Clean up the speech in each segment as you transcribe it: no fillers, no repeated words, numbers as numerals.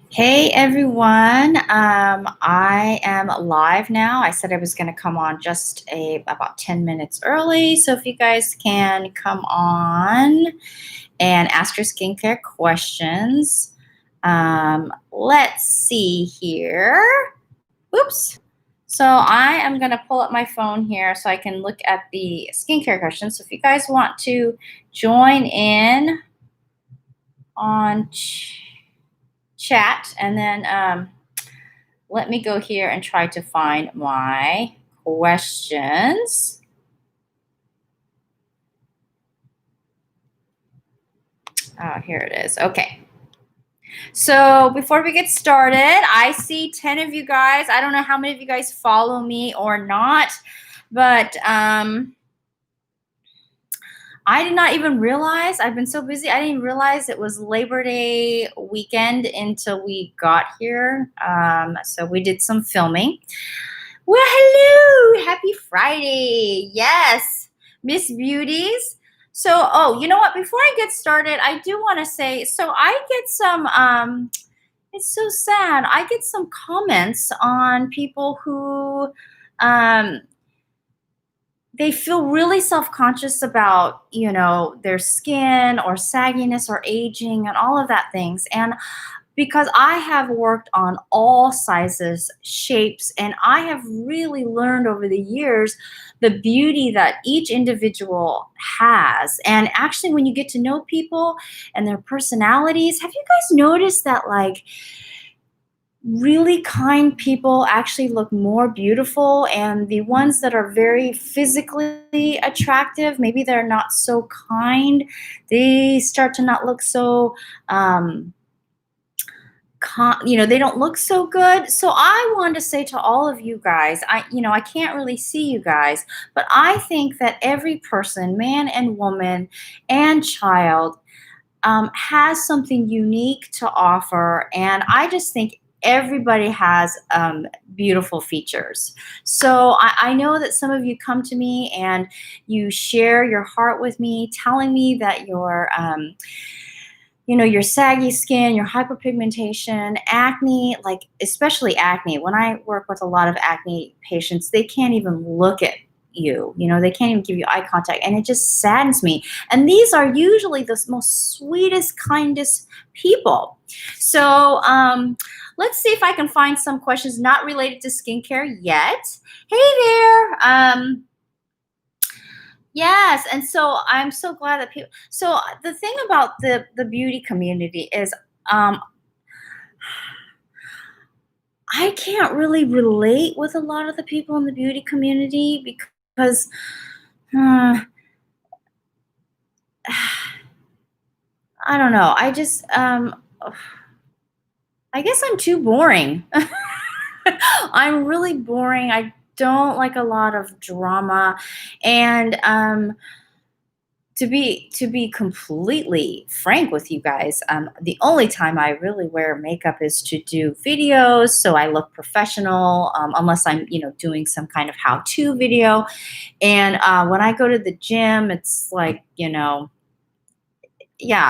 Hey everyone, I am live now. I said I was going to come on just about 10 minutes early. So if you guys can come on and ask your skincare questions. Let's see here. Oops. So I am going to pull up my phone here so I can look at the skincare questions. So if you guys want to join in on chat and then let me go here and try to find my questions. Oh, here it is. Okay. So before we get started, I see 10 of you guys. I don't know how many of you guys follow me or not, but I did not even realize, I've been so busy, I didn't even realize it was Labor Day weekend until we got here. So we did some filming. Well, hello, happy Friday. Yes, Miss Beauties. So, oh, you know what? Before I get started, I do want to say, so I get some, it's so sad. I get some comments on people who, um, they feel really self-conscious about, their skin or sagginess or aging and all of that things. And because I have worked on all sizes, shapes, and I have really learned over the years the beauty that each individual has. And actually, when you get to know people and their personalities, have you guys noticed that, like, really kind people actually look more beautiful, and the ones that are very physically attractive, maybe they're not so kind, they start to not look so they don't look so good. So I want to say to all of you guys, I can't really see you guys, but I think that every person, man and woman and child, has something unique to offer. And I just think everybody has beautiful features. So I know that some of you come to me and you share your heart with me, telling me that your saggy skin, your hyperpigmentation, acne, like especially acne. When I work with a lot of acne patients, they can't even look at you. They can't even give you eye contact, and it just saddens me. And these are usually the most sweetest, kindest people. So let's see if I can find some questions not related to skincare yet. Hey there. Yes, and so I'm so glad that people. So the thing about the beauty community is, um, I can't really relate with a lot of the people in the beauty community because uh, I don't know. I guess I'm too boring. I'm really boring. I don't like a lot of drama, and to be completely frank with you guys, the only time I really wear makeup is to do videos, so I look professional. Unless I'm, doing some kind of how-to video, and when I go to the gym, it's like, yeah.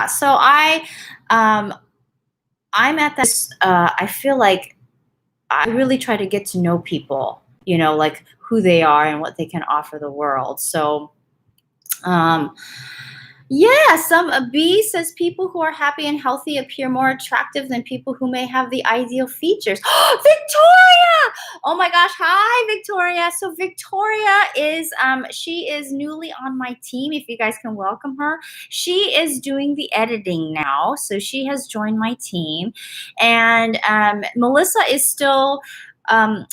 So I'm at this. I feel like I really try to get to know people, like who they are and what they can offer the world. So. Um, Yeah, B says people who are happy and healthy appear more attractive than people who may have the ideal features. Victoria! Oh my gosh, hi Victoria. So Victoria is she is newly on my team. If you guys can welcome her. She is doing the editing now. So she has joined my team. And Melissa is still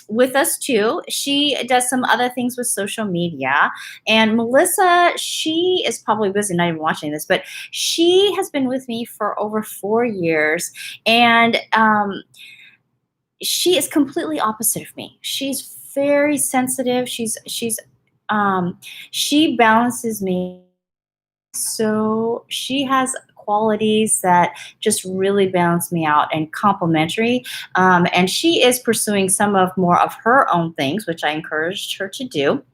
with us too. She does some other things with social media. And Melissa, she is probably busy, not even watching this, but she has been with me for over 4 years. And she is completely opposite of me. She's very sensitive. She balances me. So she has qualities that just really balance me out and complementary. And she is pursuing some of more of her own things, which I encouraged her to do.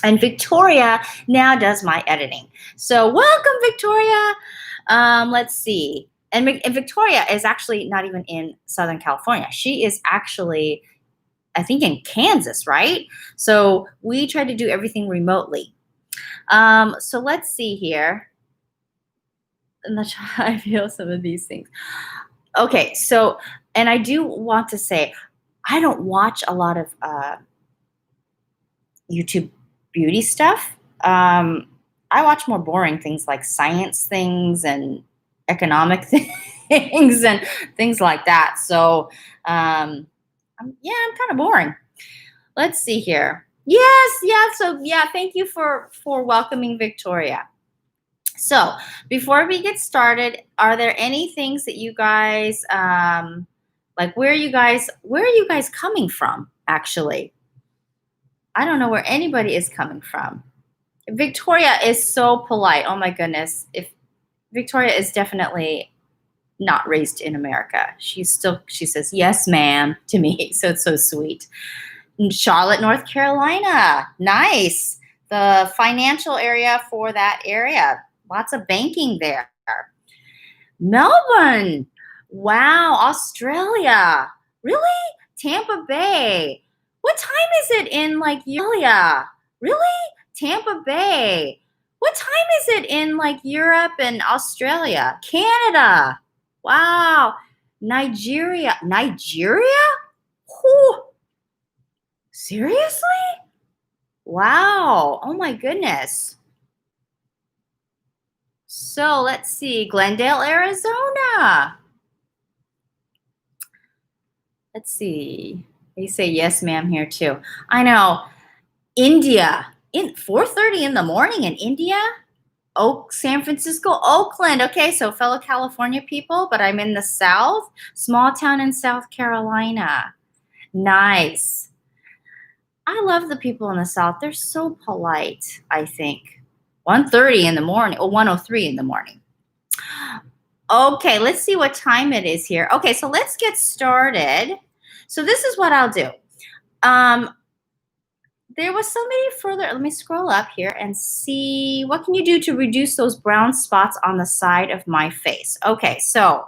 And Victoria now does my editing. So welcome, Victoria. Let's see. And Victoria is actually not even in Southern California. She is actually, I think, in Kansas, right? So we try to do everything remotely. So let's see here. I'm not sure how I feel some of these things. Okay, so, and I do want to say, I don't watch a lot of YouTube beauty stuff. I watch more boring things like science things and economic things and things like that. So, I'm kind of boring. Let's see here. Yes, yeah. So, yeah, thank you for welcoming Victoria. So, before we get started, are there any things that you guys like? Where are you guys coming from? Actually, I don't know where anybody is coming from. Victoria is so polite. Oh my goodness. If Victoria is definitely not raised in America. She says, "Yes, ma'am," to me. So it's so sweet. Charlotte, North Carolina. Nice. The financial area for that area. Lots of banking there. Melbourne. Wow, Australia. Really? Tampa Bay. What time is it in like Australia? Really? Tampa Bay. What time is it in like Europe and Australia? Canada. Wow. Nigeria. Nigeria? Whew. Seriously? Wow. Oh my goodness. So let's see. Glendale, Arizona. Let's see. They say yes, ma'am, here too. I know. India. In 4:30 in the morning in India? San Francisco, Oakland. Okay, so fellow California people, but I'm in the South, small town in South Carolina. Nice. I love the people in the South. They're so polite, I think. 1:30 in the morning, or 1:03 in the morning. Okay, let's see what time it is here. Okay, so let's get started. So this is what I'll do. Um, there was somebody further. Let me scroll up here and see what can you do to reduce those brown spots on the side of my face. Okay, so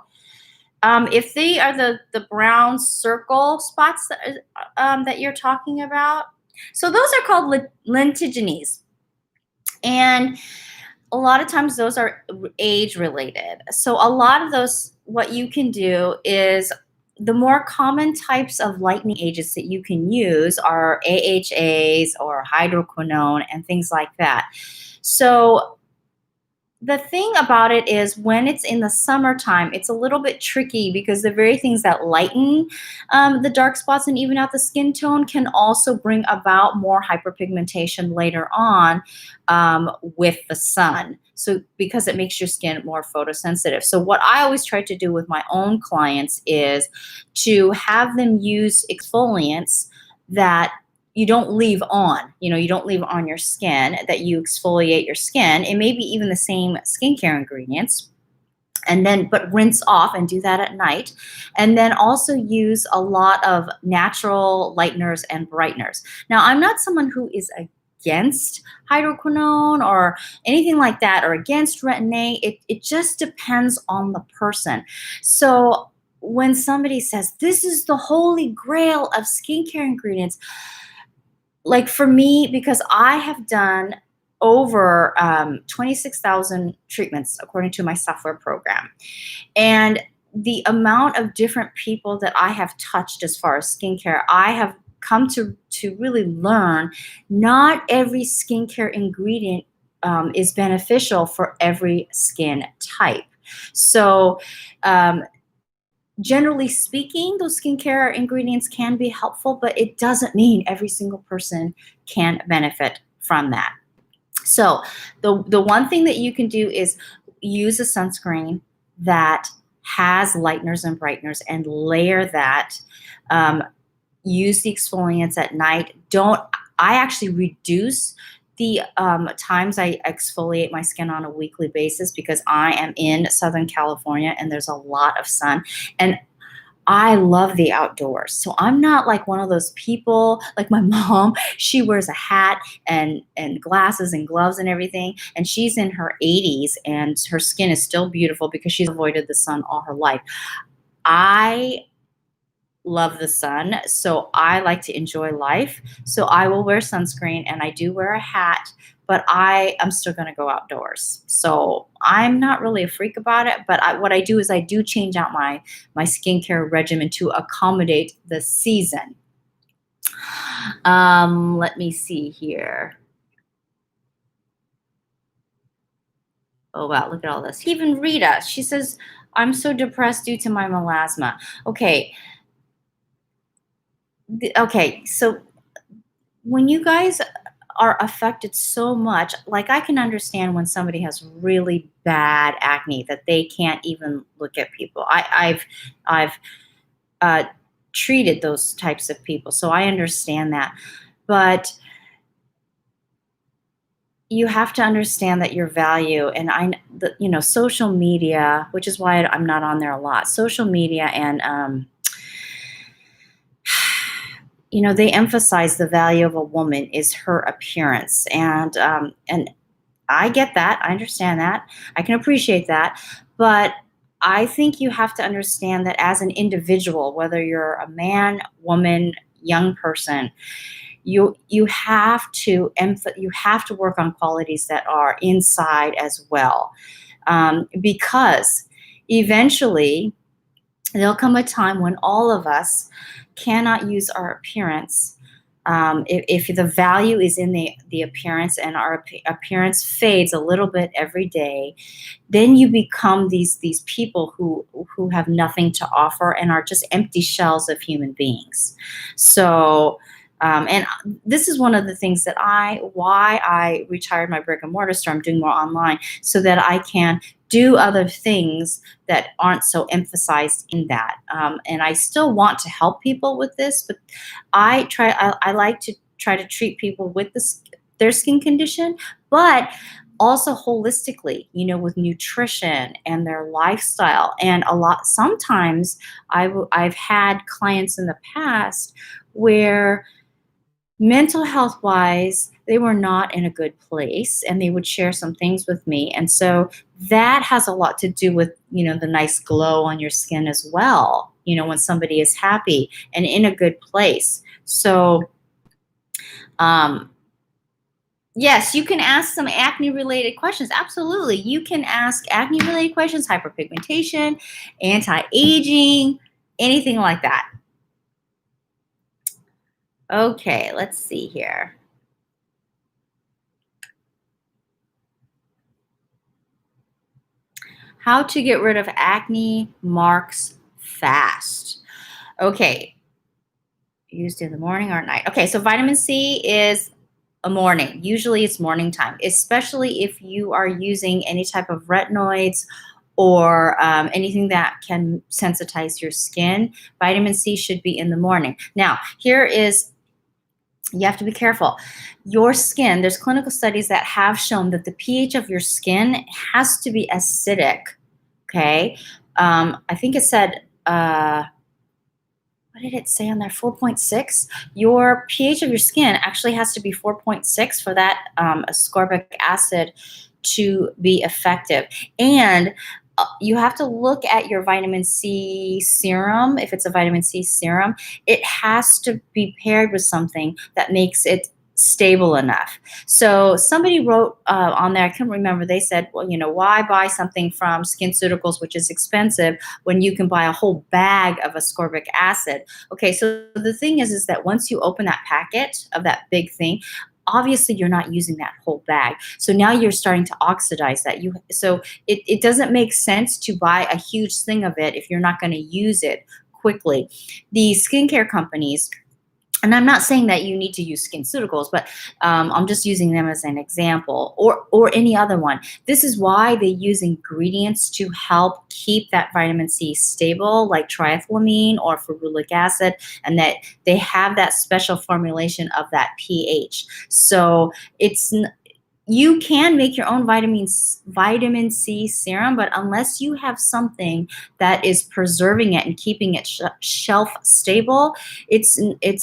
if they are the brown circle spots that you're talking about, so those are called lentigines, and a lot of times those are age related. So a lot of those, what you can do is the more common types of lightening agents that you can use are AHAs or hydroquinone and things like that. So the thing about it is when it's in the summertime, it's a little bit tricky because the very things that lighten the dark spots and even out the skin tone can also bring about more hyperpigmentation later on with the sun. So because it makes your skin more photosensitive. So what I always try to do with my own clients is to have them use exfoliants that you don't leave on, you don't leave on your skin, that you exfoliate your skin. It may be even the same skincare ingredients. And then, but rinse off and do that at night. And then also use a lot of natural lighteners and brighteners. Now, I'm not someone who is against hydroquinone or anything like that, or against retin-A. It just depends on the person. So when somebody says, this is the holy grail of skincare ingredients, like for me, because I have done over 26,000 treatments according to my software program. And the amount of different people that I have touched as far as skincare, I have come to really learn not every skincare ingredient is beneficial for every skin type. So generally speaking, those skincare ingredients can be helpful, but it doesn't mean every single person can benefit from that. So the one thing that you can do is use a sunscreen that has lighteners and brighteners and layer that. Use the exfoliants at night. I actually reduce the times I exfoliate my skin on a weekly basis because I am in Southern California and there's a lot of sun. And I love the outdoors. So I'm not like one of those people like my mom. She wears a hat and glasses and gloves and everything, and she's in her 80s and her skin is still beautiful because she's avoided the sun all her life. I love the sun, so I like to enjoy life. So I will wear sunscreen and I do wear a hat, but I am still going to go outdoors. So I'm not really a freak about it, but what I do is I do change out my skincare regimen to accommodate the season. Let me see here. Oh wow, look at all this. Even Rita, she says, I'm so depressed due to my melasma. Okay, okay, so when you guys are affected so much, like I can understand when somebody has really bad acne that they can't even look at people. I've uh, treated those types of people, so I understand that. But you have to understand that your value, and social media, which is why I'm not on there a lot. Social media and they emphasize the value of a woman is her appearance, and I get that. I understand that. I can appreciate that. But I think you have to understand that as an individual, whether you're a man, woman, young person, you have to work on qualities that are inside as well, because eventually there'll come a time when all of us cannot use our appearance. If the value is in the appearance and our appearance fades a little bit every day, then you become these people who have nothing to offer and are just empty shells of human beings. So, and this is one of the things that why I retired my brick and mortar store. I'm doing more online so that I can do other things that aren't so emphasized in that. And I still want to help people with this, but I like to try to treat people with their skin condition, but also holistically, with nutrition and their lifestyle. And sometimes I've had clients in the past where mental health wise they were not in a good place, and they would share some things with me, and so that has a lot to do with the nice glow on your skin as well, when somebody is happy and in a good place. So um yes, you can ask some acne related questions. Absolutely, you can ask acne related questions, hyperpigmentation, anti-aging, anything like that. Okay, let's see here. How to get rid of acne marks fast. Okay, used in the morning or at night. Okay, so vitamin C is a morning. Usually it's morning time, especially if you are using any type of retinoids or anything that can sensitize your skin. Vitamin C should be in the morning. Now, you have to be careful. Your skin, there's clinical studies that have shown that the pH of your skin has to be acidic. Okay. I think it said, what did it say on there? 4.6. Your pH of your skin actually has to be 4.6 for that ascorbic acid to be effective. And you have to look at your vitamin C serum. If it's a vitamin C serum, it has to be paired with something that makes it stable enough. So somebody wrote on there, I can't remember, they said, well, why buy something from SkinCeuticals, which is expensive, when you can buy a whole bag of ascorbic acid? Okay, so the thing is that once you open that packet of that big thing, obviously you're not using that whole bag. So now you're starting to oxidize that. So it doesn't make sense to buy a huge thing of it if you're not going to use it quickly. The skincare companies, and I'm not saying that you need to use SkinCeuticals, but I'm just using them as an example, or any other one. This is why they use ingredients to help keep that vitamin C stable, like triethylamine or ferulic acid, and that they have that special formulation of that pH. So You can make your own vitamin C serum, but unless you have something that is preserving it and keeping it shelf stable, it's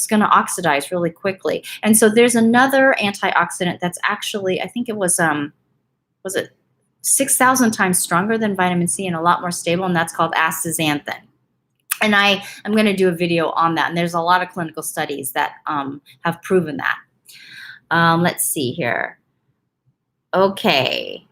going to oxidize really quickly. And so there's another antioxidant that's actually, I think it was it 6,000 times stronger than vitamin C and a lot more stable, and that's called astaxanthin. And I'm going to do a video on that. And there's a lot of clinical studies that have proven that. Let's see here. Okay.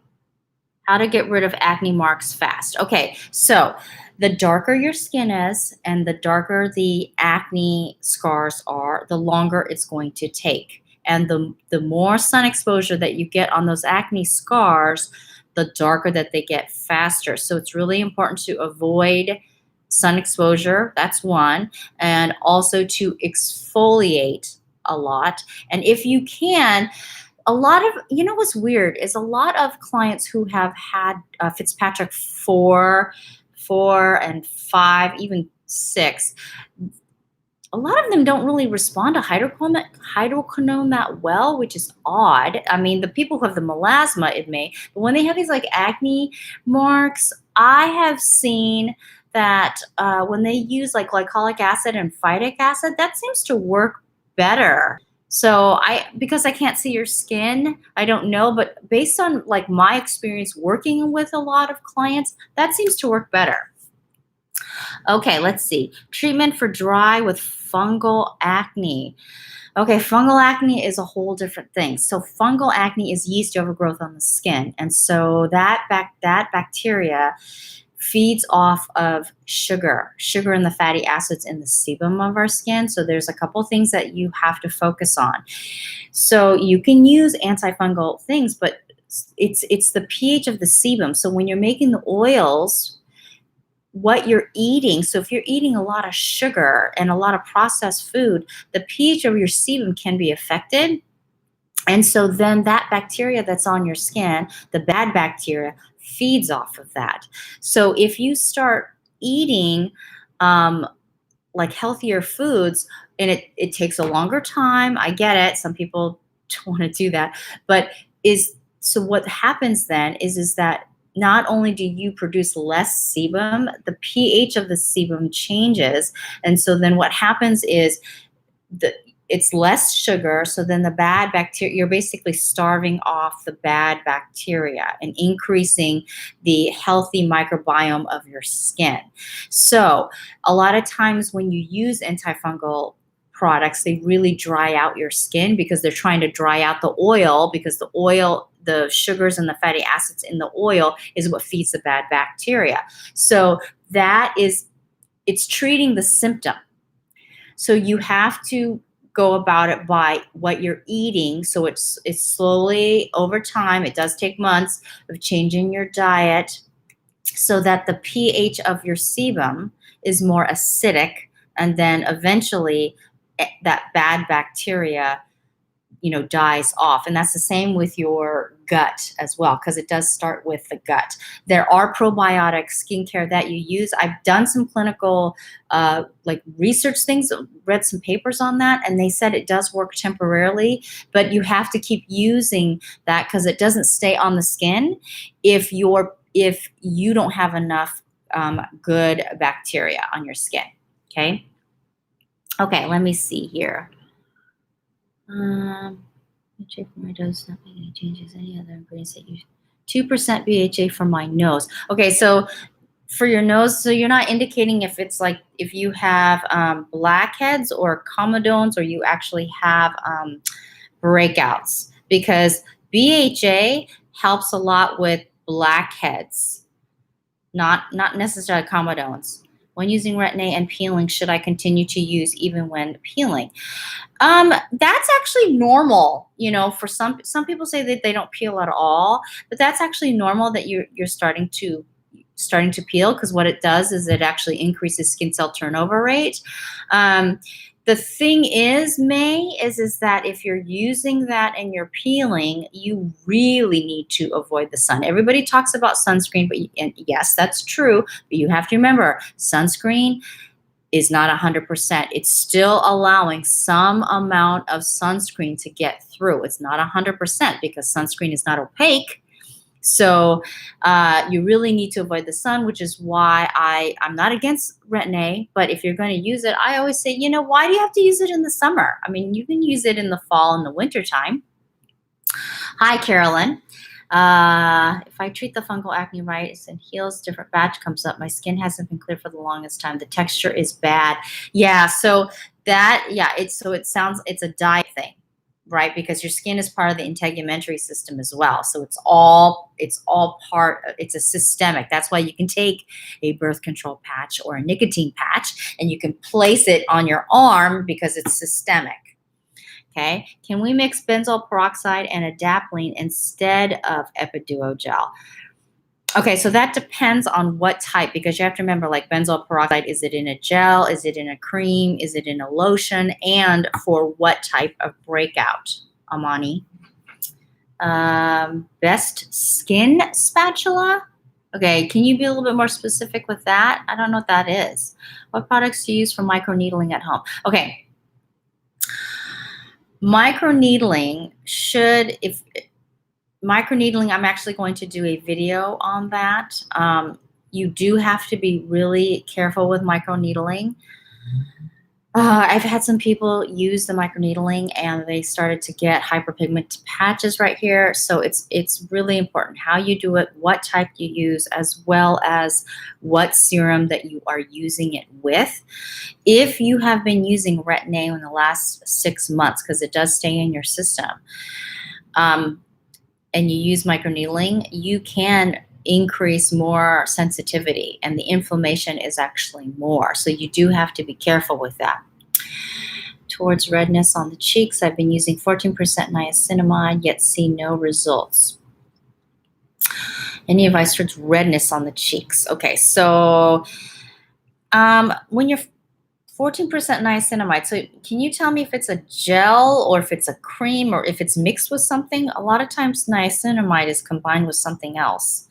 How to get rid of acne marks fast. Okay, so the darker your skin is and the darker the acne scars are, the longer it's going to take. And the more sun exposure that you get on those acne scars, the darker that they get faster. So it's really important to avoid sun exposure. That's one. And also to exfoliate a lot. And if you can, a lot of, you know what's weird is a lot of clients who have had Fitzpatrick 4 and 5, even 6, a lot of them don't really respond to hydroquinone that well, which is odd. I mean, the people who have the melasma, it may, but when they have these like acne marks, I have seen that when they use like glycolic acid and phytic acid, that seems to work better. So because I can't see your skin, I don't know, but based on like my experience working with a lot of clients, that seems to work better. Okay, let's see. Treatment for dry with fungal acne. Okay, fungal acne is a whole different thing. So fungal acne is yeast overgrowth on the skin. And so that bacteria feeds off of sugar and the fatty acids in the sebum of our skin. So there's a couple things that you have to focus on. So you can use antifungal things, but it's the pH of the sebum. So when you're making the oils, what you're eating, so if you're eating a lot of sugar and a lot of processed food, the pH of your sebum can be affected. And so then that bacteria that's on your skin, the bad bacteria, feeds off of that. So if you start eating like healthier foods, and it takes a longer time, I get it. Some people don't want to do that, but so what happens then is that not only do you produce less sebum, the pH of the sebum changes, and so then what happens is it's less sugar, so then the bad bacteria, you're basically starving off the bad bacteria and increasing the healthy microbiome of your skin. So a lot of times when you use antifungal products, they really dry out your skin because they're trying to dry out the oil, because the sugars and the fatty acids in the oil is what feeds the bad bacteria. So it's treating the symptom. So you have to go about it by what you're eating. So it's slowly over time, it does take months of changing your diet so that the pH of your sebum is more acidic, and then eventually that bad bacteria dies off. And that's the same with your gut as well, because it does start with the gut. There are probiotic skincare that you use. I've done some clinical research things, read some papers on that, and they said it does work temporarily, but you have to keep using that because it doesn't stay on the skin if you don't have enough good bacteria on your skin. Okay, let me see here. BHA for my dose, not making any changes. Any other ingredients that you 2% BHA for my nose. Okay, so for your nose, so you're not indicating if it's like if you have blackheads or comedones, or you actually have breakouts, because BHA helps a lot with blackheads, not necessarily comedones. When using Retin-A and peeling, should I continue to use even when peeling? That's actually normal. For some people say that they don't peel at all, but that's actually normal that you're starting to peel, because what it does is it actually increases skin cell turnover rate. The thing is, is that if you're using that and you're peeling, you really need to avoid the sun. Everybody talks about sunscreen, and yes, that's true, but you have to remember, sunscreen is not 100%. It's still allowing some amount of sunscreen to get through. It's not 100% because sunscreen is not opaque. So you really need to avoid the sun, which is why I'm not against Retin-A, but if you're going to use it, I always say, you know, why do you have to use it in the summer? I mean, you can use it in the fall and the winter time. Hi, Carolyn. If I treat the fungal acne right and heals, different batch comes up. My skin hasn't been clear for the longest time. The texture is bad. Yeah, so that, yeah, it sounds, it's a diet thing, right? Because your skin is part of the integumentary system as well. So it's all part of, it's a systemic. That's why you can take a birth control patch or a nicotine patch and you can place it on your arm because it's systemic. Okay, can we mix benzoyl peroxide and adapalene instead of Epiduo gel? Okay, so that depends on what type, because you have to remember, like benzoyl peroxide, is it in a gel? Is it in a cream? Is it in a lotion? And for what type of breakout, Amani? Best skin spatula? Okay, can you be a little bit more specific with that? I don't know what that is. What products do you use for microneedling at home? Okay. Microneedling microneedling, I'm actually going to do a video on that. You do have to be really careful with microneedling. I've had some people use the microneedling and they started to get hyperpigment patches right here. So it's really important how you do it, what type you use, as well as what serum that you are using it with. If you have been using Retin-A in the last 6 months, because it does stay in your system, and you use microneedling, you can increase more sensitivity and the inflammation is actually more. So you do have to be careful with that. Towards redness on the cheeks, I've been using 14% niacinamide, yet see no results. Any advice towards redness on the cheeks? Okay, so when you're 14% niacinamide, so can you tell me if it's a gel or if it's a cream or if it's mixed with something? A lot of times niacinamide is combined with something else.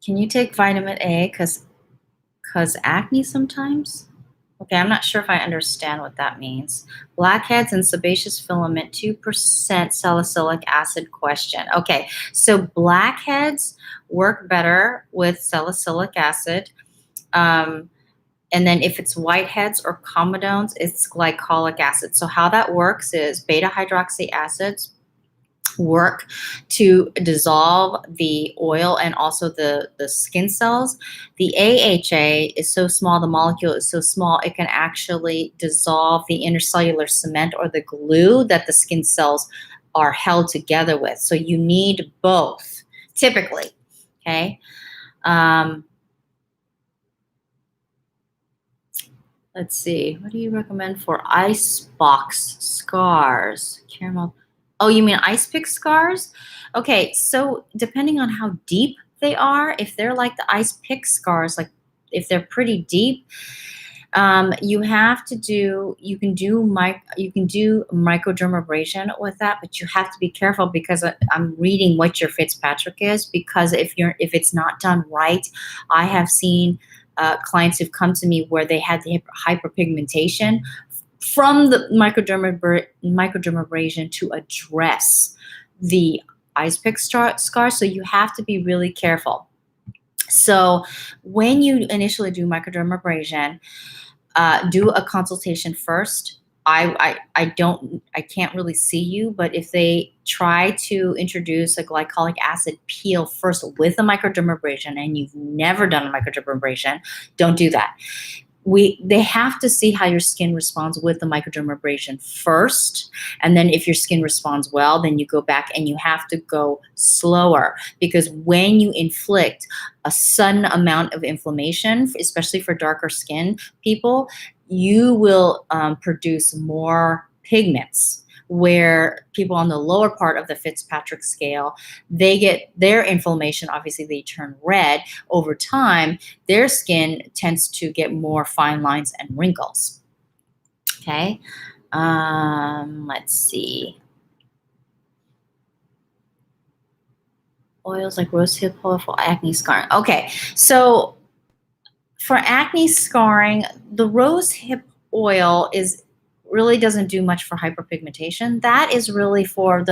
Can you take vitamin A because acne sometimes? Okay, I'm not sure if I understand what that means. Blackheads and sebaceous filament, 2% salicylic acid question. Okay, so blackheads work better with salicylic acid. And then if it's whiteheads or comedones, it's glycolic acid. So how that works is beta hydroxy acids work to dissolve the oil and also the skin cells. The AHA is so small, the molecule is so small, it can actually dissolve the intercellular cement or the glue that the skin cells are held together with. So you need both, typically, okay? Let's see, what do you recommend for ice box scars? Caramel. Oh, you mean ice pick scars? Okay, so depending on how deep they are, if they're like the ice pick scars, like if they're pretty deep, you can do microdermabrasion with that, but you have to be careful because I'm reading what your Fitzpatrick is, because if it's not done right, I have seen clients who've come to me where they had the hyperpigmentation from the microdermabrasion to address the ice pick scar. So you have to be really careful. So when you initially do microdermabrasion, do a consultation first. I can't really see you, but if they try to introduce a glycolic acid peel first with a microdermabrasion and you've never done a microdermabrasion, don't do that. They have to see how your skin responds with the microdermabrasion first, and then if your skin responds well, then you go back and you have to go slower, because when you inflict a sudden amount of inflammation, especially for darker skin people, you will produce more pigments, where people on the lower part of the Fitzpatrick scale, they get their inflammation, obviously they turn red. Over time, their skin tends to get more fine lines and wrinkles. Okay, let's see. Oils like rosehip oil for acne scarring. Okay, so For acne scarring, the rose hip oil is really doesn't do much for hyperpigmentation. That is really for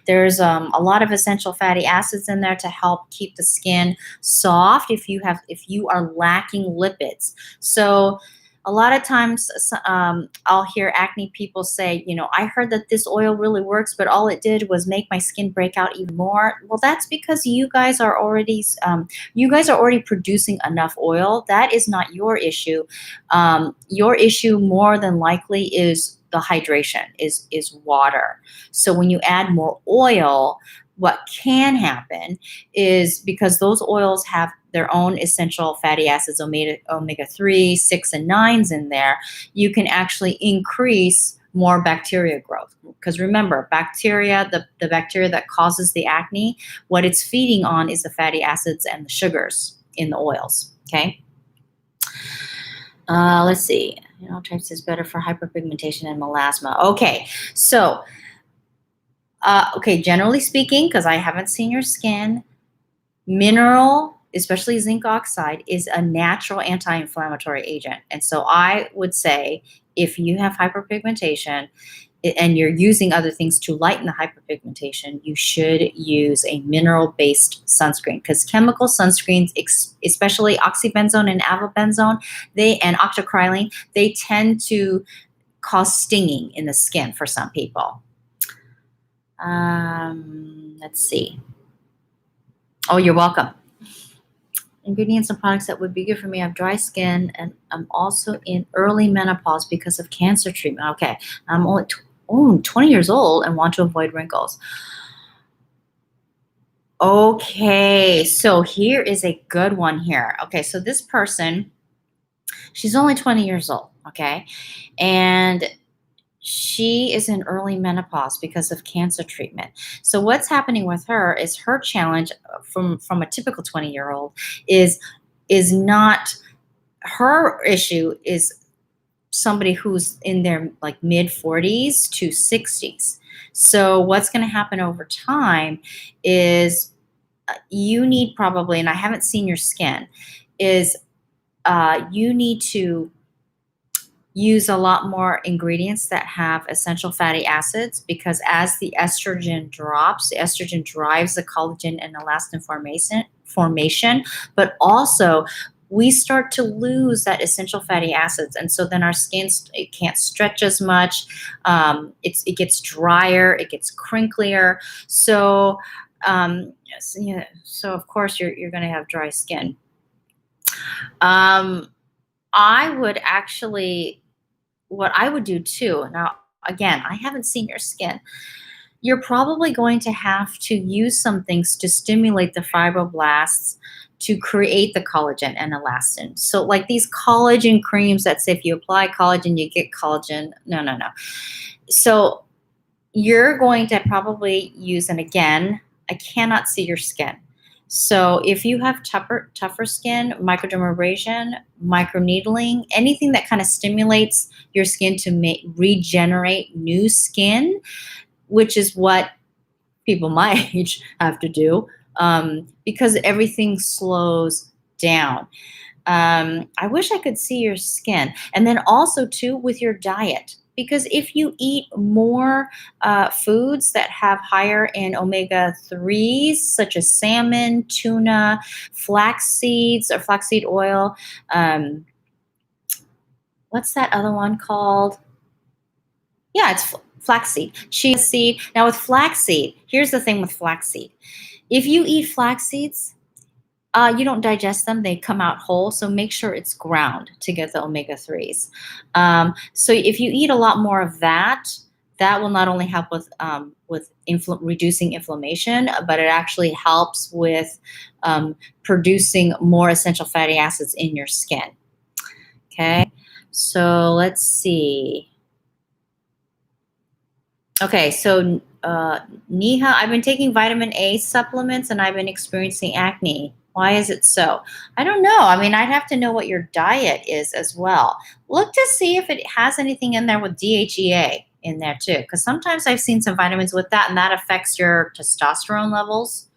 there's a lot of essential fatty acids in there to help keep the skin soft if you are lacking lipids. So a lot of times I'll hear acne people say, I heard that this oil really works, but all it did was make my skin break out even more. Well, that's because you guys are already producing enough oil. That is not your issue. Your issue more than likely is the hydration, is water. So when you add more oil, what can happen is, because those oils have their own essential fatty acids, omega 3, 6, and 9s in there, you can actually increase more bacteria growth. Because remember, bacteria, the bacteria that causes the acne, what it's feeding on is the fatty acids and the sugars in the oils. Okay. Let's see. Types is better for hyperpigmentation and melasma. Okay. So, generally speaking, because I haven't seen your skin, mineral, especially zinc oxide, is a natural anti-inflammatory agent. And so I would say if you have hyperpigmentation and you're using other things to lighten the hyperpigmentation, you should use a mineral-based sunscreen, because chemical sunscreens, especially oxybenzone and avobenzone, and octocrylene, they tend to cause stinging in the skin for some people. Let's see. Oh, you're welcome. Ingredients and products that would be good for me. I have dry skin and I'm also in early menopause because of cancer treatment. Okay. I'm only 20 years old and want to avoid wrinkles. Okay. So here is a good one here. Okay. So this person, she's only 20 years old. Okay. And she is in early menopause because of cancer treatment. So what's happening with her is her challenge from a typical 20-year-old is not, her issue is somebody who's in their like mid 40s to 60s. So what's going to happen over time is you need probably, and I haven't seen your skin, is you need to use a lot more ingredients that have essential fatty acids, because as the estrogen drops, the estrogen drives the collagen and elastin formation, but also we start to lose that essential fatty acids. And so then our skin, it can't stretch as much. It gets drier, it gets crinklier. So, so of course you're going to have dry skin. I would actually, what I would do too, now again, I haven't seen your skin, you're probably going to have to use some things to stimulate the fibroblasts to create the collagen and elastin. So like these collagen creams that say if you apply collagen, you get collagen. No. So you're going to probably use, and again, I cannot see your skin. So if you have tougher skin, microdermabrasion, microneedling, anything that kind of stimulates your skin to regenerate new skin, which is what people my age have to do, because everything slows down. I wish I could see your skin. And then also too with your diet. Because if you eat more foods that have higher in omega 3s, such as salmon, tuna, flax seeds or flaxseed oil, what's that other one called? Yeah, it's flaxseed, chia seed. Now with flaxseed, here's the thing with flaxseed. If you eat flax seeds, you don't digest them, they come out whole, so make sure it's ground to get the omega 3s. So if you eat a lot more of that, that will not only help with reducing inflammation, but it actually helps with producing more essential fatty acids in your skin. Okay, so let's see. Okay, so Neha, I've been taking vitamin A supplements and I've been experiencing acne. Why is it so? I don't know. I mean, I'd have to know what your diet is as well. Look to see if it has anything in there with DHEA in there too, because sometimes I've seen some vitamins with that and that affects your testosterone levels.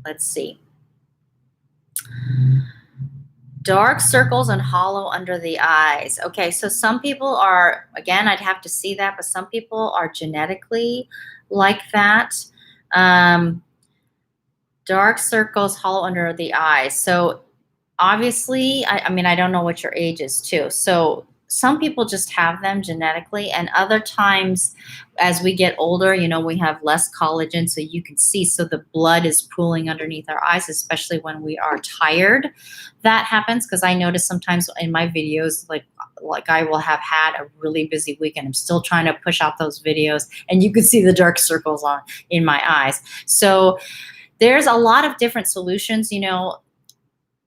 Let's see. Dark circles and hollow under the eyes. Okay, so some people are, again, I'd have to see that, but some people are genetically like that. Um, Dark circles, hollow under the eyes. So obviously, I mean, I don't know what your age is too. So some people just have them genetically, and other times, as we get older, we have less collagen, so you can see. So the blood is pooling underneath our eyes, especially when we are tired. That happens because I notice sometimes in my videos, like I will have had a really busy week, and I'm still trying to push out those videos, and you can see the dark circles on in my eyes. So there's a lot of different solutions.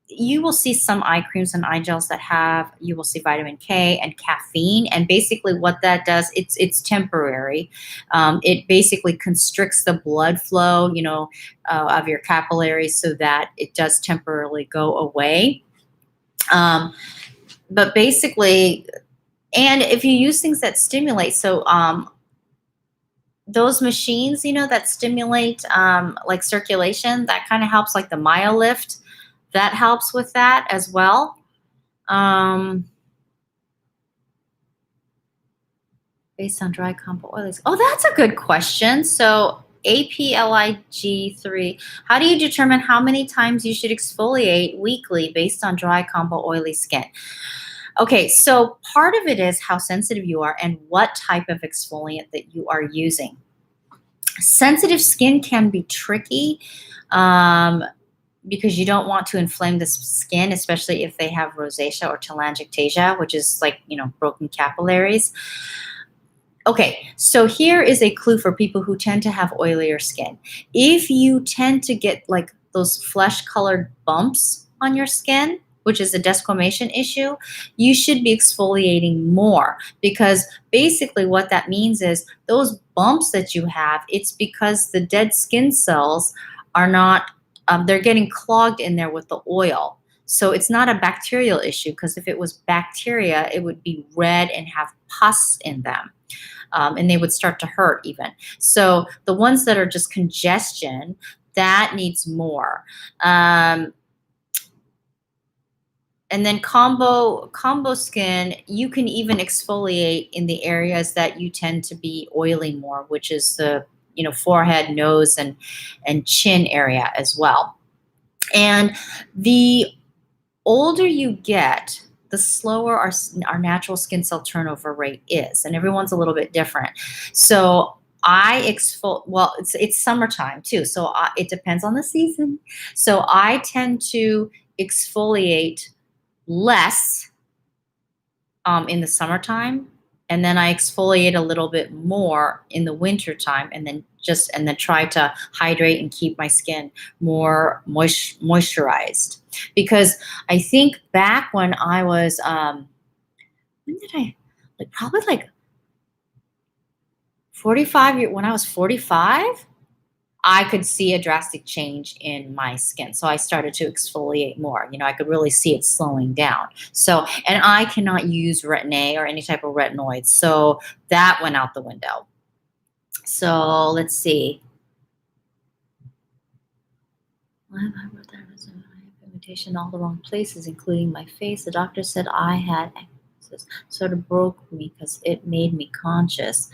You will see some eye creams and eye gels that you will see vitamin K and caffeine. And basically what that does, it's temporary. It basically constricts the blood flow, of your capillaries so that it does temporarily go away. But basically, and if you use things that stimulate, so those machines, that stimulate like circulation, that kind of helps, like the MyoLift, that helps with that as well. Based on dry combo oils. Oh, that's a good question. So APLIG3, how do you determine how many times you should exfoliate weekly based on dry combo oily skin? Okay, so part of it is how sensitive you are and what type of exfoliant that you are using. Sensitive skin can be tricky because you don't want to inflame the skin, especially if they have rosacea or telangiectasia, which is like, broken capillaries. Okay, so here is a clue for people who tend to have oilier skin. If you tend to get like those flesh-colored bumps on your skin, which is a desquamation issue, you should be exfoliating more, because basically what that means is those bumps that you have, it's because the dead skin cells are not, they're getting clogged in there with the oil. So it's not a bacterial issue, because if it was bacteria, it would be red and have pus in them. And they would start to hurt even. So the ones that are just congestion, that needs more. And then combo skin, you can even exfoliate in the areas that you tend to be oily more, which is the forehead, nose, and chin area as well. And the older you get, the slower our natural skin cell turnover rate is, and everyone's a little bit different. So it's summertime too, so it depends on the season. So I tend to exfoliate less in the summertime, and then I exfoliate a little bit more in the winter time, and then try to hydrate and keep my skin more moisturized. Because I think back when I was when did I, like, probably like 45 when I was 45, I could see a drastic change in my skin. So I started to exfoliate more. I could really see it slowing down. So, and I cannot use Retin-A or any type of retinoids. So that went out the window. So let's see. Hyperpigmentation in all the wrong places, including my face. The doctor said I had acne. Sort of broke me because it made me conscious.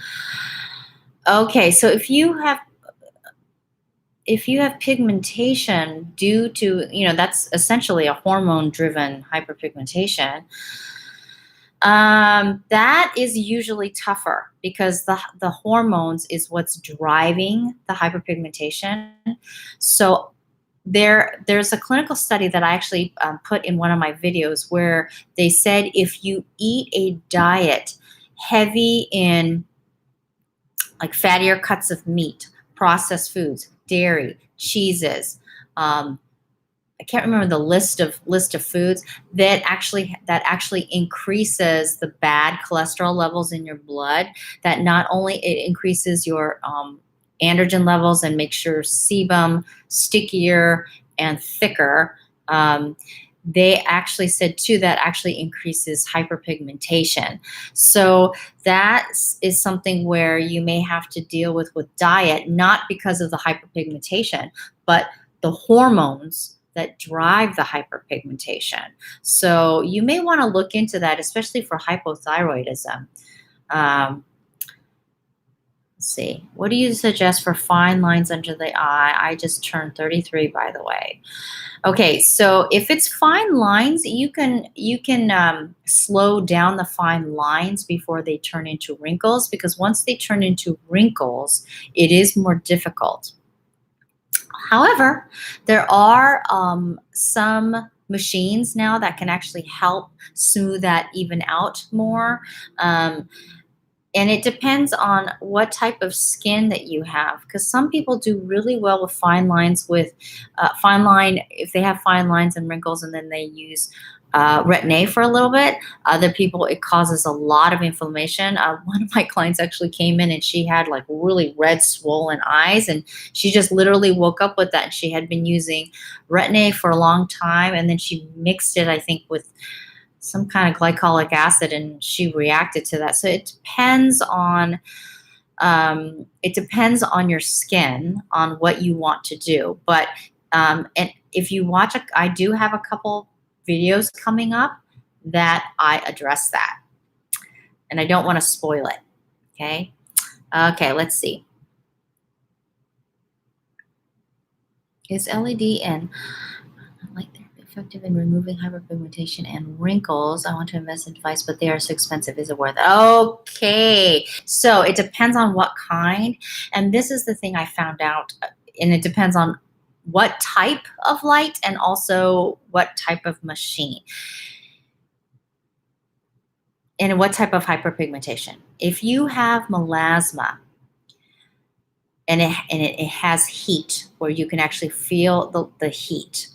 Okay, so if you have pigmentation due to, that's essentially a hormone-driven hyperpigmentation, that is usually tougher, because the hormones is what's driving the hyperpigmentation. So there's a clinical study that I actually put in one of my videos, where they said if you eat a diet heavy in like fattier cuts of meat, processed foods, dairy, cheeses, I can't remember the list of foods, that actually increases the bad cholesterol levels in your blood. That not only it increases your androgen levels and makes your sebum stickier and thicker. They actually said too that actually increases hyperpigmentation. So that is something where you may have to deal with diet, not because of the hyperpigmentation, but the hormones that drive the hyperpigmentation. So you may want to look into that, especially for hypothyroidism. Um, let's see. What do you suggest for fine lines under the eye? I just turned 33, by the way. Okay, so if it's fine lines, you can slow down the fine lines before they turn into wrinkles, because once they turn into wrinkles, it is more difficult. However, there are some machines now that can actually help smooth that even out more. Um, and it depends on what type of skin that you have, because some people do really well with fine lines, with fine line, if they have fine lines and wrinkles, and then they use retin-A for a little bit. Other people, it causes a lot of inflammation. One of my clients actually came in and she had like really red swollen eyes, and she just literally woke up with that, and she had been using retin-A for a long time, and then she mixed it, I think, with some kind of glycolic acid, and she reacted to that. So it depends on your skin, on what you want to do. But and if you watch, I do have a couple videos coming up that I address that, and I don't want to spoil it. Okay. Okay. Let's see. Is LED and light therapy effective in removing hyperpigmentation and wrinkles? I want to invest in device, but they are so expensive. Is it worth it? Okay. So it depends on what kind. And this is the thing I found out. And it depends on what type of light and also what type of machine and what type of hyperpigmentation. If you have melasma and it has heat, where you can actually feel the heat,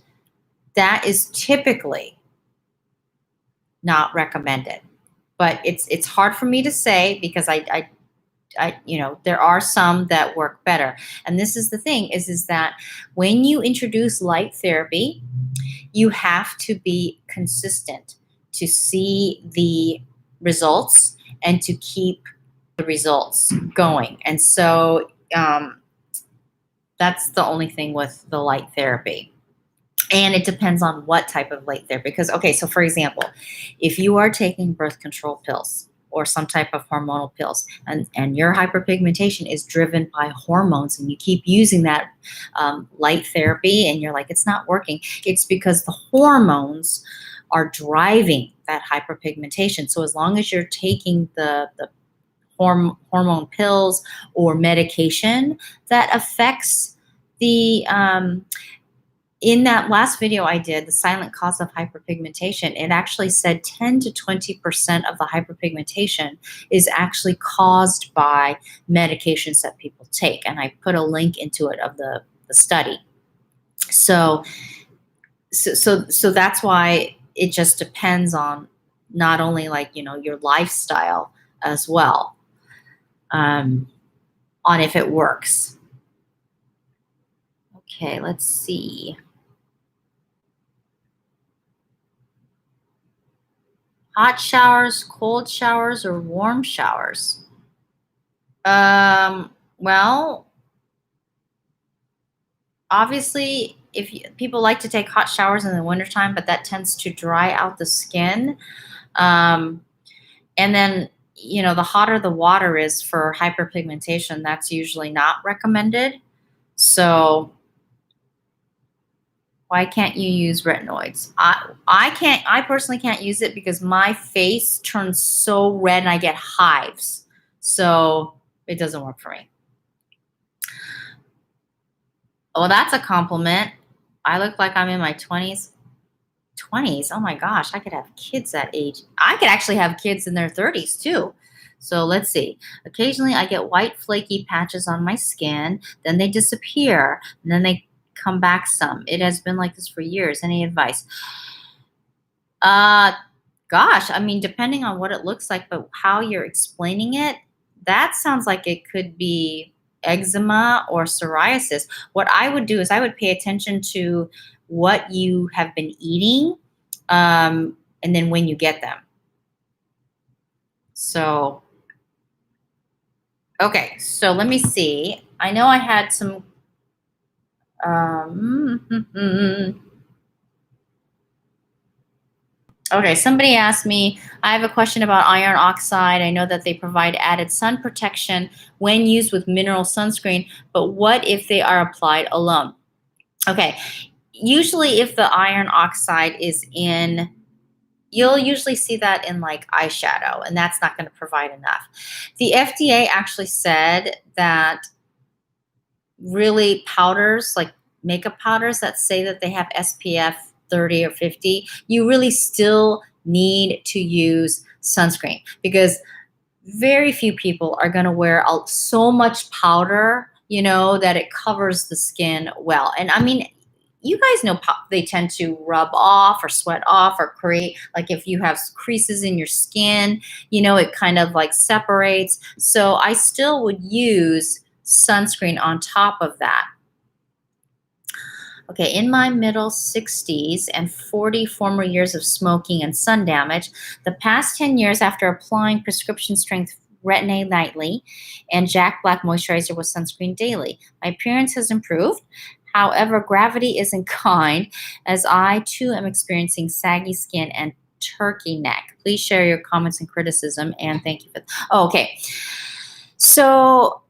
that is typically not recommended. But it's hard for me to say, because there are some that work better. And this is the thing, is that when you introduce light therapy, you have to be consistent to see the results and to keep the results going. And so that's the only thing with the light therapy. And it depends on what type of light therapy. Because, okay, so for example, if you are taking birth control pills or some type of hormonal pills, and your hyperpigmentation is driven by hormones, and you keep using that light therapy, and you're like, it's not working, it's because the hormones are driving that hyperpigmentation. So as long as you're taking the hormone pills or medication that affects the in that last video I did, the silent cause of hyperpigmentation, it actually said 10 to 20% of the hyperpigmentation is actually caused by medications that people take. And I put a link into it of the study. So that's why it just depends on not only your lifestyle as well, on if it works. Okay, let's see. Hot showers, cold showers, or warm showers? Well, obviously, people like to take hot showers in the wintertime, but that tends to dry out the skin. And then, the hotter the water is for hyperpigmentation, that's usually not recommended. So why can't you use retinoids? I personally can't use it because my face turns so red and I get hives. So it doesn't work for me. Oh, that's a compliment. I look like I'm in my 20s. 20s. Oh my gosh, I could have kids that age. I could actually have kids in their 30s too. So let's see. Occasionally I get white flaky patches on my skin, then they disappear, and then they come back some. It has been like this for years. Any advice? Gosh, I mean, depending on what it looks like, but how you're explaining it, that sounds like it could be eczema or psoriasis. What I would do is I would pay attention to what you have been eating, and then when you get them. So, okay, so let me see. I know I had some Okay, somebody asked me, I have a question about iron oxide. I know that they provide added sun protection when used with mineral sunscreen, but what if they are applied alone? Okay, usually if the iron oxide is in, you'll usually see that in like eyeshadow, and that's not going to provide enough. The FDA actually said that really powders, like makeup powders that say that they have SPF 30 or 50, you really still need to use sunscreen because very few people are going to wear so much powder, that it covers the skin well. And I mean, you guys know they tend to rub off or sweat off or create, like if you have creases in your skin, it kind of like separates. So I still would use sunscreen on top of that. Okay, in my middle 60s and 40 former years of smoking and sun damage, the past 10 years after applying prescription strength Retin-A nightly and Jack Black moisturizer with sunscreen daily, my appearance has improved. However, gravity isn't kind as I too am experiencing saggy skin and turkey neck. Please share your comments and criticism, and thank you for. Oh, okay. So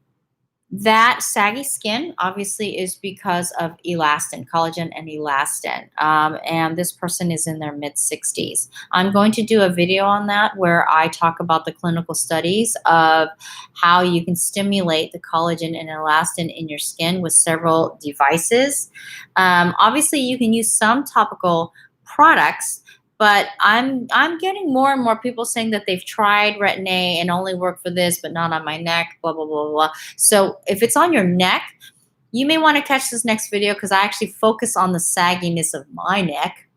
that saggy skin obviously is because of elastin, collagen and elastin. And this person is in their mid 60s. I'm going to do a video on that where I talk about the clinical studies of how you can stimulate the collagen and elastin in your skin with several devices. Obviously, you can use some topical products, but I'm getting more and more people saying that they've tried Retin-A and only worked for this, but not on my neck, blah, blah, blah, blah. So if it's on your neck, you may want to catch this next video because I actually focus on the sagginess of my neck.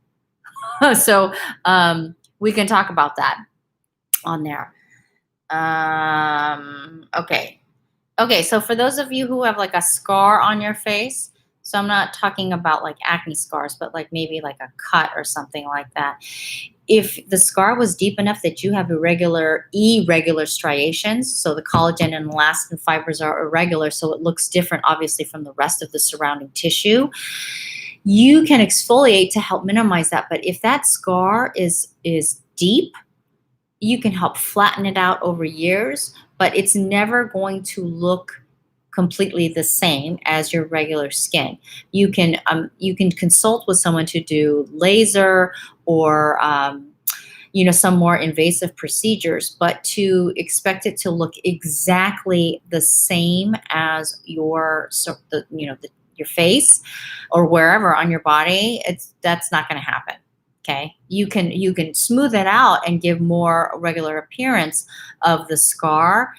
So we can talk about that on there. Okay. Okay, so for those of you who have like a scar on your face, so I'm not talking about like acne scars, but like maybe like a cut or something like that. If the scar was deep enough that you have irregular striations, so the collagen and elastin fibers are irregular, so it looks different obviously from the rest of the surrounding tissue, you can exfoliate to help minimize that. But if that scar is deep, you can help flatten it out over years, but it's never going to look completely the same as your regular skin. You can consult with someone to do laser or some more invasive procedures, but to expect it to look exactly the same as your face or wherever on your body, that's not going to happen. Okay, you can smooth it out and give more regular appearance of the scar.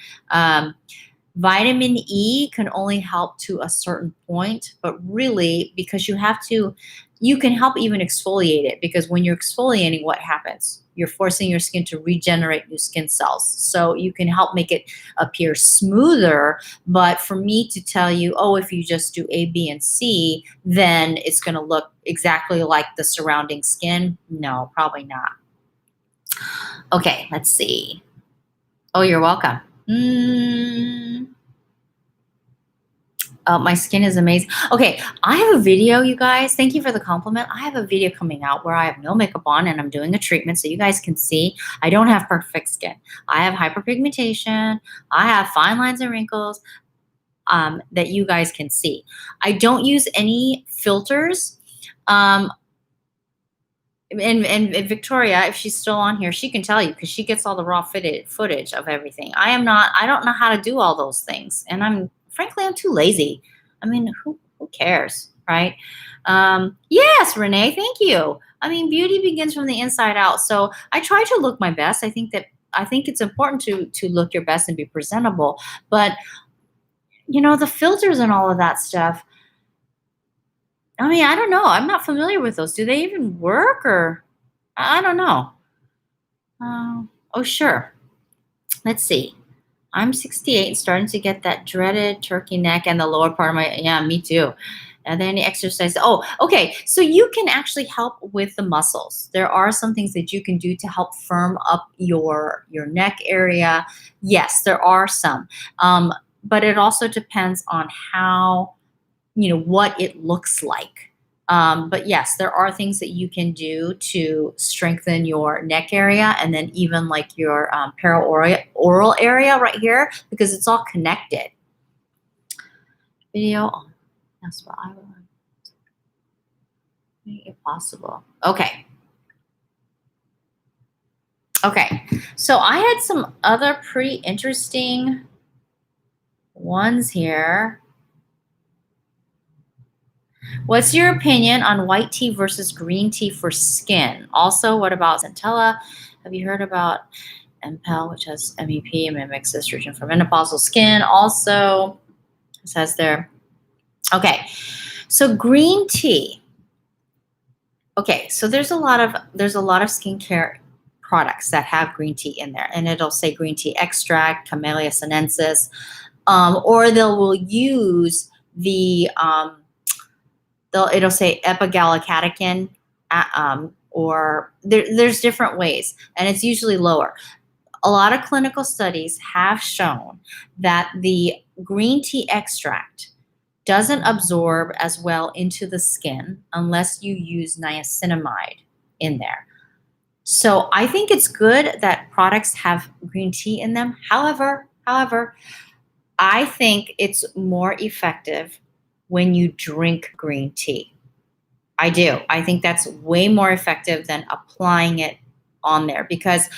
Vitamin E can only help to a certain point, but really, because you can help even exfoliate it, because when you're exfoliating, what happens? You're forcing your skin to regenerate new skin cells. So you can help make it appear smoother. But for me to tell you, oh, if you just do A, B, and C, then it's going to look exactly like the surrounding skin. No, probably not. Okay, let's see. Oh, you're welcome. Oh, my skin is amazing. Okay, I have a video, you guys. Thank you for the compliment. I have a video coming out where I have no makeup on and I'm doing a treatment so you guys can see I don't have perfect skin. I have hyperpigmentation. I have fine lines and wrinkles that you guys can see. I don't use any filters. And Victoria, if she's still on here, she can tell you because she gets all the raw footage of everything. I don't know how to do all those things. And frankly, I'm too lazy. I mean, who cares, right? Yes, Renee, thank you. I mean, beauty begins from the inside out. So I try to look my best. I think it's important to look your best and be presentable. But, the filters and all of that stuff, I mean, I don't know. I'm not familiar with those. Do they even work, or I don't know. Oh, sure. Let's see. I'm 68 and starting to get that dreaded turkey neck and the lower part of yeah, me too. And then the exercise. Oh, okay. So you can actually help with the muscles. There are some things that you can do to help firm up your neck area. Yes, there are some. But it also depends on how, what it looks like. But yes, there are things that you can do to strengthen your neck area and then even like your oral area right here because it's all connected. Video on that's what I want. Make it possible. Okay. Okay. So I had some other pretty interesting ones here. What's your opinion on white tea versus green tea for skin? Also, what about centella? Have you heard about MPEL, which has MEP and mimics estrogen for menopausal skin? Also, it says there. Okay, so green tea. Okay, so there's a lot of skincare products that have green tea in there, and it'll say green tea extract, Camellia sinensis, or they will use the it'll say epigallocatechin, or there's different ways, and it's usually lower. A lot of clinical studies have shown that the green tea extract doesn't absorb as well into the skin unless you use niacinamide in there. So I think it's good that products have green tea in them. However, I think it's more effective when you drink green tea. I do. I think that's way more effective than applying it on there because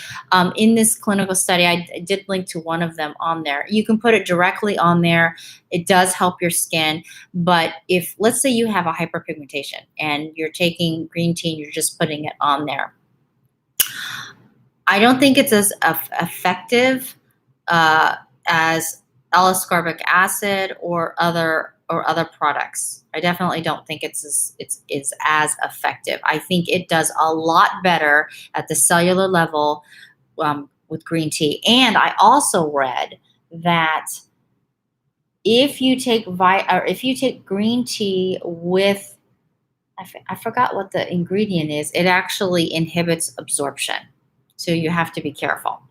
in this clinical study, I did link to one of them on there. You can put it directly on there. It does help your skin. But if, let's say you have a hyperpigmentation and you're taking green tea and you're just putting it on there, I don't think it's as effective as L-ascorbic acid or other products. I definitely don't think it's as effective. I think it does a lot better at the cellular level with green tea. And I also read that if you take green tea with, I forgot what the ingredient is, it actually inhibits absorption. So you have to be careful.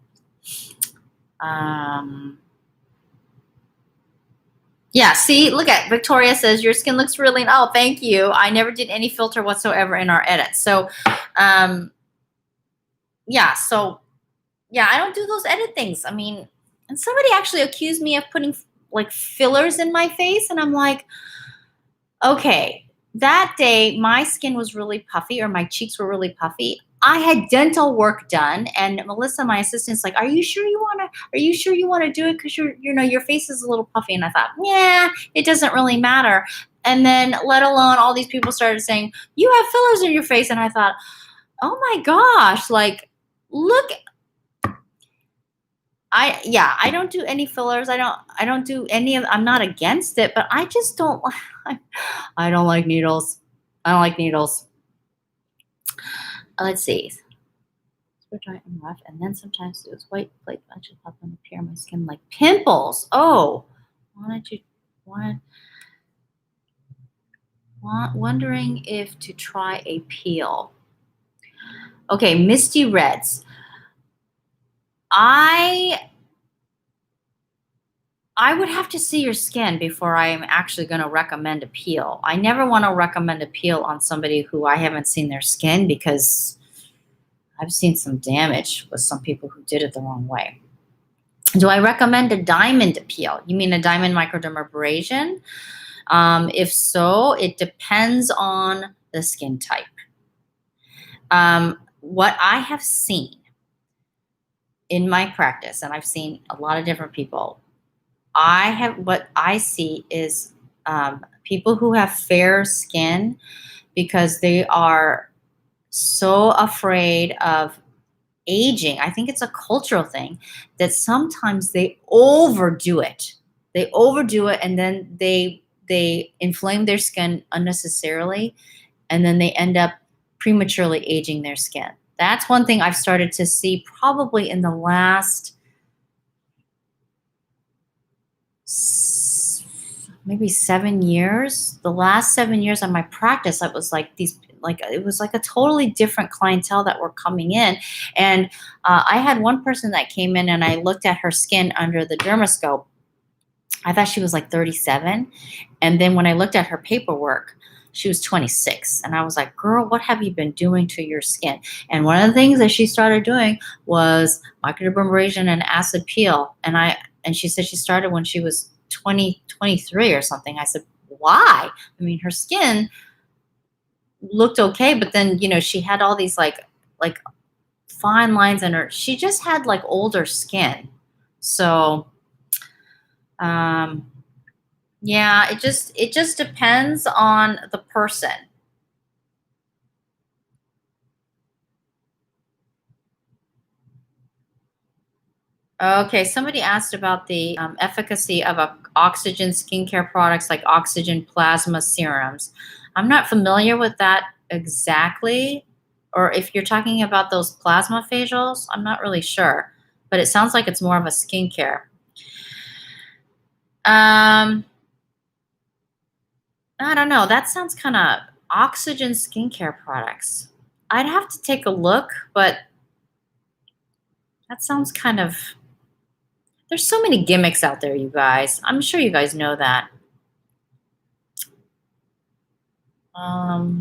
Yeah, see, look at Victoria says your skin looks really, oh, thank you. I never did any filter whatsoever in our edits. So, yeah, I don't do those edit things. I mean, and somebody actually accused me of putting like fillers in my face. And I'm like, okay, that day my skin was really puffy or my cheeks were really puffy. I had dental work done, and Melissa, my assistant's like, "Are you sure you want to do it? Because your face is a little puffy." And I thought, yeah, it doesn't really matter. And then, let alone, all these people started saying, "You have fillers in your face," and I thought, oh my gosh, like, look. I don't do any fillers. I don't do any of. I'm not against it, but I just don't. I don't like needles. I don't like needles. Let's see. Dry and rough, and then sometimes it was white flake patches pop and appear on my skin like pimples. Oh, wondering if to try a peel. Okay, misty reds. I would have to see your skin before I'm actually going to recommend a peel. I never want to recommend a peel on somebody who I haven't seen their skin because I've seen some damage with some people who did it the wrong way. Do I recommend a diamond peel? You mean a diamond microdermabrasion? If so, it depends on the skin type. What I have seen in my practice, and I've seen a lot of different people, what I see is people who have fair skin because they are so afraid of aging. I think it's a cultural thing that sometimes they overdo it. And then they inflame their skin unnecessarily, and then they end up prematurely aging their skin. That's one thing I've started to see probably in the last maybe 7 years. The last 7 years of my practice, it was like it was like a totally different clientele that were coming in. And I had one person that came in and I looked at her skin under the dermoscope. I thought she was like 37. And then when I looked at her paperwork, She was 26. And I was like, girl, what have you been doing to your skin? And one of the things that she started doing was microdermabrasion and acid peel. And she said she started when she was 20, 23 or something. I said, why? I mean, her skin looked okay, but then, she had all these like fine lines in her. She just had like older skin. So, um, yeah, it just depends on the person. Okay, somebody asked about the efficacy of oxygen skincare products like oxygen plasma serums. I'm not familiar with that exactly, or if you're talking about those plasma facials, I'm not really sure, but it sounds like it's more of a skincare. Um, I don't know. That sounds kind of oxygen skincare products. I'd have to take a look, but that sounds kind of. There's so many gimmicks out there, you guys. I'm sure you guys know that.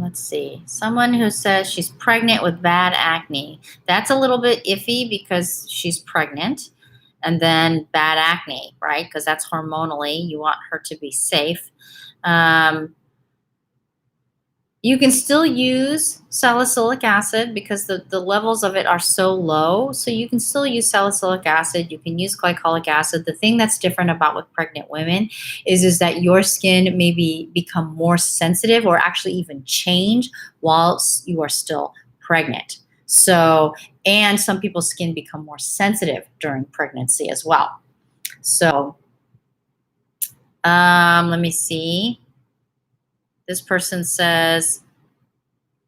Let's see. Someone who says she's pregnant with bad acne. That's a little bit iffy because she's pregnant. And then bad acne, right? Because that's hormonally. You want her to be safe. Um, You can still use salicylic acid because the levels of it are so low. So you can still use salicylic acid. You can use glycolic acid. The thing that's different about with pregnant women is that your skin maybe become more sensitive or actually even change whilst you are still pregnant. So, and some people's skin become more sensitive during pregnancy as well. So, let me see. This person says,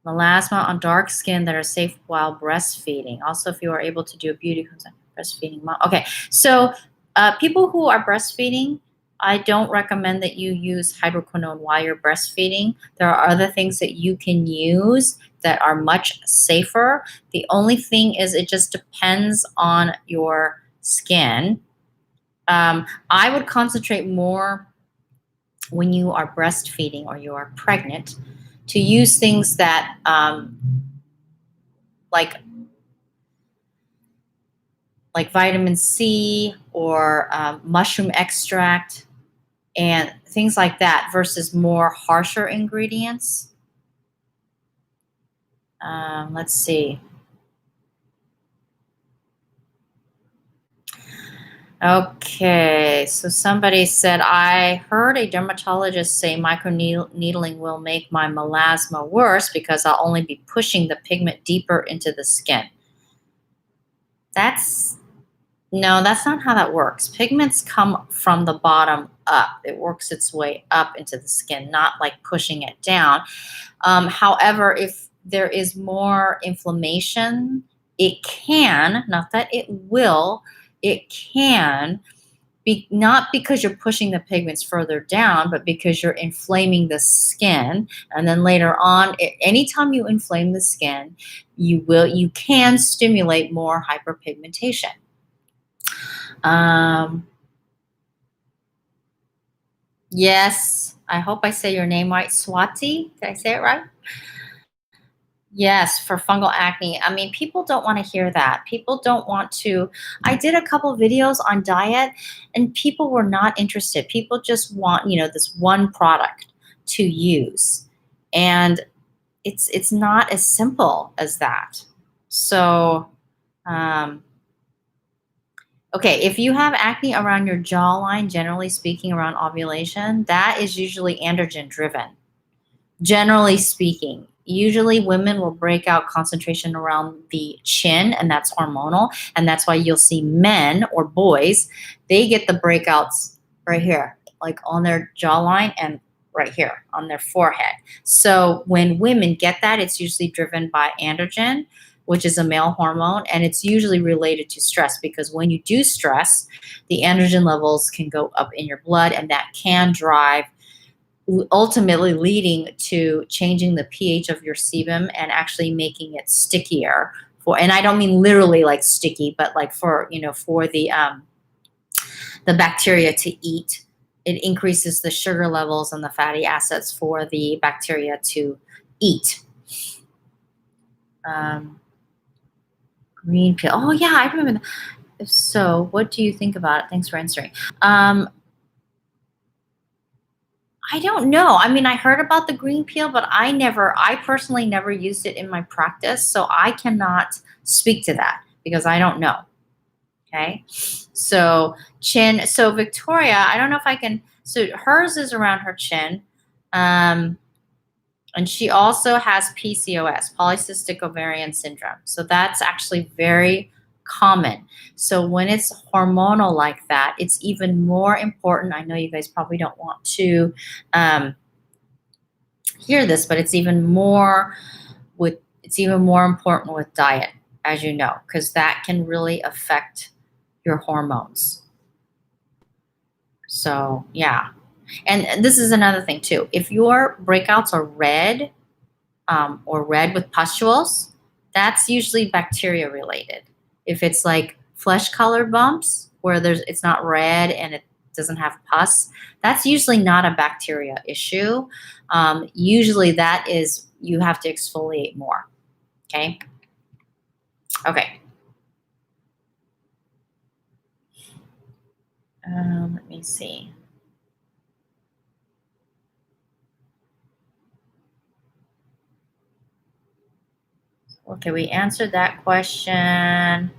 melasma on dark skin that are safe while breastfeeding. Also, if you are able to do a beauty breastfeeding mom. Okay, so people who are breastfeeding, I don't recommend that you use hydroquinone while you're breastfeeding. There are other things that you can use that are much safer. The only thing is it just depends on your skin. I would concentrate more when you are breastfeeding or you are pregnant to use things that like vitamin C or mushroom extract and things like that versus more harsher ingredients. Let's see. Okay, so somebody said, I heard a dermatologist say microneedling will make my melasma worse because I'll only be pushing the pigment deeper into the skin. No, that's not how that works. Pigments come from the bottom up. It works its way up into the skin, not like pushing it down. However, if there is more inflammation, it can, not that it will, it can be not because you're pushing the pigments further down, but because you're inflaming the skin. And then later on, anytime you inflame the skin, you can stimulate more hyperpigmentation. Yes, I hope I say your name right. Swati, did I say it right? Yes, for fungal acne. I mean, people don't want to hear that. People don't want to. I did a couple videos on diet and people were not interested. People just want, this one product to use. And it's not as simple as that. So, um, okay, if you have acne around your jawline, generally speaking, around ovulation, that is usually androgen driven. Generally speaking, usually women will break out concentration around the chin, and that's hormonal. And that's why you'll see men or boys, they get the breakouts right here, like on their jawline and right here on their forehead. So when women get that, it's usually driven by androgen, which is a male hormone, and it's usually related to stress because when you do stress, the androgen levels can go up in your blood, and that can drive ultimately leading to changing the pH of your sebum and actually making it stickier and I don't mean literally like sticky, but like for the bacteria to eat it increases the sugar levels and the fatty acids for the bacteria to eat. Um, green peel. Oh yeah, I remember that. If so, what do you think about it? Thanks for answering. Um, I don't know. I mean, I heard about the green peel, but I personally never used it in my practice. So I cannot speak to that because I don't know. Okay. So chin. So Victoria, I don't know if I can. So hers is around her chin. Um, and she also has PCOS, polycystic ovarian syndrome. So that's actually very common. So when it's hormonal like that, it's even more important. I know you guys probably don't want to um, hear this, but it's even more important with diet, as you know, because that can really affect your hormones. So yeah. And this is another thing too. If your breakouts are red, or red with pustules, that's usually bacteria related. If it's like flesh color bumps where it's not red and it doesn't have pus, that's usually not a bacteria issue. Usually that is, you have to exfoliate more. Okay. Okay. Let me see. Okay, we answered that question.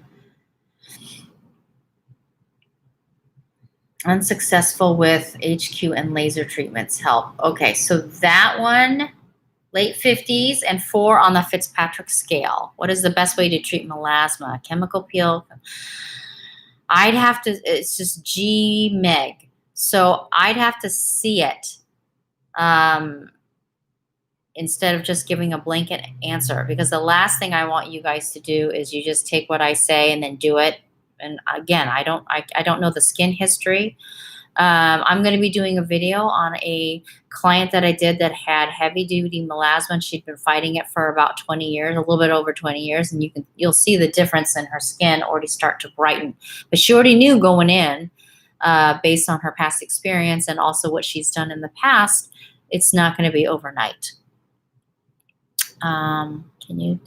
Unsuccessful with HQ and laser treatments help. Okay, so that one, late 50s and 4 on the Fitzpatrick scale. What is the best way to treat melasma? Chemical peel? I'd have to, it's just G Meg. So I'd have to see it um, instead of just giving a blanket answer, because the last thing I want you guys to do is you just take what I say and then do it. And again, I don't know the skin history. I'm going to be doing a video on a client that I did that had heavy duty melasma, and she'd been fighting it for about 20 years, a little bit over 20 years. And you'll see the difference in her skin already start to brighten. But she already knew going in, based on her past experience and also what she's done in the past, it's not going to be overnight. Can you?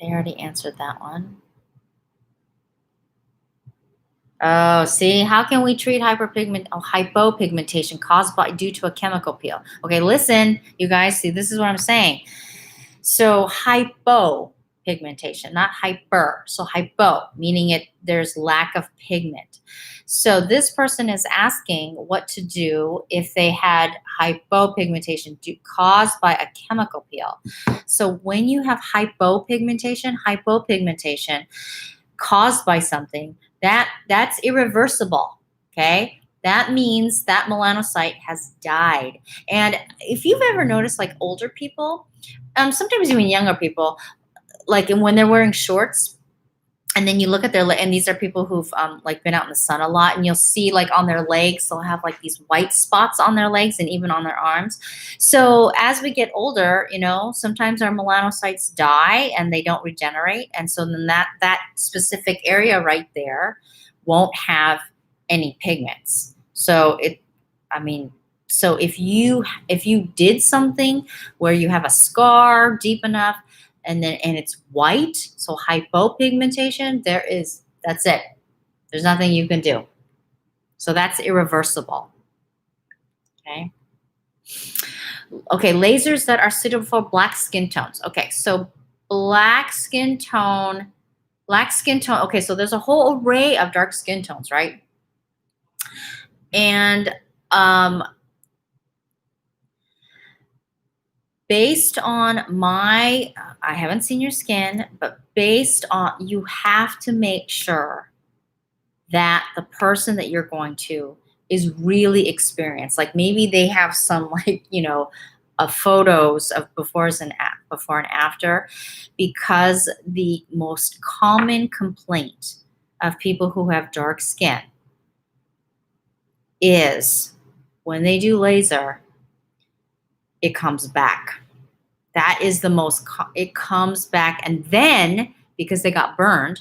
I already answered that one. Oh, see, how can we treat hypopigmentation caused due to a chemical peel? Okay, listen, you guys, see, this is what I'm saying. So hypopigmentation, not hyper. So hypo, meaning there's lack of pigment. So this person is asking what to do if they had hypopigmentation caused by a chemical peel. So when you have hypopigmentation caused by something, that's irreversible. Okay, that means that melanocyte has died. And if you've ever noticed, like older people, sometimes even younger people, like when they're wearing shorts, and then you look at and these are people who've like been out in the sun a lot, and you'll see like on their legs they'll have like these white spots on their legs and even on their arms. So as we get older, sometimes our melanocytes die and they don't regenerate, and so then that specific area right there won't have any pigments. So so if you did something where you have a scar deep enough and it's white, so hypopigmentation, that's it. There's nothing you can do. So that's irreversible. Okay. Okay, lasers that are suitable for black skin tones. Okay, so black skin tone. Okay, so there's a whole array of dark skin tones, right? And based on I haven't seen your skin, but you have to make sure that the person that you're going to is really experienced. Like maybe they have some photos of before and after, because the most common complaint of people who have dark skin is when they do laser, it comes back. That is it comes back. And then because they got burned,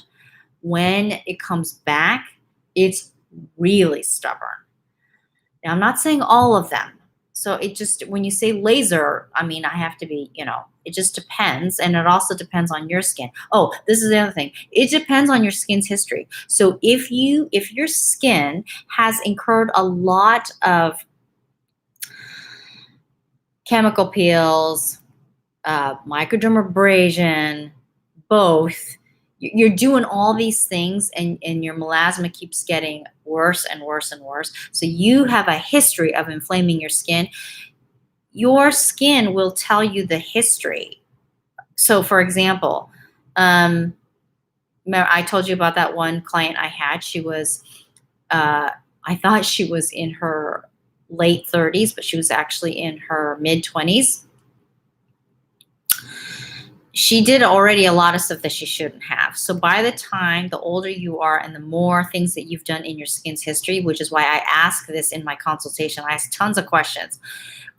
when it comes back, it's really stubborn. Now, I'm not saying all of them. So it just, when you say laser, I mean, I have to be, it just depends. And it also depends on your skin. Oh, this is the other thing. It depends on your skin's history. So if your skin has incurred a lot of chemical peels, microdermabrasion, both, you're doing all these things, and your melasma keeps getting worse and worse and worse. So you have a history of inflaming your skin will tell you the history. So for example, remember I told you about that one client I had. She was, I thought she was in her late 30s, but she was actually in her mid 20s. She did already a lot of stuff that she shouldn't have. So by the time, the older you are and the more things that you've done in your skin's history, which is why I ask this in my consultation, I ask tons of questions,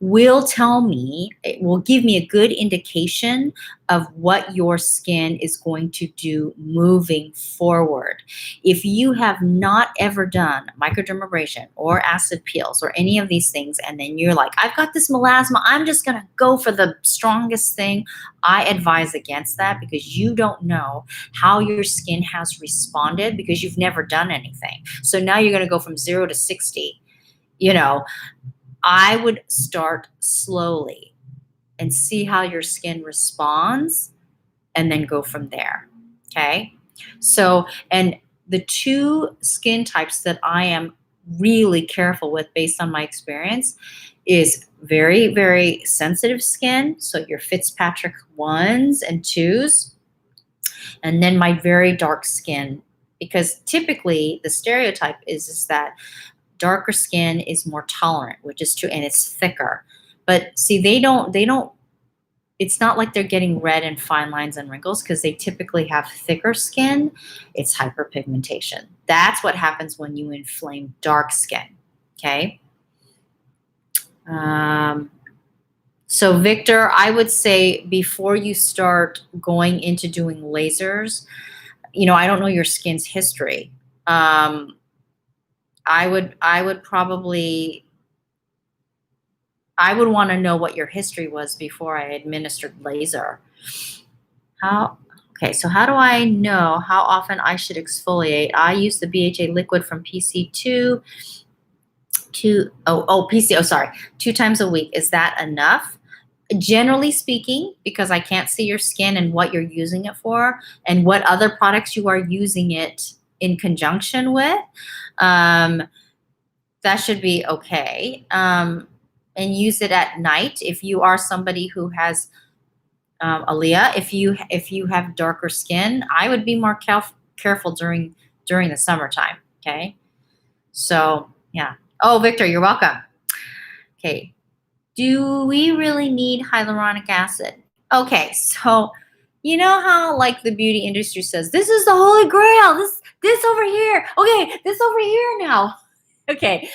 it will give me a good indication of what your skin is going to do moving forward. If you have not ever done microdermabrasion or acid peels or any of these things, and then you're like, I've got this melasma, I'm just going to go for the strongest thing, I advise against that, because you don't know how your skin has responded because you've never done anything. So now you're going to go from 0 to 60, I would start slowly and see how your skin responds and then go from there. Okay. So, and the two skin types that I am really careful with based on my experience is very, very sensitive skin. So your Fitzpatrick 1s and 2s, and then my very dark skin, because typically the stereotype is that darker skin is more tolerant, which is true, and it's thicker. But see, it's not like they're getting red and fine lines and wrinkles because they typically have thicker skin. It's hyperpigmentation. That's what happens when you inflame dark skin, okay? So Victor, I would say before you start going into doing lasers, I don't know your skin's history. I would want to know what your history was before I administered laser. Okay, so how do I know how often I should exfoliate? I use the BHA liquid from PC2 2 times a week. Is that enough? Generally speaking, because I can't see your skin and what you're using it for and what other products you are using it in conjunction with, that should be okay. And use it at night if you are somebody who has Aaliyah. If you have darker skin, I would be more careful during the summertime. Okay, so yeah. Oh, Victor, you're welcome. Okay, do we really need hyaluronic acid? Okay, so you know how like the beauty industry says this is the holy grail. This over here. Okay, this over here now. Okay.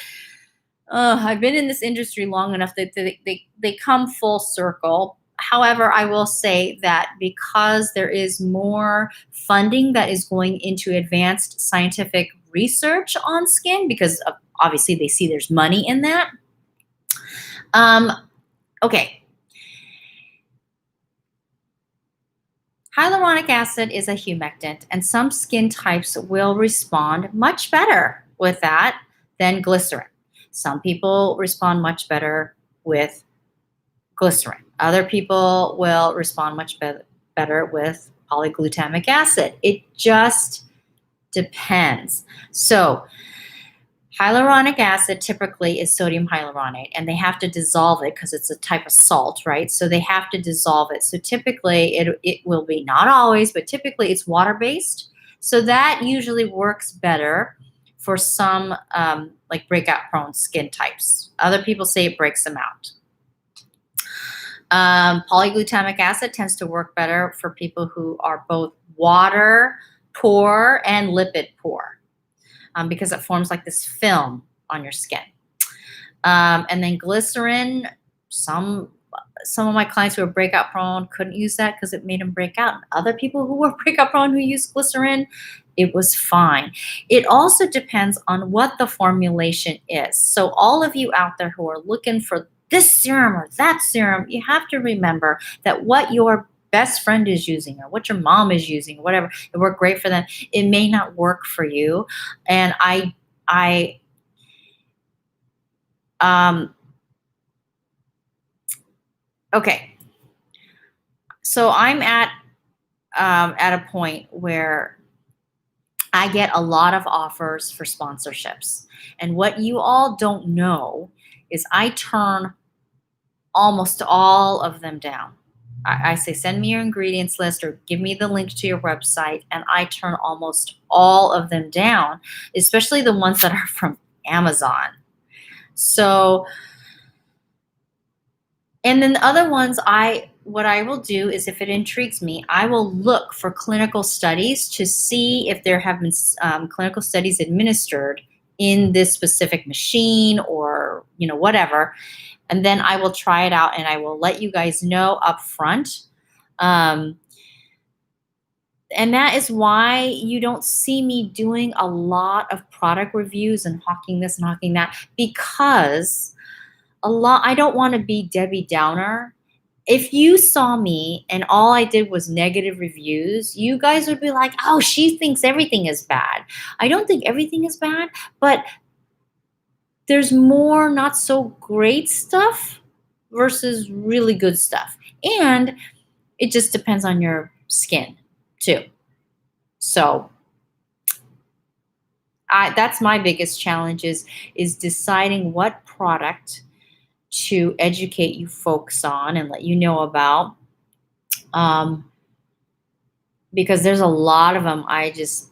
I've been in this industry long enough that they come full circle. However, I will say that because there is more funding that is going into advanced scientific research on skin, because obviously they see there's money in that. Okay. Hyaluronic acid is a humectant, and some skin types will respond much better with that than glycerin. Some people respond much better with glycerin. Other people will respond much better with polyglutamic acid. It just depends. So hyaluronic acid typically is sodium hyaluronate, and they have to dissolve it because it's a type of salt, right? So they have to dissolve it. So typically it will be, not always, but typically it's water-based. So that usually works better for some like breakout prone skin types. Other people say it breaks them out. Polyglutamic acid tends to work better for people who are both water poor and lipid poor, because it forms like this film on your skin. And then glycerin, some some of my clients who are breakout prone couldn't use that because it made them break out. Other people who were breakout prone who used glycerin, it was fine. It also depends on what the formulation is. So all of you out there who are looking for this serum or that serum, you have to remember that what your best friend is using or what your mom is using, whatever, it worked great for them. It may not work for you. And I okay. So I'm at a point where I get a lot of offers for sponsorships. And what you all don't know is I turn almost all of them down. I say, send me your ingredients list or give me the link to your website. And I turn almost all of them down, especially the ones that are from Amazon. So, and then the other ones, what I will do is if it intrigues me, I will look for clinical studies to see if there have been clinical studies administered in this specific machine or, whatever. And then I will try it out and I will let you guys know up front. And that is why you don't see me doing a lot of product reviews and hawking this and hawking that, because I don't want to be Debbie Downer. If you saw me and all I did was negative reviews, you guys would be like, oh, she thinks everything is bad. I don't think everything is bad, but there's more not so great stuff versus really good stuff. And it just depends on your skin too. So that's my biggest challenge is deciding what product to educate you folks on and let you know about. Because there's a lot of them I just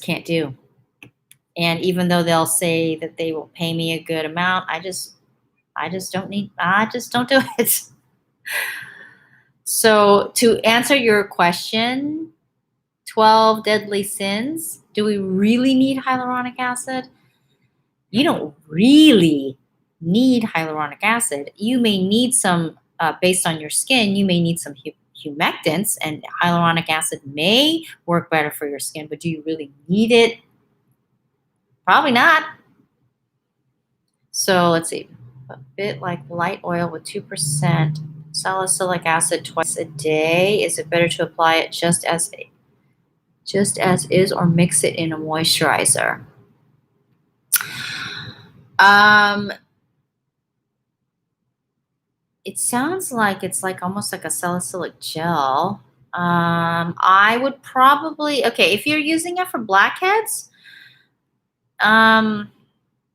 can't do. And even though they'll say that they will pay me a good amount, I just don't do it. So to answer your question, 12 deadly sins, do we really need hyaluronic acid? You don't really need hyaluronic acid. You may need some, based on your skin, you may need some humectants, and hyaluronic acid may work better for your skin, but do you really need it? Probably not. So let's see. A bit like light oil with 2% salicylic acid twice a day. Is it better to apply it just as is or mix it in a moisturizer? It sounds like it's like almost like a salicylic gel. I would probably, okay, if you're using it for blackheads,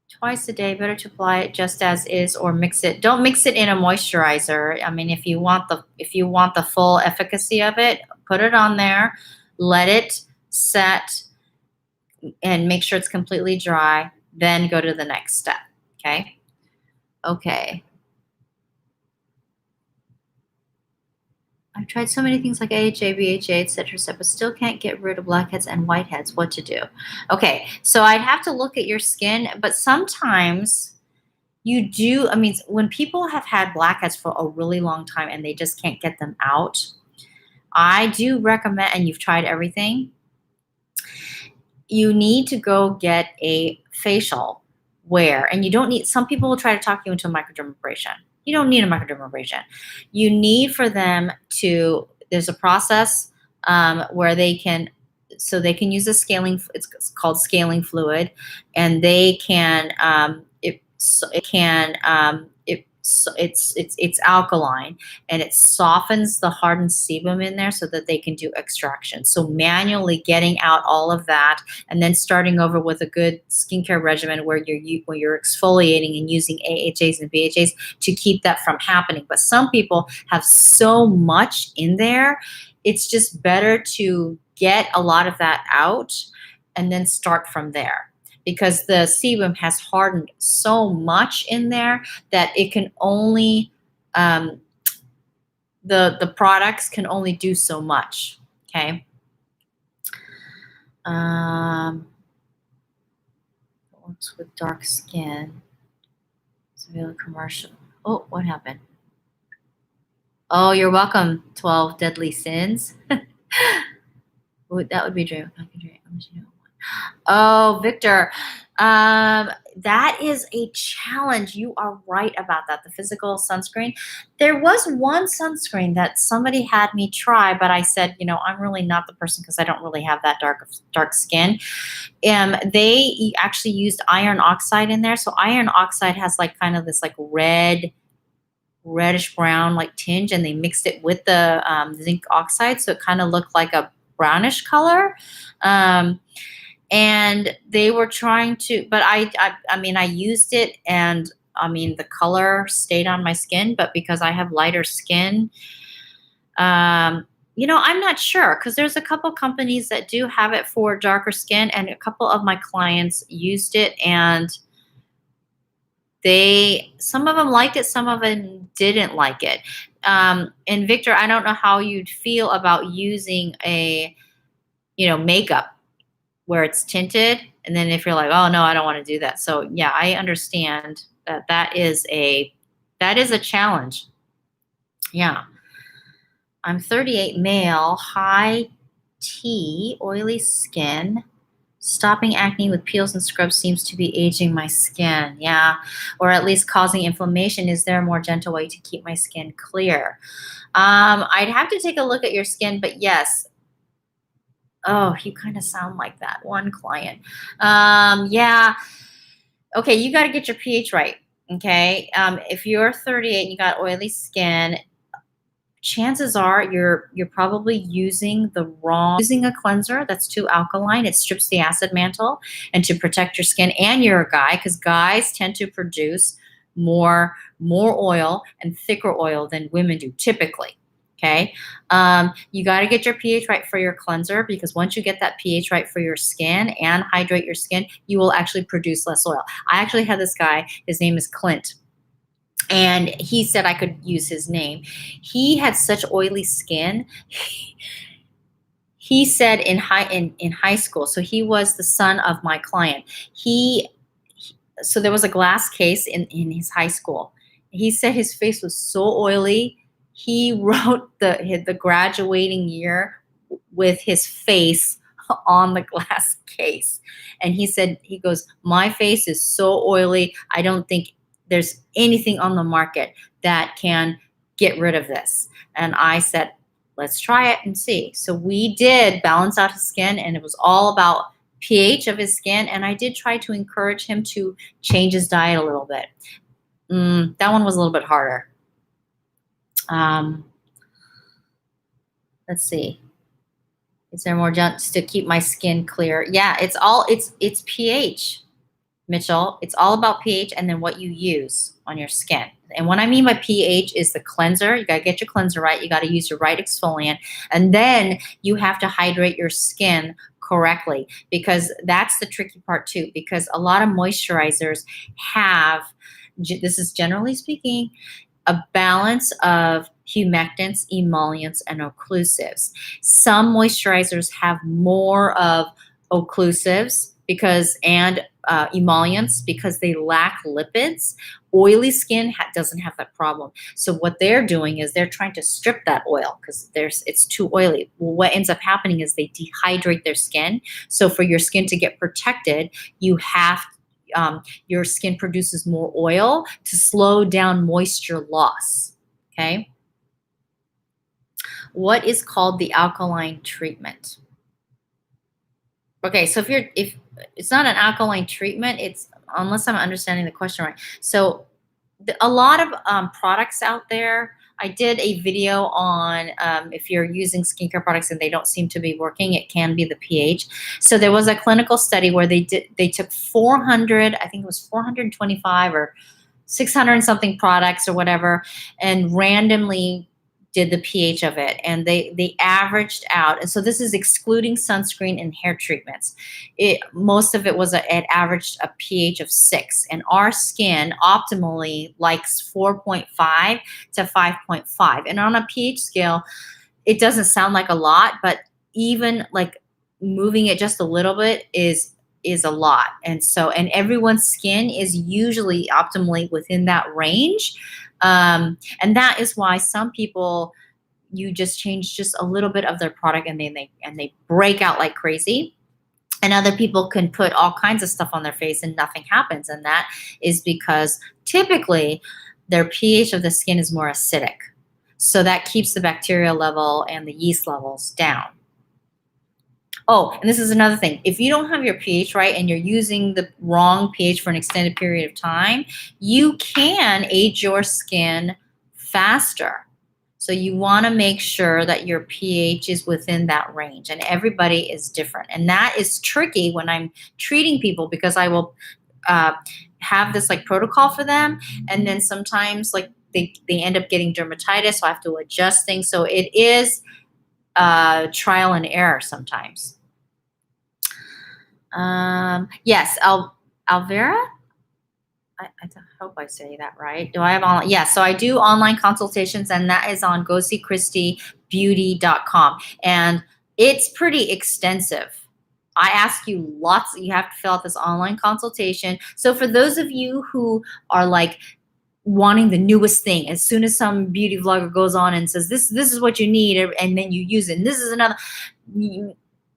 twice a day, better to apply it just as is or mix it. Don't mix it in a moisturizer. I mean, if you want the full efficacy of it, put it on there, let it set, and make sure it's completely dry. Then go to the next step. Okay. Okay. I've tried so many things like AHA, BHA, etc., but still can't get rid of blackheads and whiteheads. What to do? Okay, so I'd have to look at your skin, but sometimes you do. I mean, when people have had blackheads for a really long time and they just can't get them out, I do recommend, and you've tried everything, you need to go get a facial and you don't need, some people will try to talk you into a microdermabrasion. You don't need a microdermabrasion. You need for them to, there's a process where they can use a scaling, it's called scaling fluid, and they can, it's alkaline, and it softens the hardened sebum in there so that they can do extraction. So manually getting out all of that and then starting over with a good skincare regimen where you're exfoliating and using AHAs and BHAs to keep that from happening. But some people have so much in there, it's just better to get a lot of that out and then start from there, because the sebum has hardened so much in there that it can only, the products can only do so much. Okay. Works with dark skin. It's a real commercial. Oh, what happened? Oh, you're welcome. 12 deadly sins. That would be dream. I can dream. Oh, Victor, that is a challenge. You are right about that. The physical sunscreen. There was one sunscreen that somebody had me try, but I said, I'm really not the person because I don't really have that dark skin. They actually used iron oxide in there. So iron oxide has like kind of this like reddish brown like tinge, and they mixed it with the zinc oxide, so it kind of looked like a brownish color. And they were trying to, but I mean, I used it, and I mean, the color stayed on my skin, but because I have lighter skin, I'm not sure, because there's a couple companies that do have it for darker skin, and a couple of my clients used it, and some of them liked it, some of them didn't like it. And Victor, I don't know how you'd feel about using a, makeup where it's tinted, and then if you're like, oh no, I don't want to do that. So yeah, I understand that is a challenge. Yeah. I'm 38, male, high T, oily skin. Stopping acne with peels and scrubs seems to be aging my skin. Yeah. Or at least causing inflammation. Is there a more gentle way to keep my skin clear? I'd have to take a look at your skin, but yes. Oh, you kind of sound like that one client. Yeah. Okay, you got to get your pH right. Okay. If you're 38 and you got oily skin, chances are you're probably using a cleanser that's too alkaline. It strips the acid mantle, and to protect your skin, and you're a guy, because guys tend to produce more oil and thicker oil than women do typically. Okay. You got to get your pH right for your cleanser, because once you get that pH right for your skin and hydrate your skin, you will actually produce less oil. I actually had this guy, his name is Clint, and he said I could use his name. He had such oily skin. He said in high school, so he was the son of my client. So there was a glass case in his high school. He said his face was so oily. He wrote the graduating year with his face on the glass case. And he goes, my face is so oily. I don't think there's anything on the market that can get rid of this. And I said, let's try it and see. So we did balance out his skin, and it was all about pH of his skin. And I did try to encourage him to change his diet a little bit. That one was a little bit harder. Let's see. Is there more just to keep my skin clear? Yeah, it's pH, Mitchell. It's all about pH, and then what you use on your skin. And what I mean by pH is the cleanser. You got to get your cleanser right. You got to use your right exfoliant. And then you have to hydrate your skin correctly, because that's the tricky part too, because a lot of moisturizers have, this is generally speaking, a balance of humectants, emollients, and occlusives. Some moisturizers have more of occlusives and emollients, because they lack lipids. Oily skin doesn't have that problem. So what they're doing is they're trying to strip that oil because it's too oily. Well, what ends up happening is they dehydrate their skin. So for your skin to get protected, your skin produces more oil to slow down moisture loss. Okay. What is called the alkaline treatment? Okay, so if it's not an alkaline treatment, it's, unless I'm understanding the question right. So a lot of products out there. I did a video on if you're using skincare products and they don't seem to be working, it can be the pH. So there was a clinical study where they took 400, I think it was 425 or 600 and something products or whatever, and randomly did the pH of it, and they averaged out. And so this is excluding sunscreen and hair treatments. Most of it it averaged a pH of 6, and our skin optimally likes 4.5 to 5.5. And on a pH scale, it doesn't sound like a lot, but even like moving it just a little bit is a lot. And everyone's skin is usually optimally within that range. And that is why some people, you just change just a little bit of their product and they break out like crazy. And other people can put all kinds of stuff on their face and nothing happens. And that is because typically their pH of the skin is more acidic. So that keeps the bacterial level and the yeast levels down. Oh, and this is another thing. If you don't have your pH right and you're using the wrong pH for an extended period of time, you can age your skin faster. So you want to make sure that your pH is within that range, and everybody is different. And that is tricky when I'm treating people, because I will have this like protocol for them, and then sometimes like they end up getting dermatitis, so I have to adjust things. So it is trial and error sometimes. Yes, Alvera. I hope I say that right. Do I have online? Yeah, so I do online consultations, and that is on GosieChristyBeauty.com. And it's pretty extensive. I ask you lots. You have to fill out this online consultation. So for those of you who are like wanting the newest thing, as soon as some beauty vlogger goes on and says, this is what you need, and then you use it, and this is another,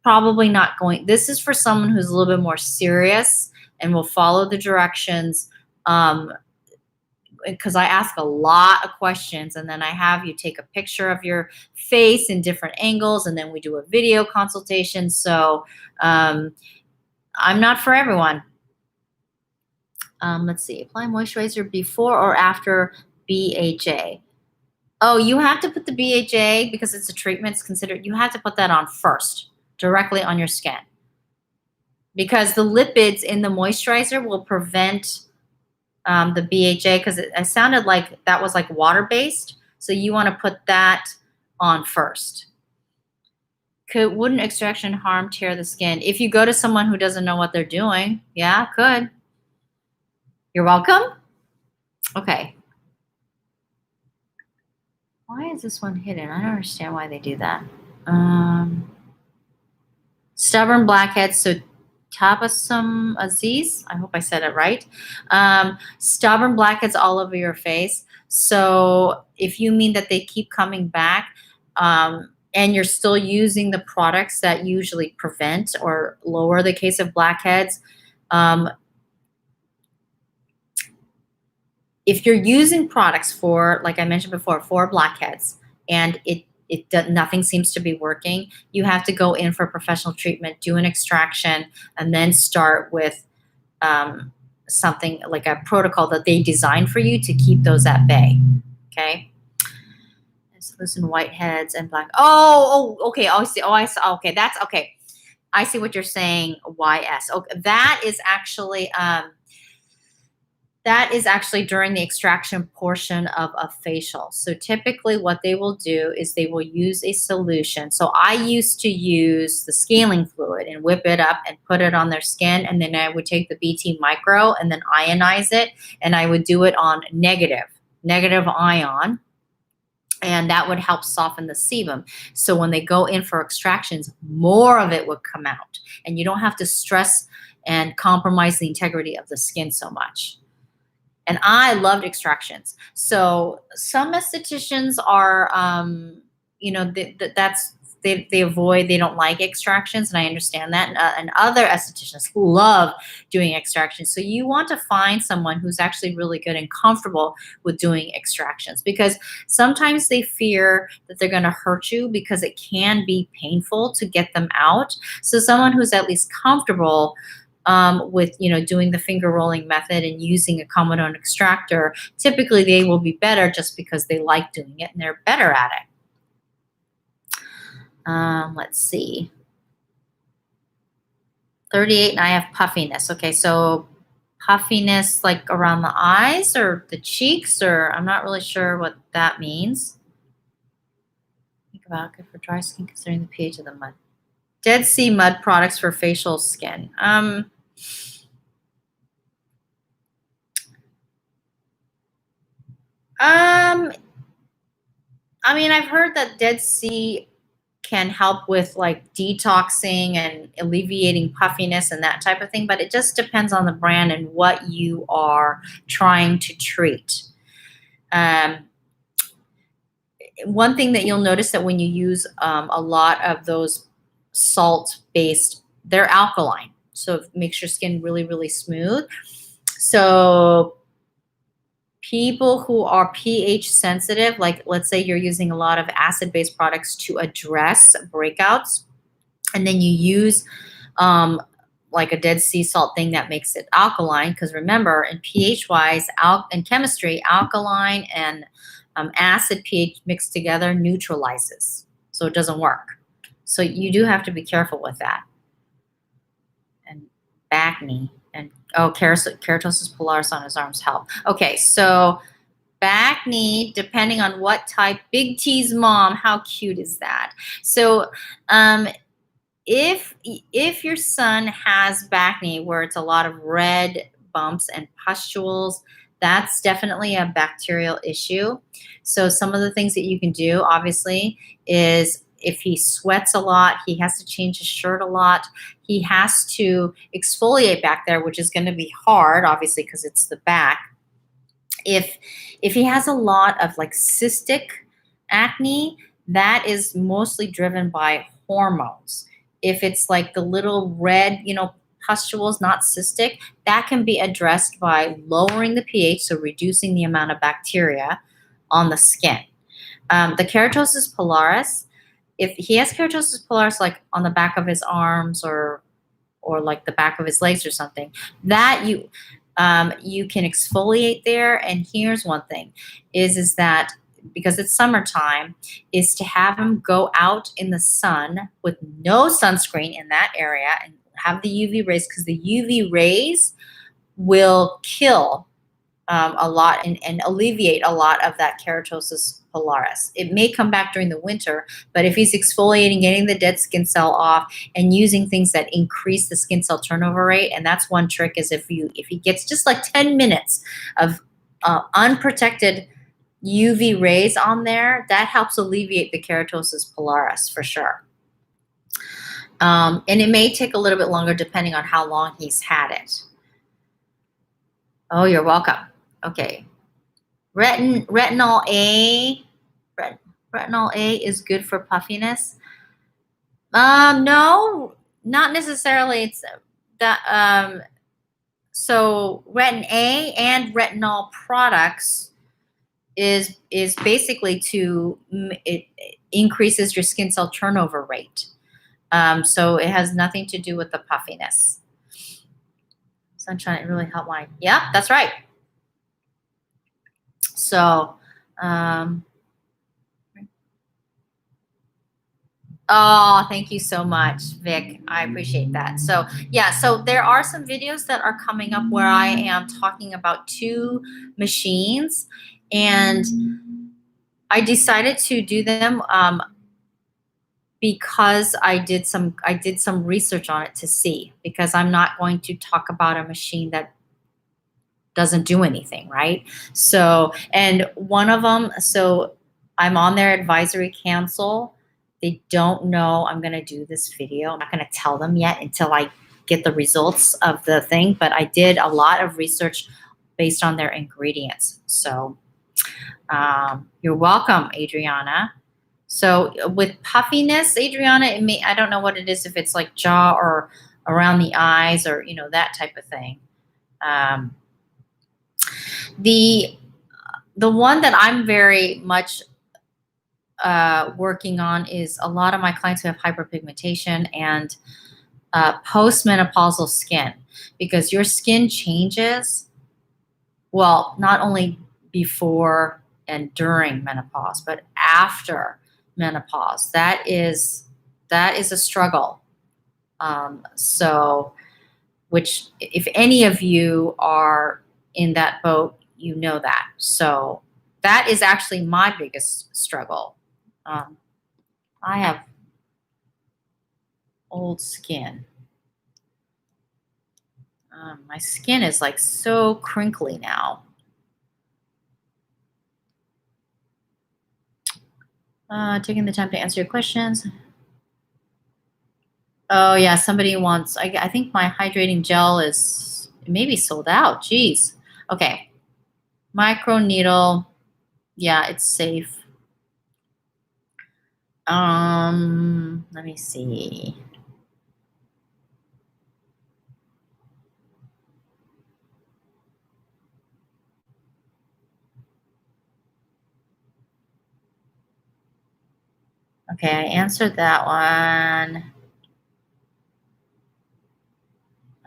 probably not going. This is for someone who's a little bit more serious and will follow the directions, because I ask a lot of questions, and then I have you take a picture of your face in different angles, and then we do a video consultation. So I'm not for everyone. Let's see. Apply moisturizer before or after BHA. Oh, you have to put the BHA, because it's a treatment. It's considered, you have to put that on first, directly on your skin, because the lipids in the moisturizer will prevent the BHA, because it sounded like that was like water-based. So you want to put that on first. Wouldn't extraction harm, tear the skin? If you go to someone who doesn't know what they're doing, yeah, could. You're welcome. Okay. Why is this one hidden? I don't understand why they do that. Stubborn blackheads. So Tabassum Aziz, I hope I said it right. Stubborn blackheads all over your face. So if you mean that they keep coming back, and you're still using the products that usually prevent or lower the case of blackheads, if you're using products for, like I mentioned before, for blackheads, and nothing seems to be working, you have to go in for professional treatment, do an extraction, and then start with something like a protocol that they designed for you to keep those at bay. Okay. Loosen whiteheads and black. Okay. Oh, I see. Oh, I saw. Okay, that's okay. I see what you're saying. YS. Okay, that is actually during the extraction portion of a facial. So typically what they will do is they will use a solution. So I used to use the scaling fluid and whip it up and put it on their skin. And then I would take the BT micro and then ionize it. And I would do it on negative ion. And that would help soften the sebum. So when they go in for extractions, more of it would come out. And you don't have to stress and compromise the integrity of the skin so much. And I loved extractions. So some estheticians are, they avoid, they don't like extractions, and I understand that. And other estheticians love doing extractions. So you want to find someone who's actually really good and comfortable with doing extractions, because sometimes they fear that they're going to hurt you because it can be painful to get them out. So someone who's at least comfortable with doing the finger rolling method and using a comedone extractor, typically they will be better just because they like doing it and they're better at it. Let's see. 38 and I have puffiness. Okay, so puffiness like around the eyes or the cheeks, or I'm not really sure what that means. Think about it, good for dry skin considering the pH of the mud. Dead Sea mud products for facial skin. I mean, I've heard that Dead Sea can help with like detoxing and alleviating puffiness and that type of thing, but it just depends on the brand and what you are trying to treat. Um, One thing that you'll notice that when you use a lot of those salt-based, they're alkaline. So it makes your skin really, really smooth. So people who are pH sensitive, like let's say you're using a lot of acid-based products to address breakouts, and then you use um, like a Dead Sea salt thing that makes it alkaline. Because remember, in pH wise, in chemistry, alkaline and acid pH mixed together neutralizes, so it doesn't work. So you do have to be careful with that. And acne and keratosis pilaris on his arms help. Okay, so acne, depending on what type. Big T's mom, how cute is that? So if your son has acne where it's a lot of red bumps and pustules, that's definitely a bacterial issue. So some of the things that you can do, obviously, is if he sweats a lot, he has to change his shirt a lot, he has to exfoliate back there, which is going to be hard, obviously, because it's the back. If he has a lot of like cystic acne, that is mostly driven by hormones. If it's like the little red, pustules, not cystic, that can be addressed by lowering the pH, so reducing the amount of bacteria on the skin. The keratosis pilaris, if he has keratosis pilaris like on the back of his arms or like the back of his legs or something, that you can exfoliate there. And here's one thing is that because it's summertime, is to have him go out in the sun with no sunscreen in that area and have the UV rays, because the UV rays will kill a lot and alleviate a lot of that keratosis pilaris. It may come back during the winter, but if he's exfoliating, getting the dead skin cell off, and using things that increase the skin cell turnover rate, and that's one trick, is if he gets just like 10 minutes of unprotected UV rays on there, that helps alleviate the keratosis pilaris for sure. And it may take a little bit longer depending on how long he's had it. Oh, you're welcome. Okay. Retinol A. Retinol A is good for puffiness. No, not necessarily. It's that. So retin A and retinol products is basically it increases your skin cell turnover rate. So it has nothing to do with the puffiness. Sunshine, it really helped mine. Yeah, that's right. So, oh, thank you so much, Vic. I appreciate that. So, yeah, so there are some videos that are coming up where I am talking about 2 machines, and I decided to do them because I did some research on it to see, because I'm not going to talk about a machine that doesn't do anything, right? So, and one of them, so I'm on their advisory council. They don't know I'm going to do this video. I'm not going to tell them yet until I get the results of the thing, but I did a lot of research based on their ingredients. So you're welcome, Adriana. So with puffiness, Adriana, I don't know what it is, if it's like jaw or around the eyes or, that type of thing. The one that I'm very much working on is a lot of my clients who have hyperpigmentation and postmenopausal skin, because your skin changes, well, not only before and during menopause, but after menopause. That is a struggle. So, which if any of you are in that boat, you know that. So that is actually my biggest struggle. I have old skin. My skin is like so crinkly now. Taking the time to answer your questions. Oh yeah, somebody wants, I think my hydrating gel is maybe sold out. Geez. Okay. Microneedle. Yeah, it's safe. Let me see. Okay, I answered that one.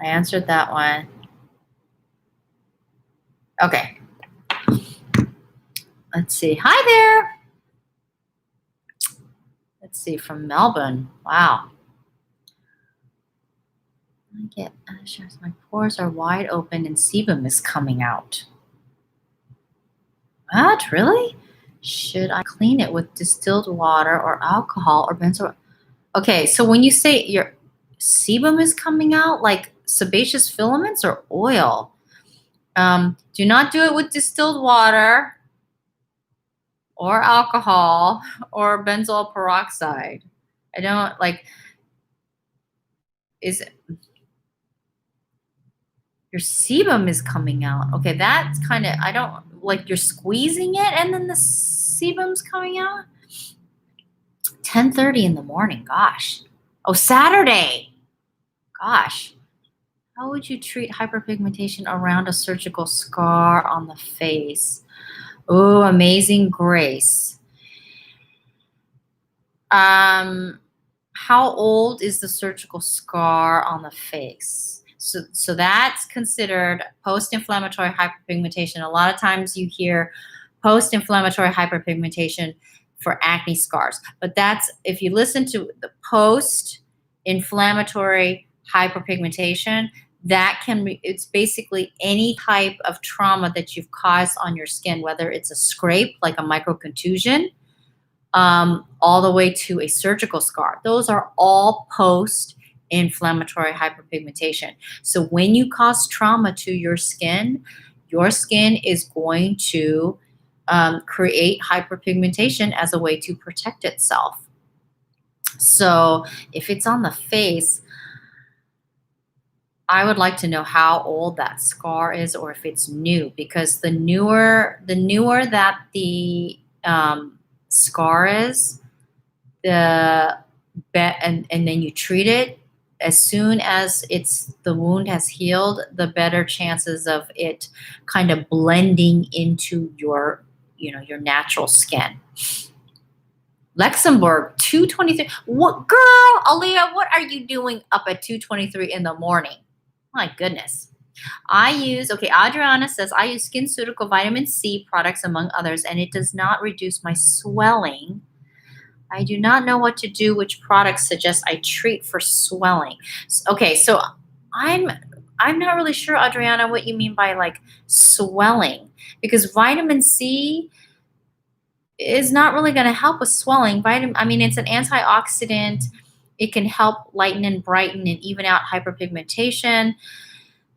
I answered that one. Okay. Let's see. Hi there. Let's see, from Melbourne. Wow. I get anxious. My pores are wide open and sebum is coming out. What? Really? Should I clean it with distilled water or alcohol or benzoyl? Okay, so when you say your sebum is coming out, like sebaceous filaments or oil, do not do it with distilled water or alcohol or benzoyl peroxide. I don't like, is your sebum is coming out. Okay, that's kind of, I don't like, you're squeezing it and then the sebum's coming out. 10:30 in the morning. Gosh. Oh, Saturday. Gosh. How would you treat hyperpigmentation around a surgical scar on the face? Oh, Amazing Grace. How old is the surgical scar on the face? So that's considered post-inflammatory hyperpigmentation. A lot of times you hear post-inflammatory hyperpigmentation for acne scars, but that's, if you listen to the post-inflammatory hyperpigmentation, that can be, it's basically any type of trauma that you've caused on your skin, whether it's a scrape like a microcontusion, all the way to a surgical scar. Those are all post-inflammatory hyperpigmentation. So when you cause trauma to your skin is going to create hyperpigmentation as a way to protect itself. So if it's on the face, I would like to know how old that scar is, or if it's new, because the newer that the scar is, the and then you treat it, as soon as the wound has healed, the better chances of it kind of blending into your, your natural skin. Luxembourg, 2:23. What, girl, Aaliyah, what are you doing up at 2:23 in the morning? My goodness. Okay, Adriana says, I use SkinCeutical vitamin C products, among others, and it does not reduce my swelling. I do not know what to do. Which products suggest I treat for swelling? Okay, so I'm not really sure, Adriana, what you mean by like swelling, because vitamin C is not really going to help with swelling. I mean, it's an antioxidant. It can help lighten and brighten and even out hyperpigmentation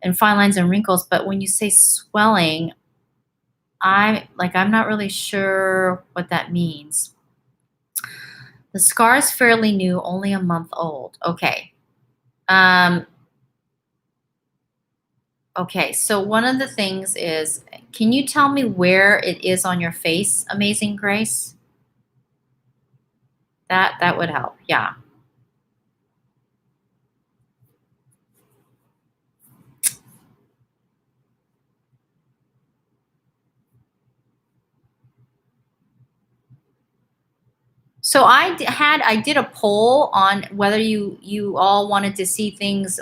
and fine lines and wrinkles. But when you say swelling, I'm not really sure what that means. The scar is fairly new, only a month old. Okay. Okay, so one of the things is, can you tell me where it is on your face, Amazing Grace? That would help. Yeah. So I did a poll on whether you all wanted to see things,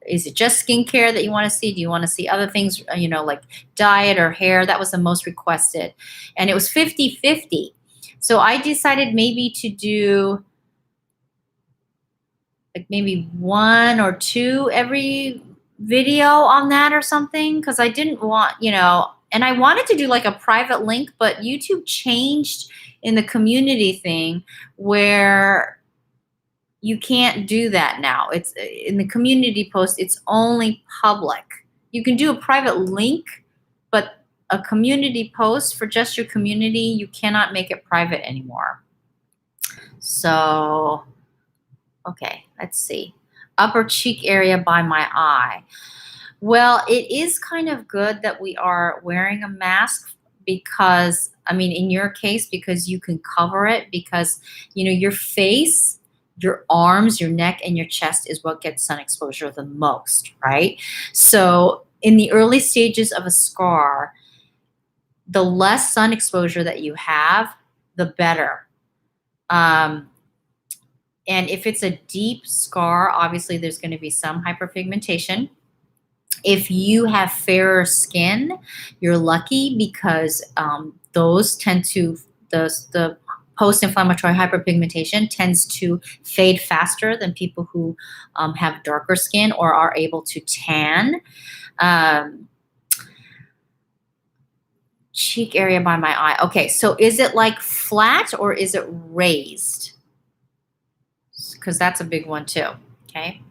is it just skincare that you want to see? Do you want to see other things, like diet or hair? That was the most requested. And it was 50-50. So I decided maybe to do like maybe one or two every video on that or something, because I didn't want, and I wanted to do like a private link, but YouTube changed in the community thing where you can't do that now. It's in the community post, it's only public. You can do a private link, but a community post for just your community, you cannot make it private anymore. So, okay, let's see. Upper cheek area by my eye. Well, it is kind of good that we are wearing a mask, because I mean, in your case, because you can cover it, because, you know, your face, your arms, your neck, and your chest is what gets sun exposure the most, right? So in the early stages of a scar, the less sun exposure that you have, the better. Um, and if it's a deep scar, obviously there's going to be some hyperpigmentation. If you have fairer skin, you're lucky, because those tend to, the post-inflammatory hyperpigmentation tends to fade faster than people who have darker skin or are able to tan. Um, cheek area by my eye. Okay, so is it like flat or is it raised? Because that's a big one too. Okay,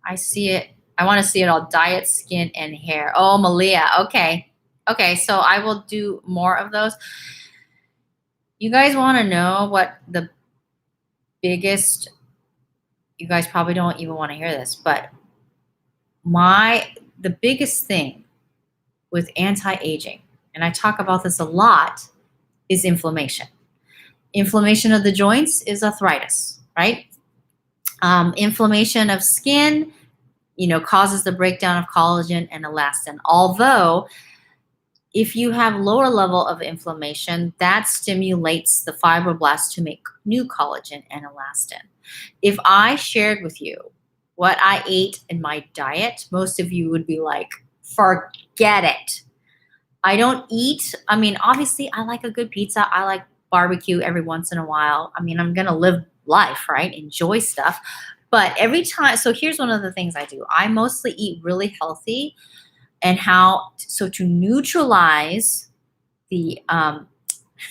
I see it. I want to see it all: diet, skin, and hair. Oh, Malia. Okay. Okay, so I will do more of those. You guys want to know what the biggest, you guys probably don't even want to hear this, but the biggest thing with anti-aging, and I talk about this a lot, is inflammation. Inflammation of the joints is arthritis, right? Inflammation of skin, you know, causes the breakdown of collagen and elastin. Although, if you have lower level of inflammation, that stimulates the fibroblasts to make new collagen and elastin. If I shared with you what I ate in my diet, most of you would be like, forget it. I don't eat. I mean, obviously, I like a good pizza. I like barbecue every once in a while. I mean, I'm going to live life, right? Enjoy stuff. But every time, so here's one of the things I do. I mostly eat really healthy, and so to neutralize the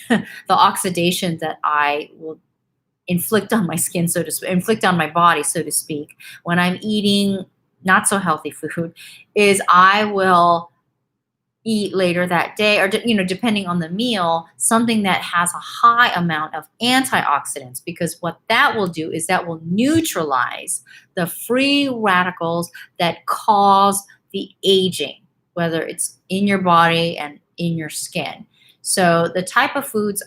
the oxidation that I will inflict on my skin, so to speak, inflict on my body, so to speak, when I'm eating not so healthy food, is I will eat later that day, or you know, depending on the meal, something that has a high amount of antioxidants, because what that will do is that will neutralize the free radicals that cause the aging, whether it's in your body and in your skin. So the type of foods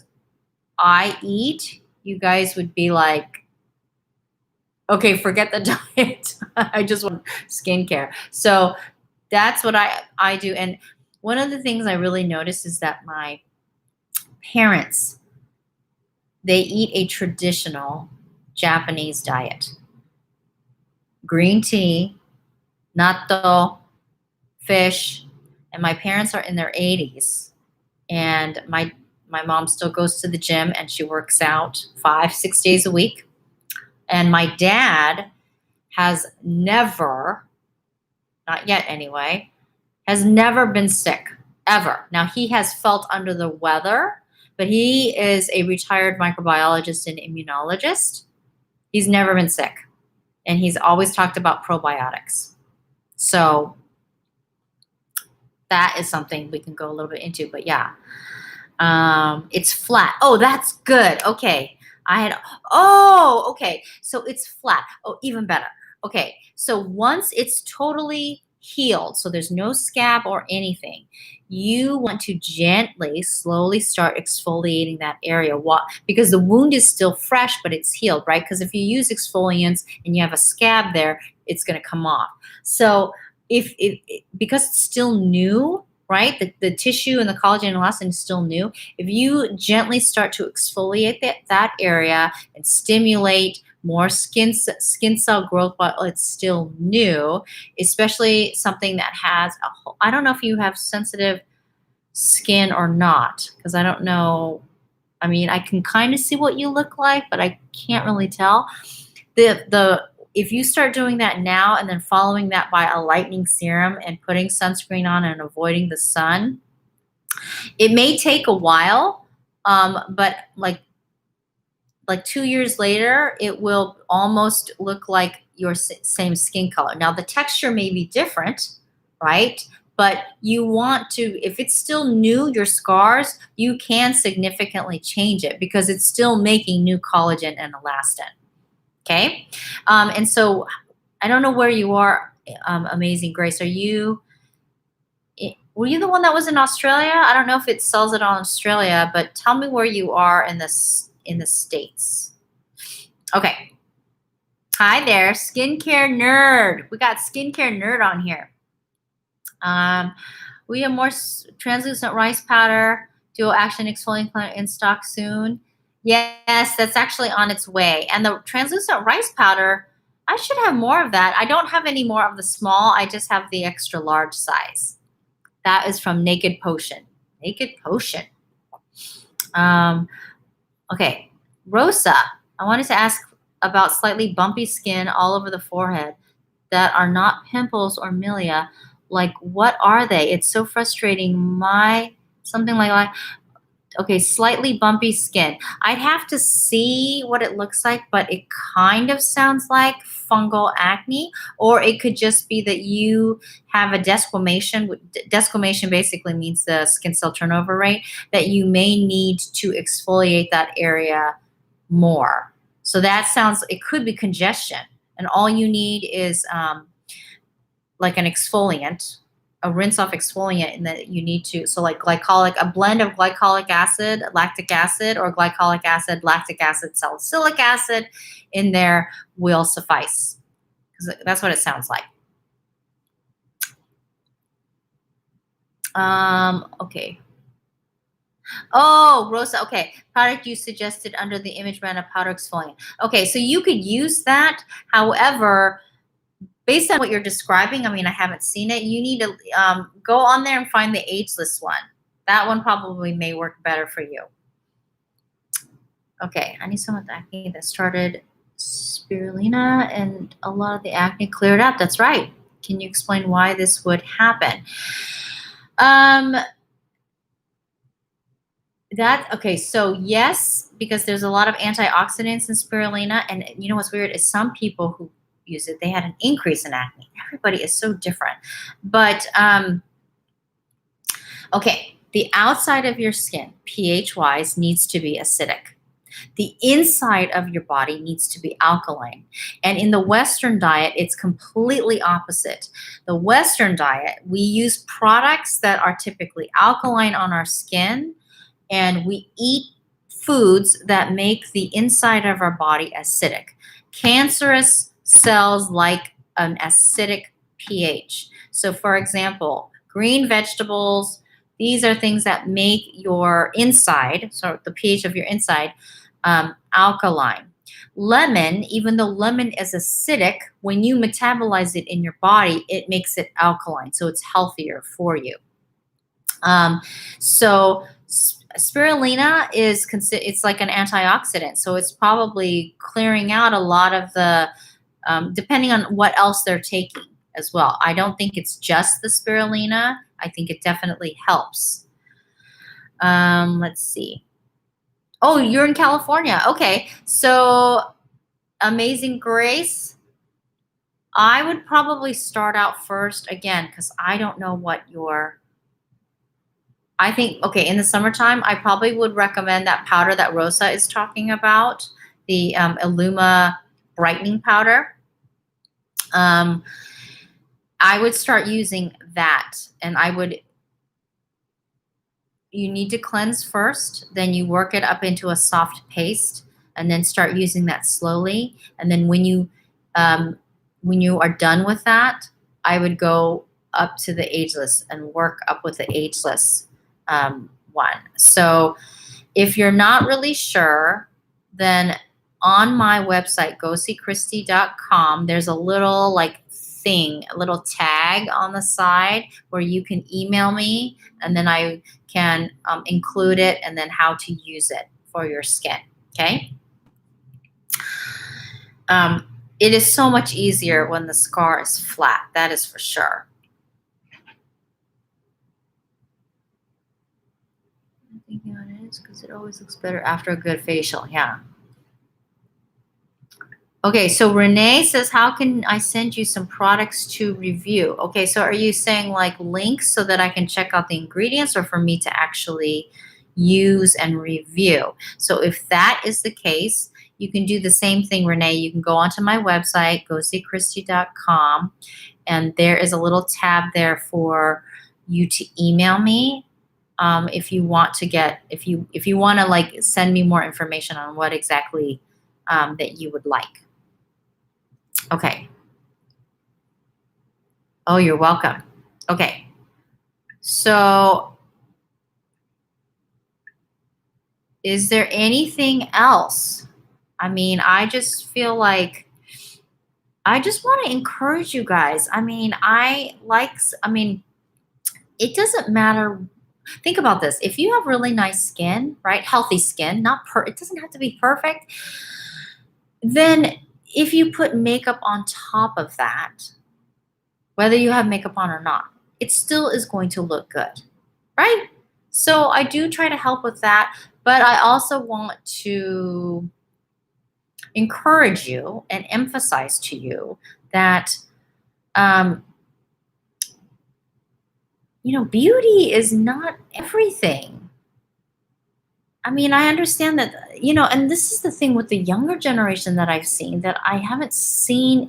I eat, you guys would be like, okay, forget the diet. I just want skincare. So that's what I do. And one of the things I really notice is that my parents, they eat a traditional Japanese diet. Green tea, natto, fish, and my parents are in their 80s. And my mom still goes to the gym and she works out 5-6 days a week. And my dad has never, not yet anyway, has never been sick, ever. Now, he has felt under the weather, but he is a retired microbiologist and immunologist. He's never been sick. And he's always talked about probiotics. So that is something we can go a little bit into, but yeah. It's flat. Oh, that's good. Okay. Okay. So it's flat. Oh, even better. Okay. So once it's totally healed, so there's no scab or anything, you want to gently, slowly start exfoliating that area. Because the wound is still fresh, but it's healed, right? Because if you use exfoliants and you have a scab there, it's going to come off. So because it's still new, right? The tissue and the collagen and elastin is still new. If you gently start to exfoliate that area and stimulate more skin cell growth while it's still new, especially something that has I don't know if you have sensitive skin or not, because I don't know. I mean, I can kind of see what you look like, but I can't really tell. If you start doing that now and then following that by a lightening serum and putting sunscreen on and avoiding the sun, it may take a while, but like 2 years later, it will almost look like your same skin color. Now, the texture may be different, right? But you want to, if it's still new, your scars, you can significantly change it because it's still making new collagen and elastin. Okay. And so I don't know where you are, Amazing Grace. Are you Were you the one that was in Australia? I don't know if it sells it on Australia, but tell me where you are in the States. Okay. Hi there, skincare nerd. We got skincare nerd on here. Um, we have more translucent rice powder, dual action exfoliant cleanser in stock soon. Yes, that's actually on its way. And the translucent rice powder, I should have more of that. I don't have any more of the small. I just have the extra large size. That is from Naked Potion. Naked Potion. Um, okay, Rosa, I wanted to ask about slightly bumpy skin all over the forehead that are not pimples or milia. Like, what are they? It's so frustrating. Something like okay, slightly bumpy skin. I'd have to see what it looks like, but it kind of sounds like fungal acne, or it could just be that you have a desquamation. Desquamation basically means the skin cell turnover rate, that you may need to exfoliate that area more. So that sounds, it could be congestion. And all you need is like an exfoliant, a rinse off exfoliant, and that you need to, so like glycolic, a blend of glycolic acid, lactic acid, or glycolic acid, lactic acid, salicylic acid in there will suffice. Because that's what it sounds like. Okay. Oh, Rosa, okay. Product you suggested under the image brand of powder exfoliant. Okay, so you could use that. However, based on what you're describing, I mean, I haven't seen it. You need to go on there and find the ageless one. That one probably may work better for you. Okay, I need someone with acne that started spirulina and a lot of the acne cleared up. That's right. Can you explain why this would happen? Okay, so yes, because there's a lot of antioxidants in spirulina, and you know what's weird is some people who use it, they had an increase in acne. Everybody is so different. But okay, the outside of your skin, pH-wise, needs to be acidic. The inside of your body needs to be alkaline. And in the Western diet, it's completely opposite. The Western diet, we use products that are typically alkaline on our skin, and we eat foods that make the inside of our body acidic. Cancerous cells like an acidic pH. So for example, green vegetables, these are things that make your inside, so the pH of your inside, alkaline. Lemon, even though lemon is acidic, when you metabolize it in your body, it makes it alkaline, so it's healthier for you. So spirulina it's like an antioxidant, so it's probably clearing out a lot of the, depending on what else they're taking as well. I don't think it's just the spirulina. I think it definitely helps. Let's see. Oh, you're in California. Okay, so Amazing Grace, I would probably start out first again, because I don't know what I think, okay, in the summertime, I probably would recommend that powder that Rosa is talking about, the Illuma brightening powder. I would start using that, and you need to cleanse first, then you work it up into a soft paste, and then start using that slowly. And then when you are done with that, I would go up to the ageless and work up with the ageless one. So if you're not really sure, then on my website, goseechristy.com, there's a little a little tag on the side where you can email me, and then I can include it and then how to use it for your skin. Okay. It is so much easier when the scar is flat. That is for sure. I'm thinking on it because it always looks better after a good facial. Yeah. Okay, so Renee says, how can I send you some products to review? Okay, so are you saying like links so that I can check out the ingredients, or for me to actually use and review? So if that is the case, you can do the same thing, Renee. You can go onto my website, goseechristy.com, and there is a little tab there for you to email me if you want to if you want to like send me more information on what exactly that you would like. Okay. Oh, you're welcome. Okay. So, is there anything else? I mean, I just feel like I just want to encourage you guys. I mean, I mean, it doesn't matter. Think about this. If you have really nice skin, right? Healthy skin, it doesn't have to be perfect. Then if you put makeup on top of that, whether you have makeup on or not, it still is going to look good, right? So I do try to help with that, but I also want to encourage you and emphasize to you that um, beauty is not everything. I mean, I understand that, and this is the thing with the younger generation that I've seen that I haven't seen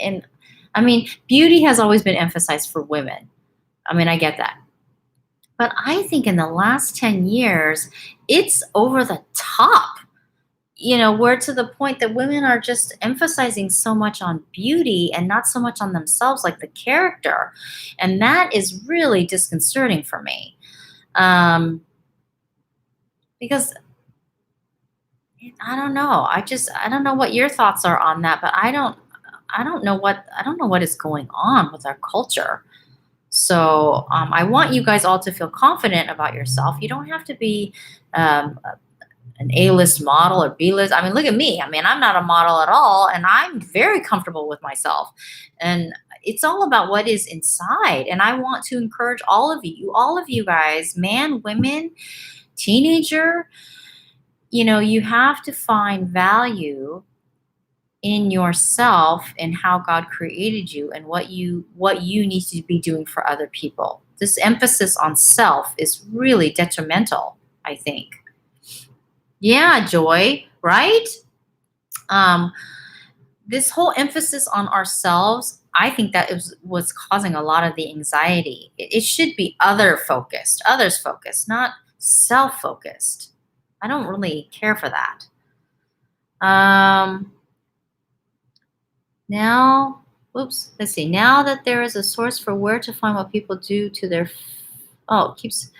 I mean, beauty has always been emphasized for women. I mean, I get that. But I think in the last 10 years, it's over the top, where to the point that women are just emphasizing so much on beauty and not so much on themselves, like the character. And that is really disconcerting for me. Because I don't know. I don't know what your thoughts are on that, but I don't know what is going on with our culture. So I want you guys all to feel confident about yourself. You don't have to be um, an A-list model or B-list. I mean, look at me. I mean, I'm not a model at all, and I'm very comfortable with myself. And it's all about what is inside. And I want to encourage all of you guys, man, women, teenager, you have to find value in yourself and how God created you and what you need to be doing for other people. This emphasis on self is really detrimental, I think. Yeah, Joy, right? Um, this whole emphasis on ourselves, I think that was causing a lot of the anxiety. It should be others focused, not self focused. I don't really care for that. Now, whoops, let's see. Now that there is a source for where to find what people do to their, it keeps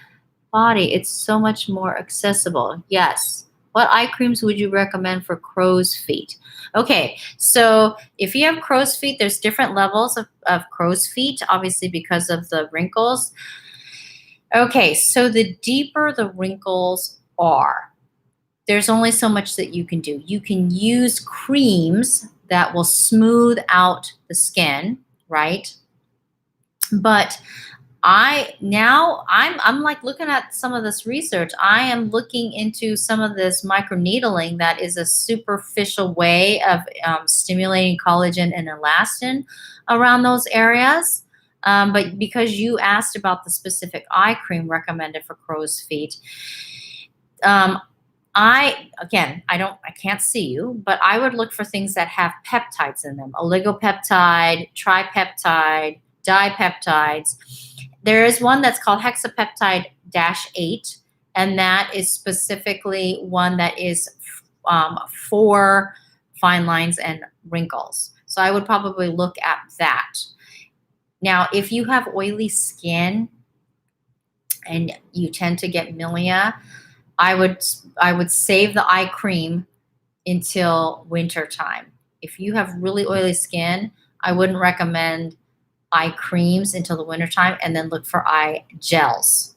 body, it's so much more accessible. Yes. What eye creams would you recommend for crow's feet? Okay, so if you have crow's feet, there's different levels of crow's feet, obviously because of the wrinkles. Okay, so the deeper the wrinkles are, there's only so much that you can do. You can use creams that will smooth out the skin, right? But I'm like looking at some of this research. I am looking into some of this microneedling that is a superficial way of stimulating collagen and elastin around those areas. But because you asked about the specific eye cream recommended for crow's feet, I can't see you, but I would look for things that have peptides in them: oligopeptide, tripeptide, dipeptides. There is one that's called hexapeptide -8, and that is specifically one that is for fine lines and wrinkles. So I would probably look at that. Now, if you have oily skin and you tend to get milia, I would save the eye cream until winter time. If you have really oily skin, I wouldn't recommend eye creams until the winter time, and then look for eye gels.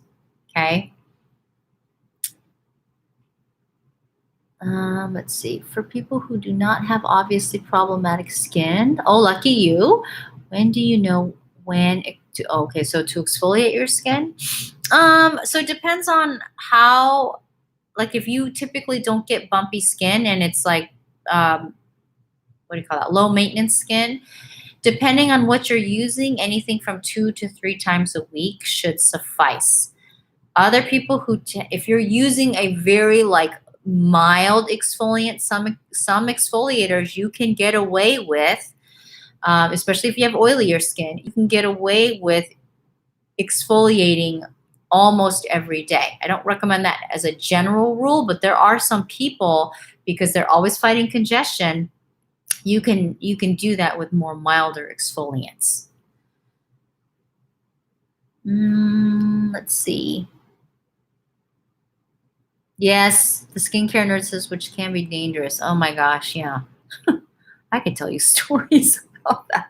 Okay. Let's see. For people who do not have obviously problematic skin, oh, lucky you. When do you know when okay, so to exfoliate your skin? So it depends on how, like if you typically don't get bumpy skin and it's like, what do you call that? Low maintenance skin. Depending on what you're using, anything from 2 to 3 times a week should suffice. Other people if you're using a very like mild exfoliant, some exfoliators you can get away with, especially if you have oilier skin, you can get away with exfoliating almost every day. I don't recommend that as a general rule, but there are some people, because they're always fighting congestion, you can do that with more milder exfoliants. Let's see. Yes, the skincare nurses, which can be dangerous. Oh my gosh, yeah. I could tell you stories about that.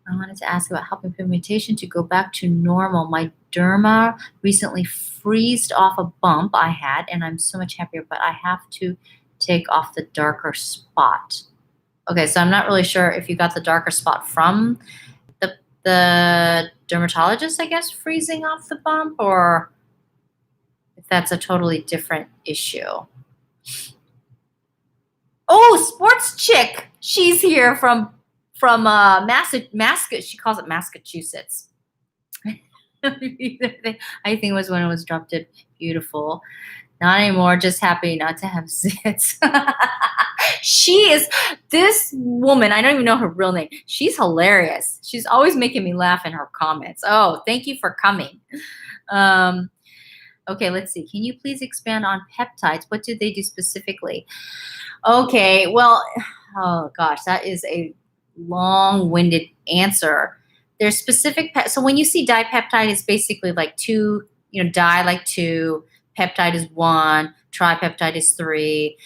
I wanted to ask about hyperpigmentation to go back to normal. My derma recently freezed off a bump I had, and I'm so much happier, but I have to take off the darker spot. Okay, so I'm not really sure if you got the darker spot from the dermatologist, I guess, freezing off the bump, or if that's a totally different issue. Oh, sports chick. She's here from she calls it Massachusetts. I think it was when it was dropped it. Beautiful. Not anymore, just happy not to have zits. She is, this woman, I don't even know her real name. She's hilarious. She's always making me laugh in her comments. Oh, thank you for coming. Okay, let's see. Can you please expand on peptides? What do they do specifically? Okay, well, oh gosh, that is a long-winded answer. There's specific, so when you see dipeptide, it's basically like two, di like two, peptide is one, tripeptide is three.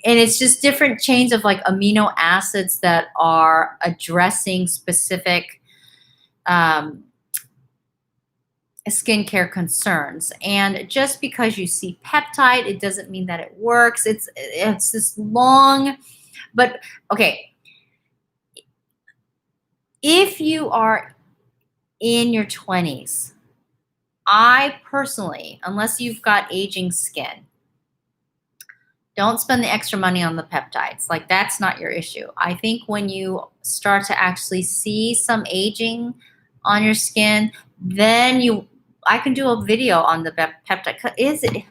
And it's just different chains of like amino acids that are addressing specific skincare concerns. And just because you see peptide, it doesn't mean that it works. It's this long, but okay. If you are in your 20s, I personally, unless you've got aging skin, don't spend the extra money on the peptides. Like, that's not your issue. I think when you start to actually see some aging on your skin, then I can do a video on the peptide.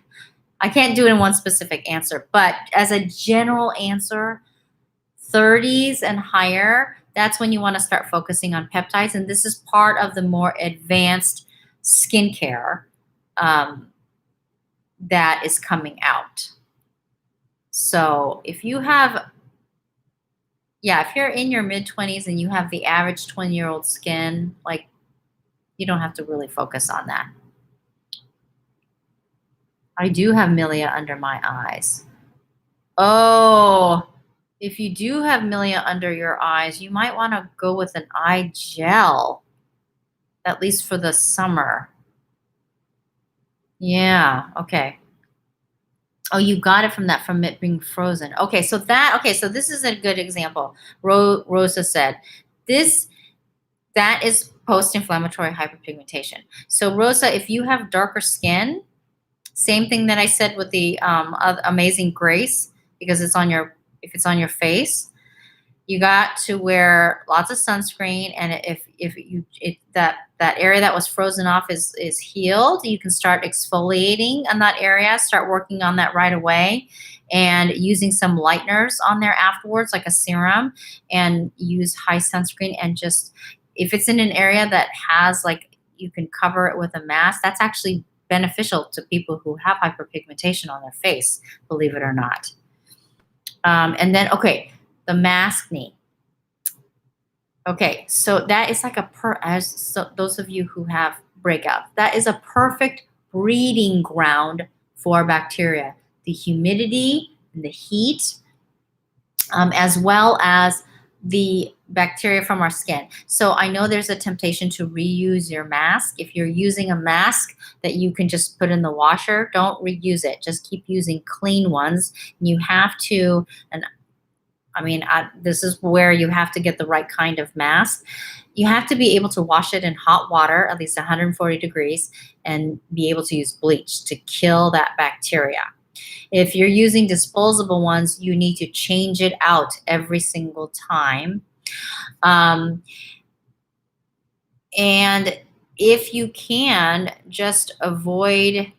I can't do it in one specific answer, but as a general answer, 30s and higher, that's when you want to start focusing on peptides. And this is part of the more advanced skincare that is coming out. So if you have, if you're in your mid-20s and you have the average 20-year-old skin, like, you don't have to really focus on that. I do have milia under my eyes. Oh, if you do have milia under your eyes, you might want to go with an eye gel, at least for the summer. Yeah, okay. Oh, you got it from it being frozen. Okay, so this is a good example. Rosa said, that is post-inflammatory hyperpigmentation. So Rosa, if you have darker skin, same thing that I said with the Amazing Grace, because if it's on your face, you got to wear lots of sunscreen, and if that area that was frozen off is healed, you can start exfoliating on that area, start working on that right away, and using some lighteners on there afterwards, like a serum, and use high sunscreen. And just, if it's in an area that has, like, you can cover it with a mask, that's actually beneficial to people who have hyperpigmentation on their face, believe it or not. And then, okay, the maskne. Okay, so that is like those of you who have breakout, that is a perfect breeding ground for bacteria. The humidity and the heat, as well as the bacteria from our skin. So I know there's a temptation to reuse your mask. If you're using a mask that you can just put in the washer, don't reuse it. Just keep using clean ones. You have to, and this is where you have to get the right kind of mask. You have to be able to wash it in hot water, at least 140 degrees, and be able to use bleach to kill that bacteria. If you're using disposable ones, you need to change it out every single time. And if you can, just avoid,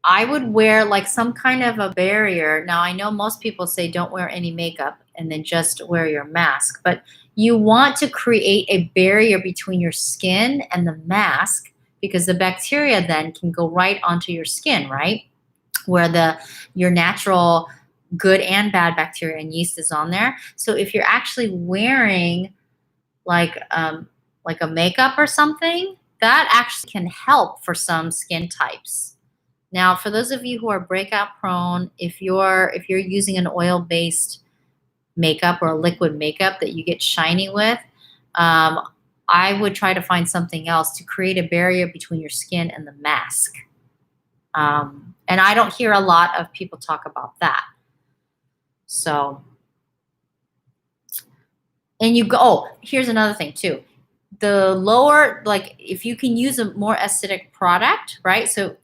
I would wear like some kind of a barrier. Now, I know most people say don't wear any makeup and then just wear your mask, but You want to create a barrier between your skin and the mask because the bacteria then can go right onto your skin, right? Where your natural good and bad bacteria and yeast is on there. So if you're actually wearing like a makeup or something, that actually can help for some skin types. Now, for those of you who are breakout prone, if you're using an oil-based makeup or a liquid makeup that you get shiny with, um, I would try to find something else to create a barrier between your skin and the mask. And I don't hear a lot of people talk about that. So, and you go, oh, here's another thing too. The lower, like if you can use a more acidic product, right? So,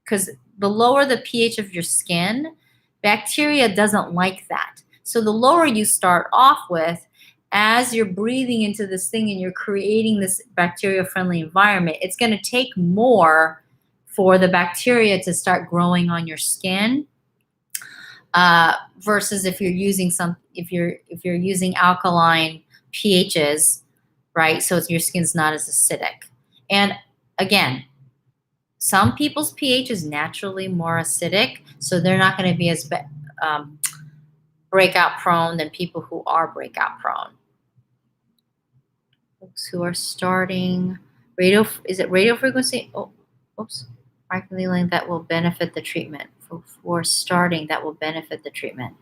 because the lower the pH of your skin, bacteria doesn't like that. So the lower you start off with, as you're breathing into this thing and you're creating this bacteria-friendly environment, it's going to take more for the bacteria to start growing on your skin versus if you're using if you're using alkaline pHs, right? So your skin's not as acidic. And again, some people's pH is naturally more acidic, so they're not going to be as breakout prone than people who are breakout prone. Folks who are starting is it radio frequency? Oh, oops. Microneedling that will benefit the treatment. For starting, that will benefit the treatment.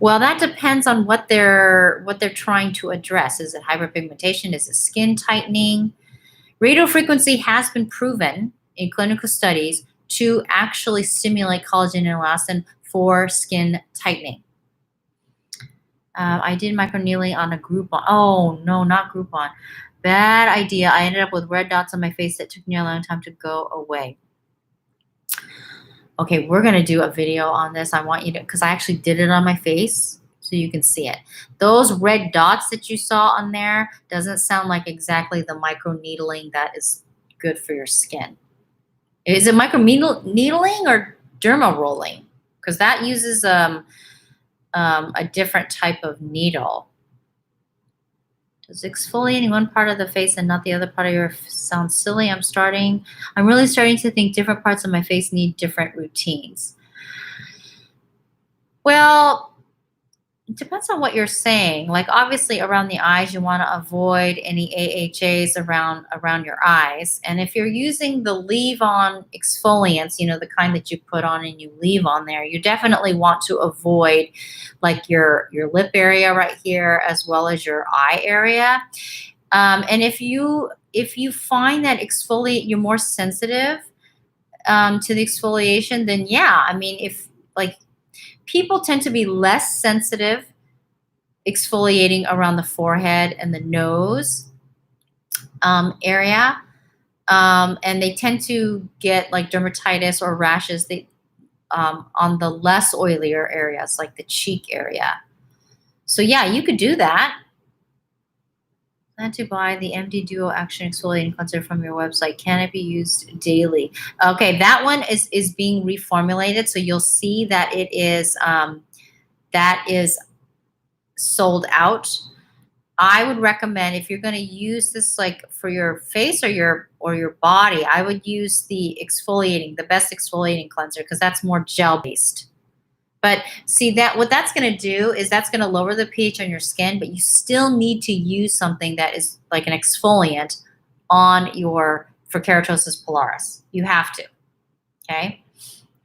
Well, that depends on what they're trying to address. Is it hyperpigmentation? Is it skin tightening? Radiofrequency has been proven in clinical studies to actually stimulate collagen and elastin for skin tightening. I did microneedling on a Groupon. Oh, no, not Groupon. Bad idea. I ended up with red dots on my face that took me a long time to go away. Okay, we're going to do a video on this. I want you to, because I actually did it on my face so you can see it. Those red dots that you saw on there doesn't sound like exactly the microneedling that is good for your skin. Is it microneedling or derma rolling? Because that uses a different type of needle. Does exfoliating one part of the face and not the other part of your sound silly? I'm really starting to think different parts of my face need different routines. Well, it depends on what you're saying. Like obviously around the eyes, you want to avoid any AHAs around your eyes. And if you're using the leave-on exfoliants, you know, the kind that you put on and you leave on there, you definitely want to avoid like your lip area right here as well as your eye area. And if you find that you're more sensitive to the exfoliation, then yeah, I mean, if like people tend to be less sensitive exfoliating around the forehead and the nose area. And they tend to get like dermatitis or rashes on the less oilier areas, like the cheek area. So yeah, you could do that. Plan to buy the MD Duo Action Exfoliating Cleanser from your website. Can it be used daily? Okay, that one is being reformulated, so you'll see that it is sold out. I would recommend if you're going to use this like for your face or your body, I would use the best exfoliating cleanser because that's more gel based. But see that what that's going to do is that's going to lower the pH on your skin, but you still need to use something that is like an exfoliant for keratosis pilaris. You have to. Okay.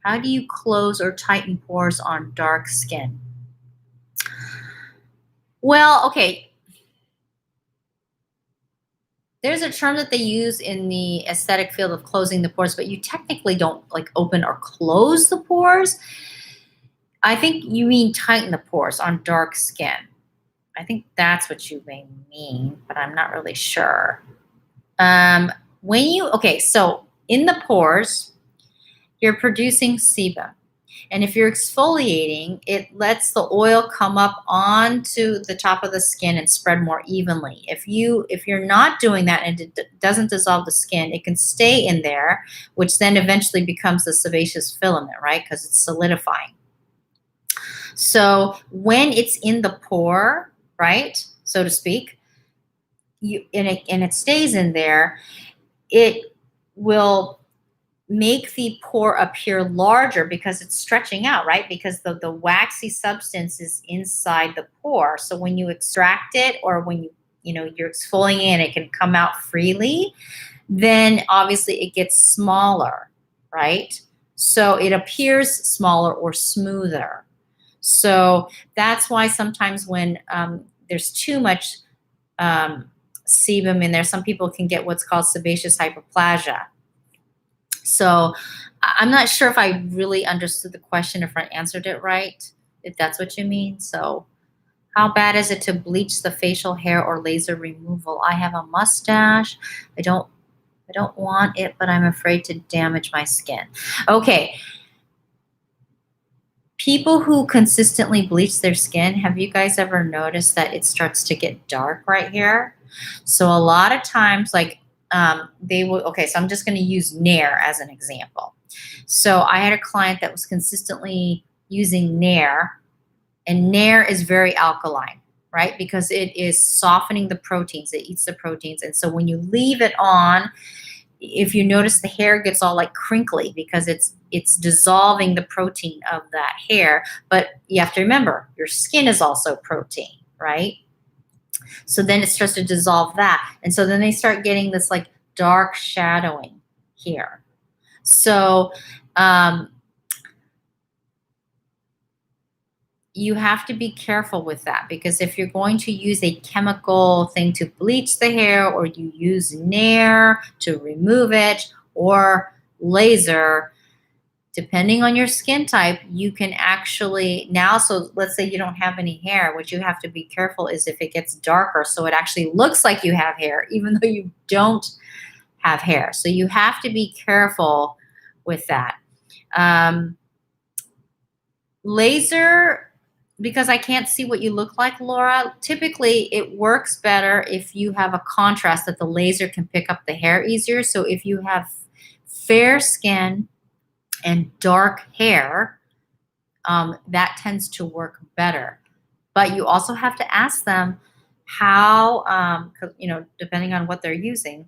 How do you close or tighten pores on dark skin? Well, okay. There's a term that they use in the aesthetic field of closing the pores, but you technically don't like open or close the pores. I think you mean tighten the pores on dark skin. I think that's what you may mean, but I'm not really sure. So in the pores, you're producing sebum. And if you're exfoliating, it lets the oil come up onto the top of the skin and spread more evenly. If you're not doing that and it doesn't dissolve the skin, it can stay in there, which then eventually becomes the sebaceous filament, right? Because it's solidifying. So when it's in the pore, right? so to speak, and it stays in there, it will make the pore appear larger because it's stretching out, right? Because the waxy substance is inside the pore. So when you extract it, or when you're exfoliating and it can come out freely, then obviously it gets smaller, right? So it appears smaller or smoother. So that's why sometimes when there's too much sebum in there, some people can get what's called sebaceous hyperplasia. So I'm not sure if I really understood the question, if I answered it right, if that's what you mean. So how bad is it to bleach the facial hair or laser removal? I have a mustache. I don't want it, but I'm afraid to damage my skin. Okay. People who consistently bleach their skin, have you guys ever noticed that it starts to get dark right here? So a lot of times, like they will, okay, so I'm just going to use Nair as an example. So I had a client that was consistently using Nair, and Nair is very alkaline, right? Because it is softening the proteins, it eats the proteins. And so when you leave it on, if you notice, the hair gets all like crinkly because it's dissolving the protein of that hair. But you have to remember, your skin is also protein, right? So then it starts to dissolve that. And so then they start getting this like dark shadowing here. So you have to be careful with that, because if you're going to use a chemical thing to bleach the hair, or you use Nair to remove it, or laser, depending on your skin type, you can actually now, so let's say you don't have any hair, what you have to be careful is if it gets darker, so it actually looks like you have hair, even though you don't have hair. So you have to be careful with that. Laser, because I can't see what you look like, Laura, typically it works better if you have a contrast that the laser can pick up the hair easier. So if you have fair skin and dark hair, that tends to work better. But you also have to ask them how, depending on what they're using,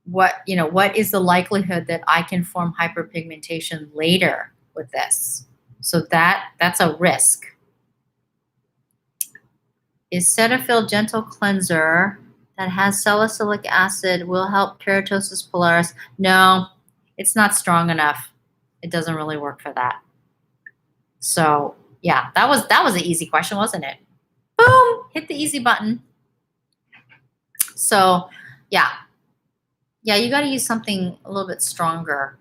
what is the likelihood that I can form hyperpigmentation later with this? So that's a risk. Is Cetaphil Gentle Cleanser that has salicylic acid will help keratosis pilaris? No, it's not strong enough. It doesn't really work for that. So yeah, that was an easy question, wasn't it? Boom, hit the easy button. So yeah, you got to use something a little bit stronger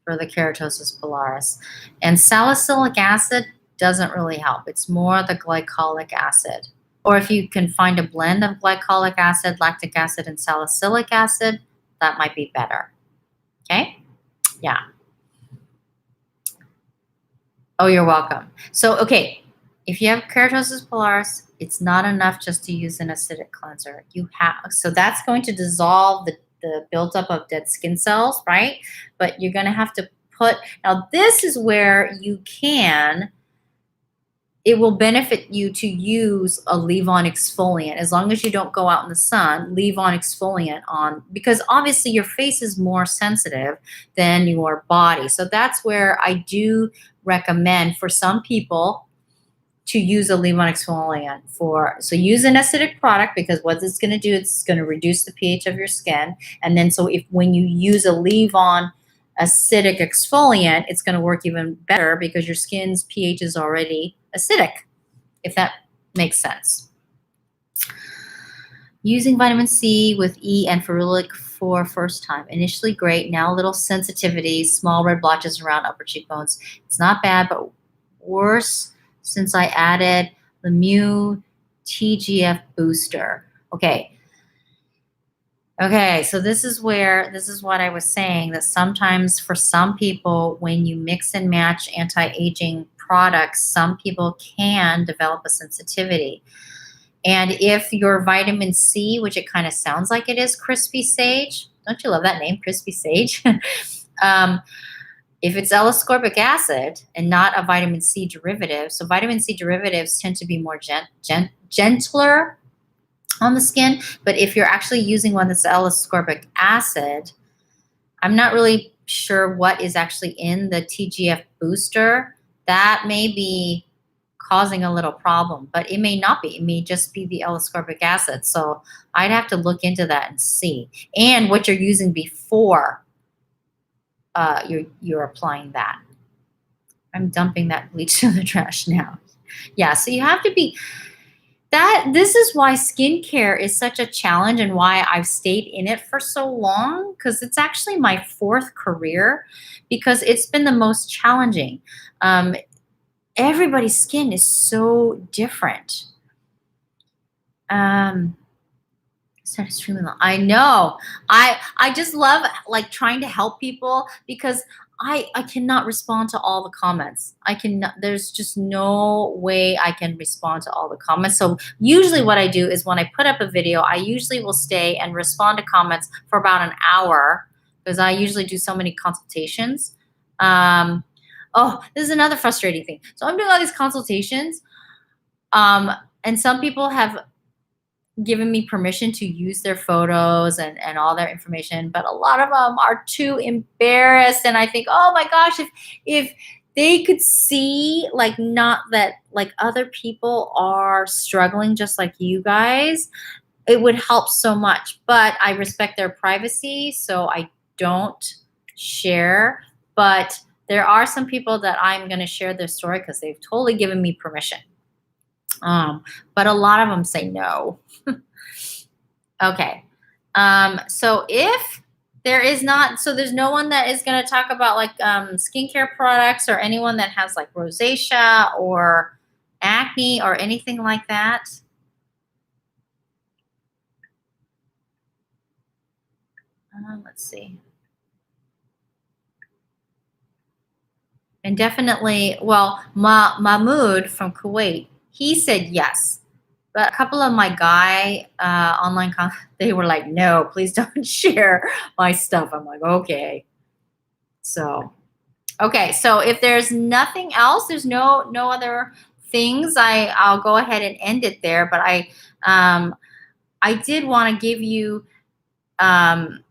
for the keratosis pilaris. And salicylic acid doesn't really help. It's more the glycolic acid. Or if you can find a blend of glycolic acid, lactic acid, and salicylic acid, that might be better. Okay? Yeah. Oh, you're welcome. So, okay, if you have keratosis pilaris, it's not enough just to use an acidic cleanser. So that's going to dissolve the buildup of dead skin cells, right? But you're going to have to now this is where it will benefit you to use a leave-on exfoliant. As long as you don't go out in the sun, leave-on exfoliant on, because obviously your face is more sensitive than your body. So that's where I do recommend for some people to use a leave-on exfoliant so use an acidic product, because what it's going to do, it's going to reduce the pH of your skin. And then so when you use a leave-on acidic exfoliant, it's going to work even better because your skin's pH is already acidic, if that makes sense. Using vitamin C with E and ferulic for first time. Initially great, now a little sensitivity, small red blotches around upper cheekbones. It's not bad, but worse since I added the Mu TGF booster. Okay, so this is what I was saying, that sometimes for some people, when you mix and match anti-aging products, some people can develop a sensitivity. And if your vitamin C, which it kind of sounds like it is, crispy sage, don't you love that name, crispy sage? If it's L-ascorbic acid and not a vitamin C derivative, so vitamin C derivatives tend to be more gentler on the skin. But if you're actually using one that's L-ascorbic acid, I'm not really sure what is actually in the TGF booster. That may be causing a little problem, but it may not be. It may just be the L-ascorbic acid. So I'd have to look into that and see. And what you're using before you're applying that. I'm dumping that bleach in the trash now. Yeah, so you have to be this is why skincare is such a challenge and why I've stayed in it for so long, because it's actually my 4th career, because it's been the most challenging. Um, Everybody's skin is so different. Started streaming. I know. I just love like trying to help people, because I cannot respond to all the comments. I cannot. There's just no way I can respond to all the comments. So usually what I do is when I put up a video, I usually will stay and respond to comments for about an hour, because I usually do so many consultations. Oh, this is another frustrating thing. So I'm doing all these consultations, and some people have given me permission to use their photos and all their information, but a lot of them are too embarrassed. And I think, oh my gosh, if they could see, like, not that like other people are struggling just like you guys, it would help so much. But I respect their privacy, so I don't share. But there are some people that I'm going to share their story because they've totally given me permission. But a lot of them say no. Okay. So if there is not, so there's no one that is going to talk about like skincare products, or anyone that has like rosacea or acne or anything like that. Let's see. And definitely, well, Mahmoud from Kuwait, he said yes. But a couple of my guy online they were like, no, please don't share my stuff. I'm like, okay. So, okay. So if there's nothing else, there's no other things, I'll go ahead and end it there. But I did want to give you um,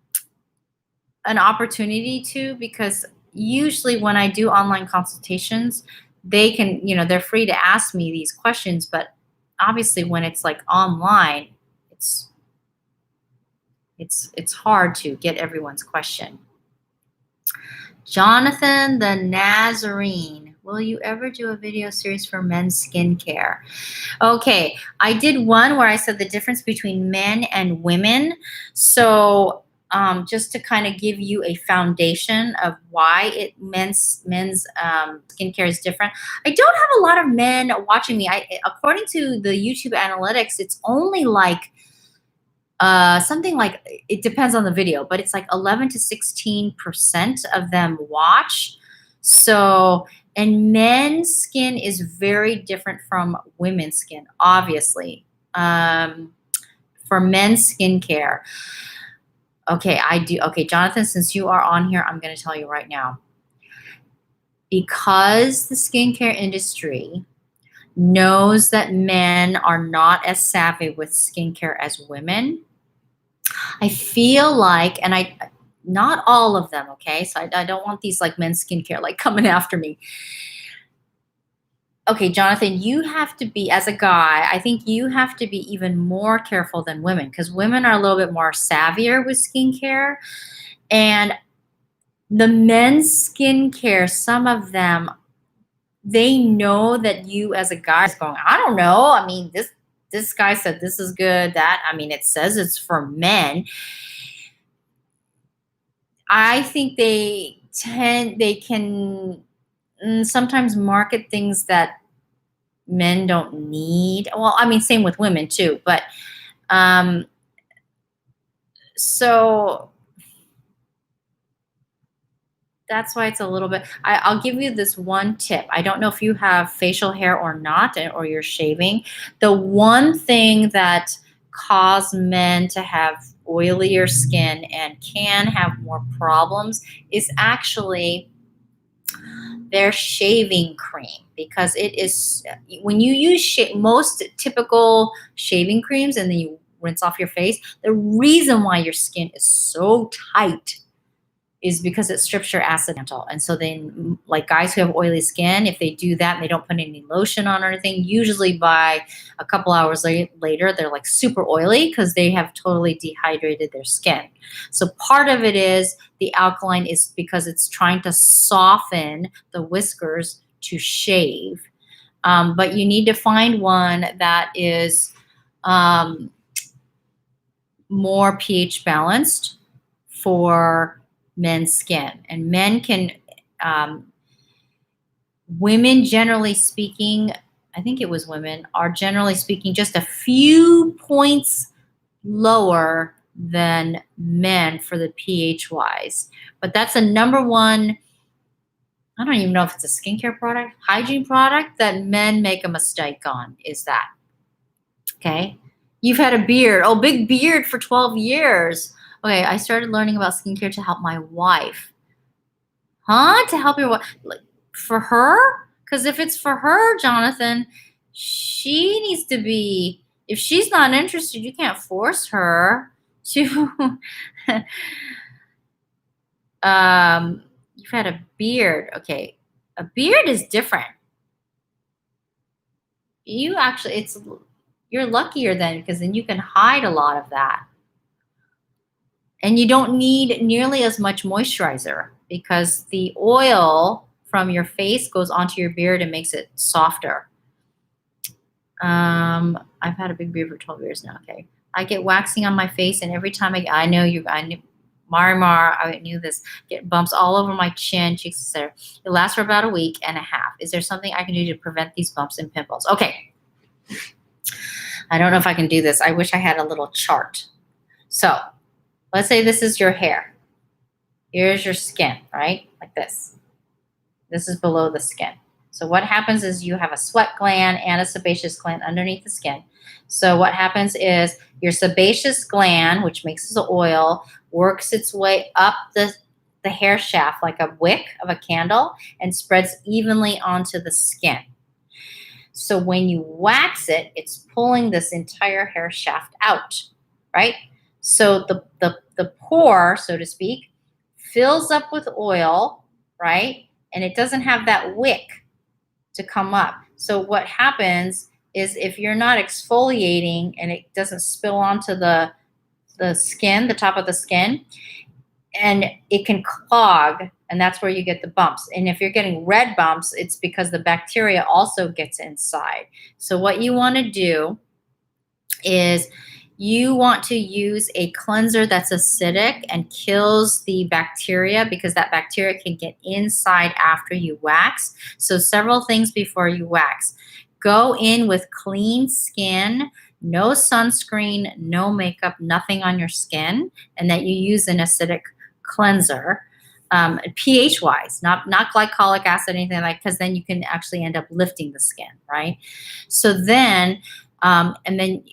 an opportunity to, because usually when I do online consultations, they can, they're free to ask me these questions, but obviously when it's like online, it's hard to get everyone's question. Jonathan the Nazarene, will you ever do a video series for men's skincare? Okay, I did one where I said the difference between men and women. So just to kind of give you a foundation of why men's skincare is different. I don't have a lot of men watching me. According to the YouTube analytics, it's only like something like, it depends on the video, but it's like 11 to 16% of them watch. So, and men's skin is very different from women's skin, obviously. For men's skincare, okay, okay, Jonathan, since you are on here, I'm going to tell you right now. Because the skincare industry knows that men are not as savvy with skincare as women, I feel like, and not all of them, okay? So I don't want these like men's skincare like coming after me. Okay, Jonathan, you have to be, as a guy, I think you have to be even more careful than women, because women are a little bit more savvier with skincare. And the men's skincare, some of them, they know that you as a guy is going, I don't know. I mean, this guy said this is good, that, I mean, it says it's for men. I think they can sometimes market things that men don't need. Well, I mean, same with women too, but so that's why it's a little bit, I'll give you this one tip. I don't know if you have facial hair or not, or you're shaving. The one thing that causes men to have oilier skin and can have more problems is actually their shaving cream, because it is, when you use most typical shaving creams and then you rinse off your face. The reason why your skin is so tight is because it strips your acid mantle. And so then, like guys who have oily skin, if they do that and they don't put any lotion on or anything, usually by a couple hours later, they're like super oily because they have totally dehydrated their skin. So part of it is the alkaline is because it's trying to soften the whiskers to shave. But you need to find one that is more pH balanced for men's skin. And men can, women generally speaking, I think it was women, are generally speaking just a few points lower than men for the pH wise. But that's a number one, I don't even know if it's a skincare product, hygiene product that men make a mistake on, is that. Okay. You've had a beard. Oh, big beard for 12 years. Okay, I started learning about skincare to help my wife. Huh? To help your wife? Like, for her? Because if it's for her, Jonathan, she needs to be, if she's not interested, you can't force her to. You've had a beard. Okay. A beard is different. You actually, you're luckier then because then you can hide a lot of that. And you don't need nearly as much moisturizer because the oil from your face goes onto your beard and makes it softer. I've had a big beard for 12 years now. Okay. I get waxing on my face, and every time I knew, Marimar, I knew this, get bumps all over my chin, cheeks, etc. It lasts for about a week and a half. Is there something I can do to prevent these bumps and pimples? Okay. I don't know if I can do this. I wish I had a little chart. So let's say this is your hair. Here's your skin, right? Like this. This is below the skin. So what happens is you have a sweat gland and a sebaceous gland underneath the skin. So what happens is your sebaceous gland, which makes the oil, works its way up the hair shaft like a wick of a candle and spreads evenly onto the skin. So when you wax it, it's pulling this entire hair shaft out, right? So the pore, so to speak, fills up with oil, right? And it doesn't have that wick to come up. So what happens is if you're not exfoliating and it doesn't spill onto the skin, the top of the skin, and it can clog, and that's where you get the bumps. And if you're getting red bumps, it's because the bacteria also gets inside. So what you want to do is you want to use a cleanser that's acidic and kills the bacteria because that bacteria can get inside after you wax. So several things before you wax. Go in with clean skin, no sunscreen, no makeup, nothing on your skin, and that you use an acidic cleanser, pH wise, not glycolic acid, anything like, because then you can actually end up lifting the skin, right? So then, and then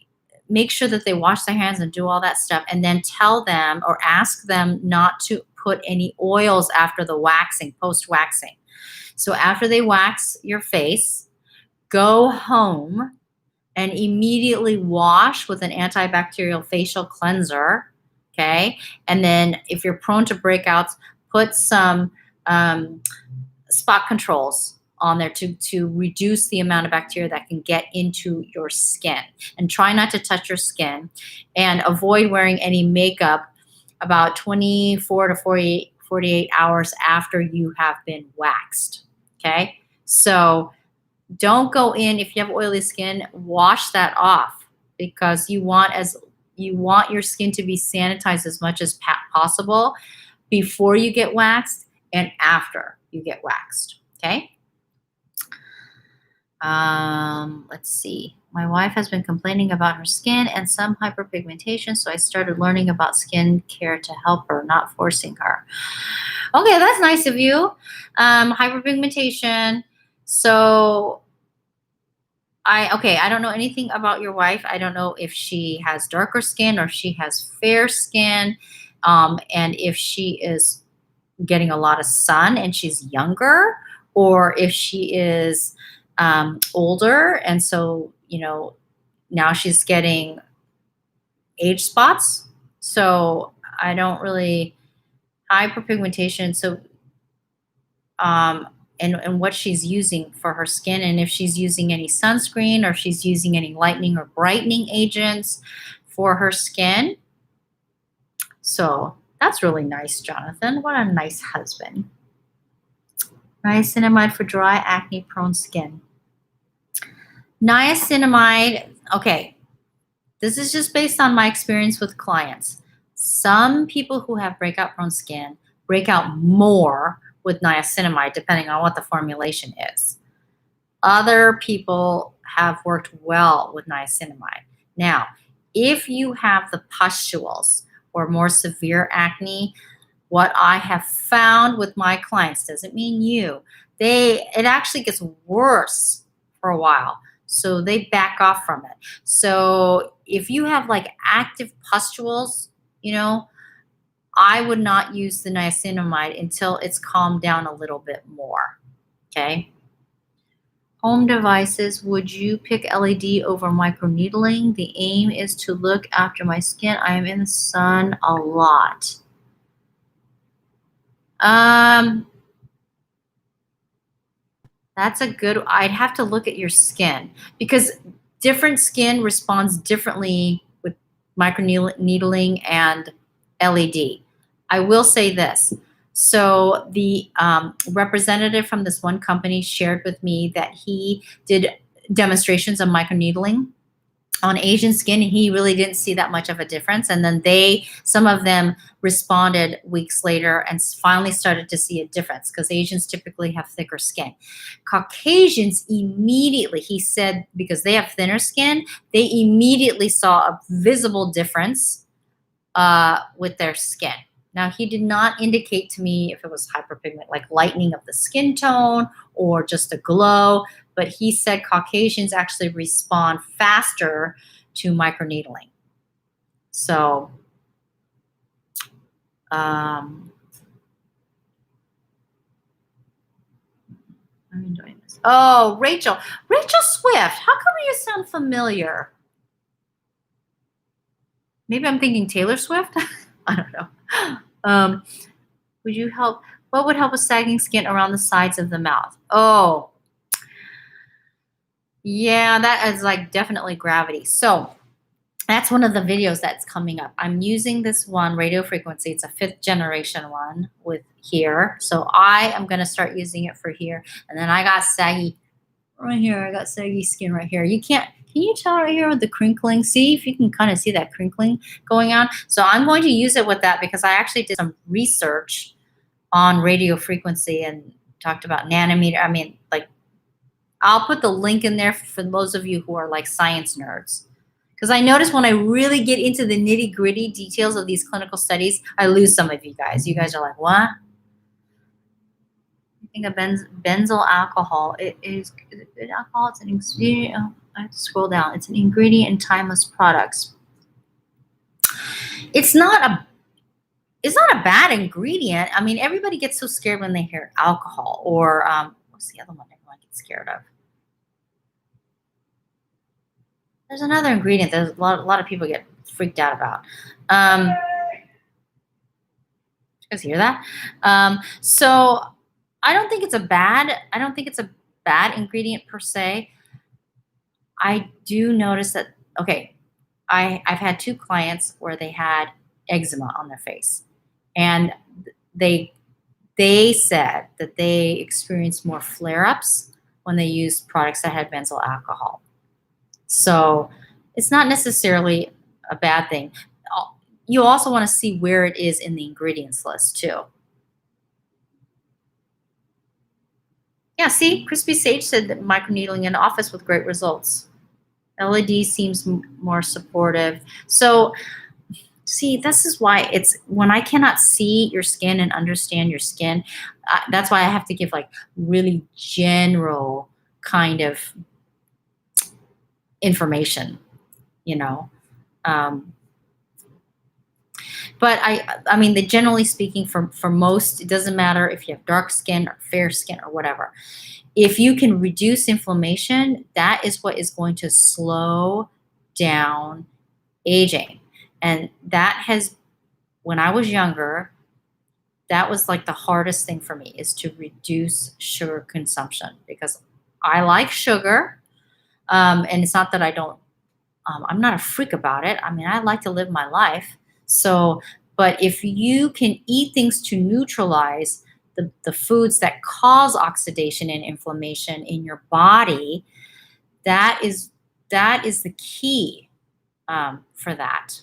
make sure that they wash their hands and do all that stuff, and then tell them or ask them not to put any oils after the waxing, post waxing. So after they wax your face, go home and immediately wash with an antibacterial facial cleanser. Okay. And then if you're prone to breakouts, put some spot controls on there to reduce the amount of bacteria that can get into your skin. And try not to touch your skin, and avoid wearing any makeup about 24 to 48 hours after you have been waxed. Okay. So don't go in, if you have oily skin, wash that off, because you want your skin to be sanitized as much as possible before you get waxed and after you get waxed. Okay. Let's see. My wife has been complaining about her skin and some hyperpigmentation, so I started learning about skin care to help her, not forcing her. Okay, that's nice of you. Hyperpigmentation. So I don't know anything about your wife. I don't know if she has darker skin or if she has fair skin, and if she is getting a lot of sun and she's younger, or if she is older, and so now she's getting age spots. So I don't really hyperpigmentation. So and what she's using for her skin, and if she's using any sunscreen or if she's using any lightening or brightening agents for her skin. So that's really nice, Jonathan. What a nice husband. Niacinamide for dry, acne-prone skin. Niacinamide, okay, this is just based on my experience with clients. Some people who have breakout-prone skin break out more with niacinamide, depending on what the formulation is. Other people have worked well with niacinamide. Now, if you have the pustules or more severe acne, what I have found with my clients, doesn't mean you, it actually gets worse for a while. So they back off from it. So if you have like active pustules, I would not use the niacinamide until it's calmed down a little bit more. Okay. Home devices, would you pick LED over microneedling? The aim is to look after my skin. I am in the sun a lot. That's a good, I'd have to look at your skin because different skin responds differently with microneedling and LED. I will say this. So the representative from this one company shared with me that he did demonstrations of microneedling on Asian skin, and he really didn't see that much of a difference. And then some of them responded weeks later and finally started to see a difference because Asians typically have thicker skin. Caucasians immediately, he said, because they have thinner skin, they immediately saw a visible difference with their skin. Now, he did not indicate to me if it was hyperpigment, like lightening of the skin tone or just a glow, but he said Caucasians actually respond faster to microneedling. So, I'm enjoying this. Oh, Rachel Swift, how come you sound familiar? Maybe I'm thinking Taylor Swift. I don't know. Would you help? What would help with sagging skin around the sides of the mouth? Oh, yeah, that is like definitely gravity. So that's one of the videos that's coming up. I'm using this one, radio frequency. It's a 5th generation one with here. So I am going to start using it for here. And then I got saggy right here. I got saggy skin right here. Can you tell right here with the crinkling? See if you can kind of see that crinkling going on. So I'm going to use it with that because I actually did some research on radio frequency and talked about nanometer. I mean, like, I'll put the link in there for those of you who are like science nerds. Because I notice when I really get into the nitty gritty details of these clinical studies, I lose some of you guys. You guys are like, what? I think of benzyl alcohol. It is alcohol. It's an ingredient. Oh, I have to scroll down. It's an ingredient in timeless products. It's not a bad ingredient. I mean, everybody gets so scared when they hear alcohol or what's the other one everyone gets scared of? There's another ingredient that a lot of people get freaked out about. You guys hear that? So I don't think it's a bad ingredient per se. I do notice that, okay, I've had 2 clients where they had eczema on their face, and they said that they experienced more flare-ups when they used products that had benzyl alcohol. So it's not necessarily a bad thing. You also want to see where it is in the ingredients list too. Yeah, see, Crispy Sage said that microneedling in office with great results. LED seems more supportive. So see, this is why it's when I cannot see your skin and understand your skin, that's why I have to give like really general kind of information, but I mean, generally speaking, for most, it doesn't matter if you have dark skin or fair skin or whatever. If you can reduce inflammation, that is what is going to slow down aging. And that has, when I was younger, that was like the hardest thing for me, is to reduce sugar consumption, because I like sugar. And it's not that I don't, I'm not a freak about it. I mean, I like to live my life. So, but if you can eat things to neutralize the foods that cause oxidation and inflammation in your body, that is the key, for that.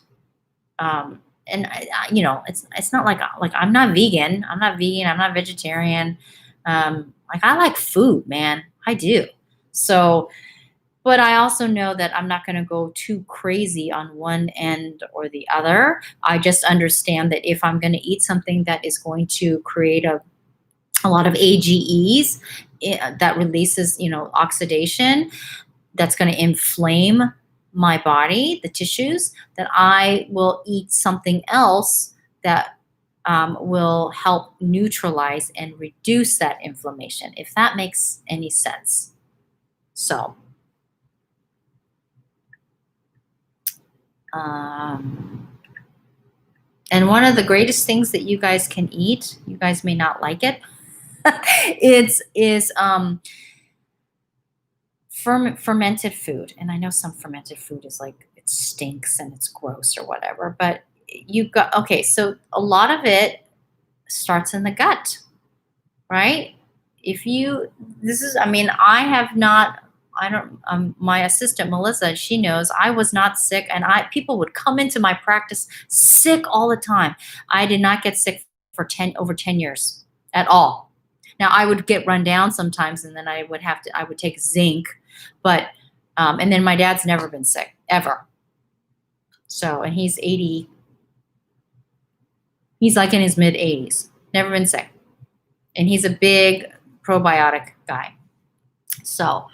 And it's not like I'm not vegan. I'm not vegan. I'm not vegetarian. Like, I like food, man. I do. So, but I also know that I'm not going to go too crazy on one end or the other. I just understand that if I'm going to eat something that is going to create a lot of AGEs, that releases, oxidation, that's going to inflame my body, the tissues, that I will eat something else that, will help neutralize and reduce that inflammation, if that makes any sense. So, um, and one of the greatest things that you guys can eat, you guys may not like it, is fermented food. And I know some fermented food is like, it stinks and it's gross or whatever, but you got, okay, so a lot of it starts in the gut, right? If you, this is, I mean, I have not, I don't, my assistant Melissa, she knows I was not sick, and people would come into my practice sick all the time. I did not get sick for over 10 years at all. Now, I would get run down sometimes, and then I would take zinc, but, and then my dad's never been sick, ever. So, and he's 80, he's like in his mid 80s, never been sick. And he's a big probiotic guy. So,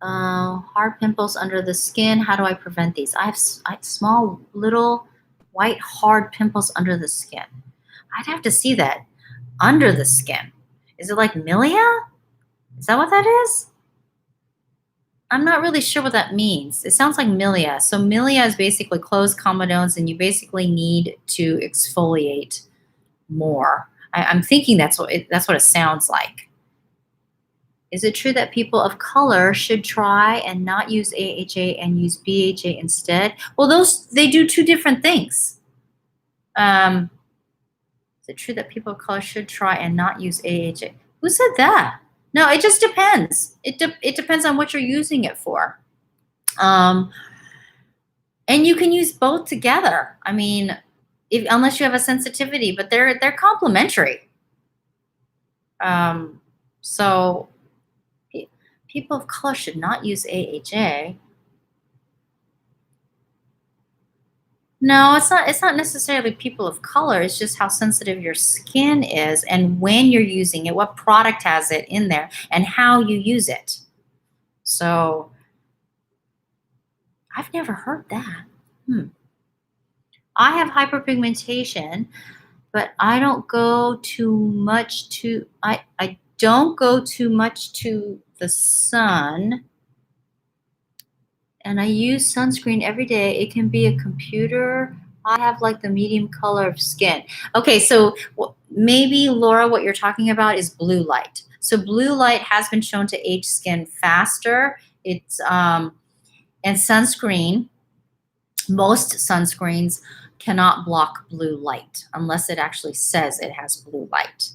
hard pimples under the skin. How do I prevent these? I have small, little, white, hard pimples under the skin. I'd have to see that. Under the skin. Is it like milia? Is that what that is? I'm not really sure what that means. It sounds like milia. So milia is basically closed comedones, and you basically need to exfoliate more. I'm thinking that's what it sounds like. Is it true that people of color should try and not use AHA and use BHA instead? Well, they do two different things. Is it true that people of color should try and not use AHA? Who said that? No, it just depends. It depends on what you're using it for. And you can use both together. I mean, unless you have a sensitivity, but they're complementary. So people of color should not use AHA. No, it's not necessarily people of color. It's just how sensitive your skin is, and when you're using it, what product has it in there, and how you use it. So I've never heard that. I have hyperpigmentation, but I don't go too much to I don't go too much to the sun, and I use sunscreen every day. It can be a computer. I have like the medium color of skin. Okay, so maybe, Laura, what you're talking about is blue light. So blue light has been shown to age skin faster. It's and sunscreen, most sunscreens cannot block blue light unless it actually says it has blue light.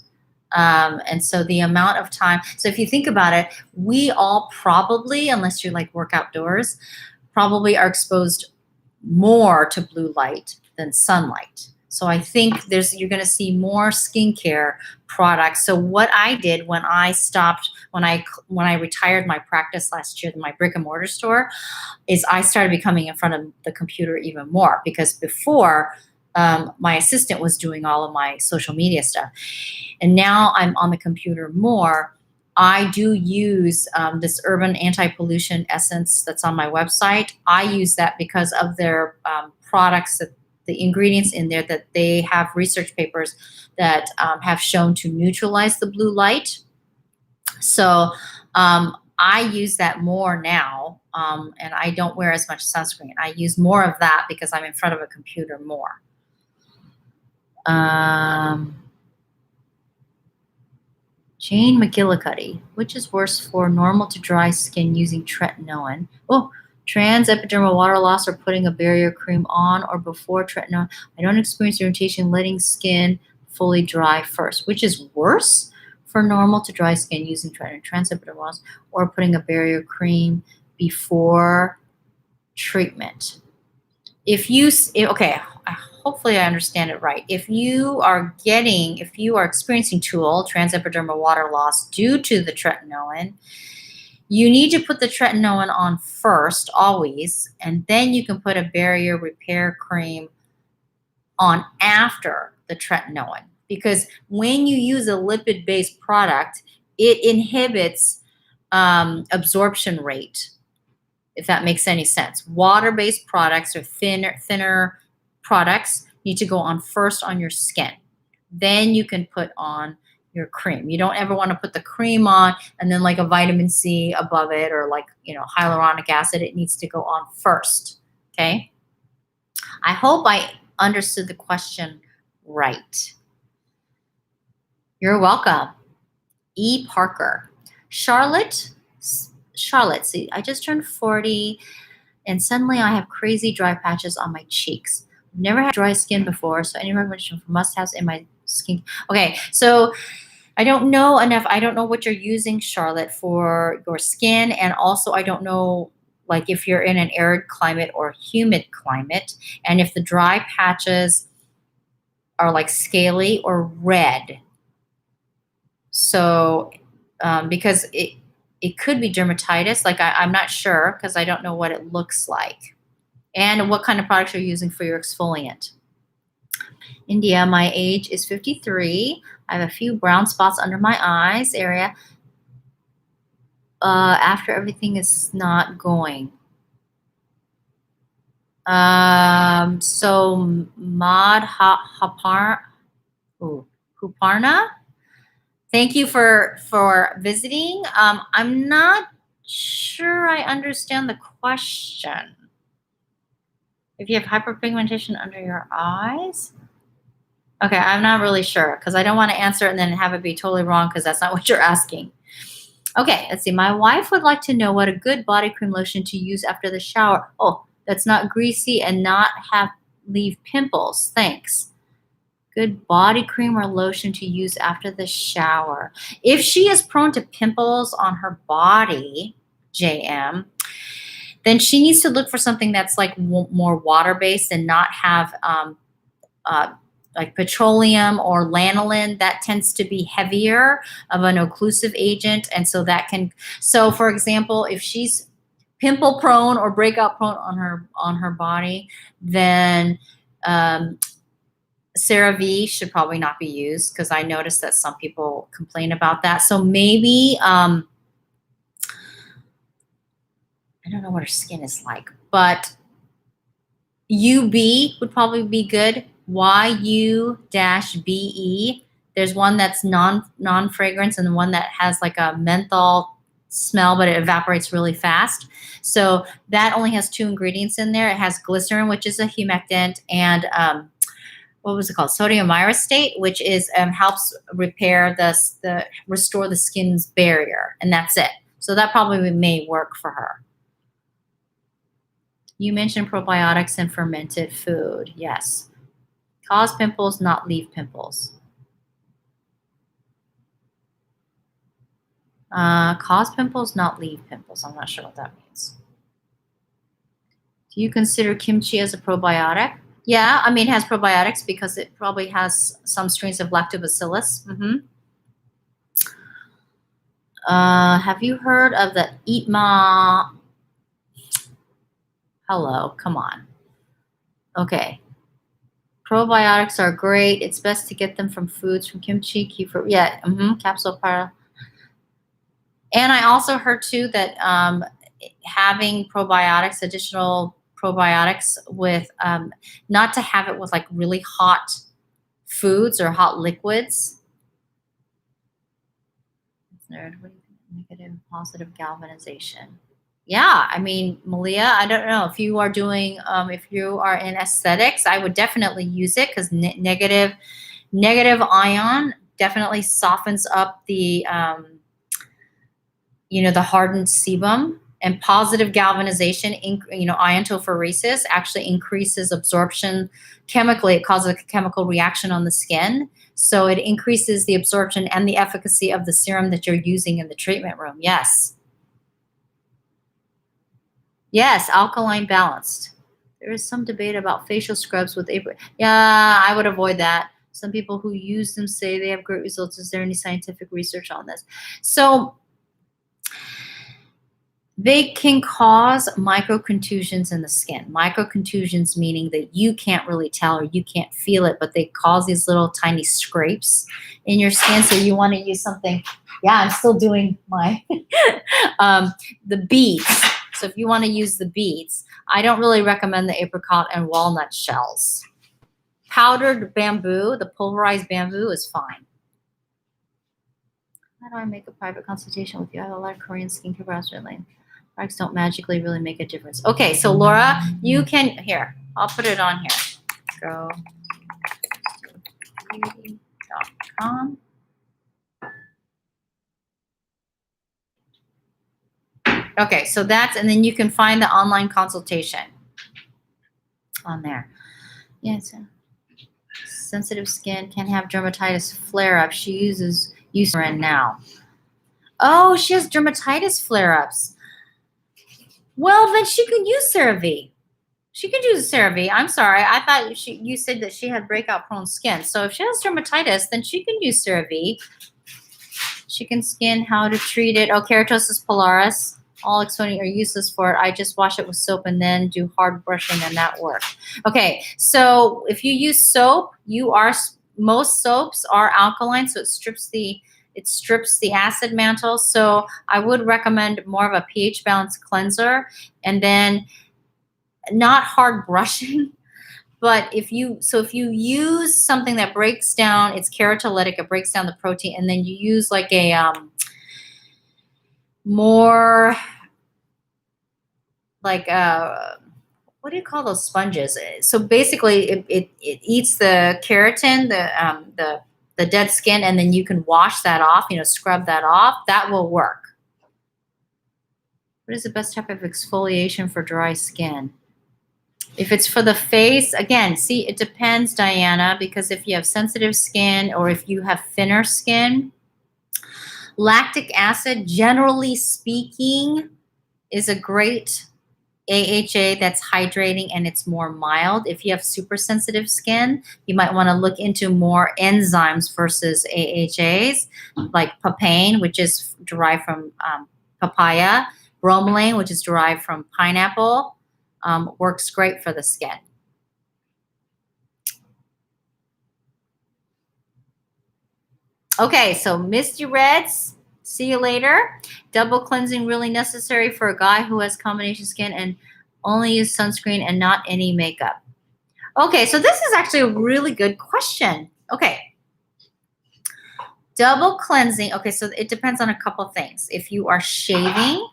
And so the amount of time, so if you think about it, we all probably, unless you like work outdoors, probably are exposed more to blue light than sunlight. So I think you're going to see more skincare products. So what I did when I stopped, when I retired my practice last year, my brick and mortar store, is I started becoming in front of the computer even more, because before, my assistant was doing all of my social media stuff. And now I'm on the computer more. I do use this Urban Anti-Pollution Essence that's on my website. I use that because of their products, that the ingredients in there, that they have research papers that have shown to neutralize the blue light. So I use that more now And I don't wear as much sunscreen. I use more of that because I'm in front of a computer more. Jane McGillicuddy, which is worse for normal to dry skin using tretinoin? Oh, trans epidermal water loss or putting a barrier cream on or before tretinoin. I don't experience irritation letting skin fully dry first. Which is worse for normal to dry skin using tretinoin, trans epidermal loss, or putting a barrier cream before treatment? Okay, hopefully I understand it right. If you are experiencing TUL, transepidermal water loss, due to the tretinoin, you need to put the tretinoin on first, always, and then you can put a barrier repair cream on after the tretinoin. Because when you use a lipid-based product, it inhibits absorption rate, if that makes any sense. Water-based products or thinner products need to go on first on your skin. Then you can put on your cream. You don't ever want to put the cream on and then like a vitamin C above it or like, hyaluronic acid. It needs to go on first, okay? I hope I understood the question right. You're welcome. E. Parker. Charlotte, see, I just turned 40 and suddenly I have crazy dry patches on my cheeks. I've never had dry skin before, so any recommendation for must-haves in my skin? Okay, so I don't know enough. I don't know what you're using, Charlotte, for your skin, and also I don't know like if you're in an arid climate or humid climate, and if the dry patches are like scaly or red. So because it could be dermatitis. Like I'm not sure because I don't know what it looks like. And what kind of products you're using for your exfoliant. India, my age is 53. I have a few brown spots under my eyes area after everything is not going. So Mad Huparna, thank you for visiting. I'm not sure I understand the question. If you have hyperpigmentation under your eyes? Okay, I'm not really sure because I don't want to answer it and then have it be totally wrong because that's not what you're asking. Okay, let's see. My wife would like to know what a good body cream lotion to use after the shower. Oh, that's not greasy and not leave pimples. Thanks. Good body cream or lotion to use after the shower. If she is prone to pimples on her body, JM, then she needs to look for something that's like more water-based and not have like petroleum or lanolin. That tends to be heavier of an occlusive agent. And so so for example, if she's pimple prone or breakout prone on her body, then CeraVe should probably not be used because I noticed that some people complain about that. So maybe, I don't know what her skin is like, but UB would probably be good. YU-BE. There's one that's non-fragrance and one that has like a menthol smell, but it evaporates really fast. So that only has 2 ingredients in there. It has glycerin, which is a humectant, and what was it called? Sodium myristate, which is helps restore the skin's barrier, and that's it. So that probably may work for her. You mentioned probiotics and fermented food. Yes. Cause pimples, not leave pimples. Cause pimples, not leave pimples. I'm not sure what that means. Do you consider kimchi as a probiotic? Yeah, I mean, it has probiotics because it probably has some strains of lactobacillus. Have you heard of the Eatma? Hello, come on. Okay. Probiotics are great. It's best to get them from foods, from kimchi, kefir. Yeah, capsule para. And I also heard too that having probiotics, additional probiotics with, not to have it with like really hot foods or hot liquids. What do you think? Negative, positive galvanization. Yeah, I mean, Malia, I don't know if you are doing, if you are in aesthetics, I would definitely use it because negative ion definitely softens up the, the hardened sebum, and positive galvanization, iontophoresis actually increases absorption chemically. It causes a chemical reaction on the skin. So it increases the absorption and the efficacy of the serum that you're using in the treatment room. Yes. Yes, alkaline balanced. There is some debate about facial scrubs with April. Yeah, I would avoid that. Some people who use them say they have great results. Is there any scientific research on this? So they can cause microcontusions in the skin. Microcontusions meaning that you can't really tell or you can't feel it, but they cause these little tiny scrapes in your skin. So you want to use something. Yeah, I'm still doing my the beads. So if you want to use the beads, I don't really recommend the apricot and walnut shells. Powdered bamboo, the pulverized bamboo is fine. How do I make a private consultation with you? I have a lot of Korean skincare products lately. Products don't magically really make a difference. Okay, so Laura, you can, here, I'll put it on here. Go to beauty.com. Okay, so that's, and then you can find the online consultation on there. Yes. Sensitive skin can have dermatitis flare-up. She uses Eucerin now. Oh, she has dermatitis flare-ups. Well, then she can use CeraVe. She could use CeraVe. I'm sorry. I thought you said that she had breakout-prone skin. So if she has dermatitis, then she can use CeraVe. Chicken skin, how to treat it. Oh, keratosis pilaris. All exfoliating are useless for it. I just wash it with soap and then do hard brushing, and that works. Okay, so if you use soap, most soaps are alkaline, so it strips the acid mantle. So I would recommend more of a pH balanced cleanser, and then not hard brushing. But if you use something that breaks down, it's keratolytic, it breaks down the protein, and then you use like a more like what do you call those sponges? So basically, it eats the keratin, the dead skin, and then you can wash that off. Scrub that off. That will work. What is the best type of exfoliation for dry skin? If it's for the face, again, see, it depends, Diana, because if you have sensitive skin or if you have thinner skin, lactic acid, generally speaking, is a great AHA that's hydrating and it's more mild. If you have super sensitive skin, you might want to look into more enzymes versus AHAs, like papain, which is derived from papaya, bromelain, which is derived from pineapple. Works great for the skin. Okay, so Misty Reds, see you later. Double cleansing really necessary for a guy who has combination skin and only use sunscreen and not any makeup. Okay, so this is actually a really good question. Okay. Double cleansing. Okay, so it depends on a couple things. If you are shaving,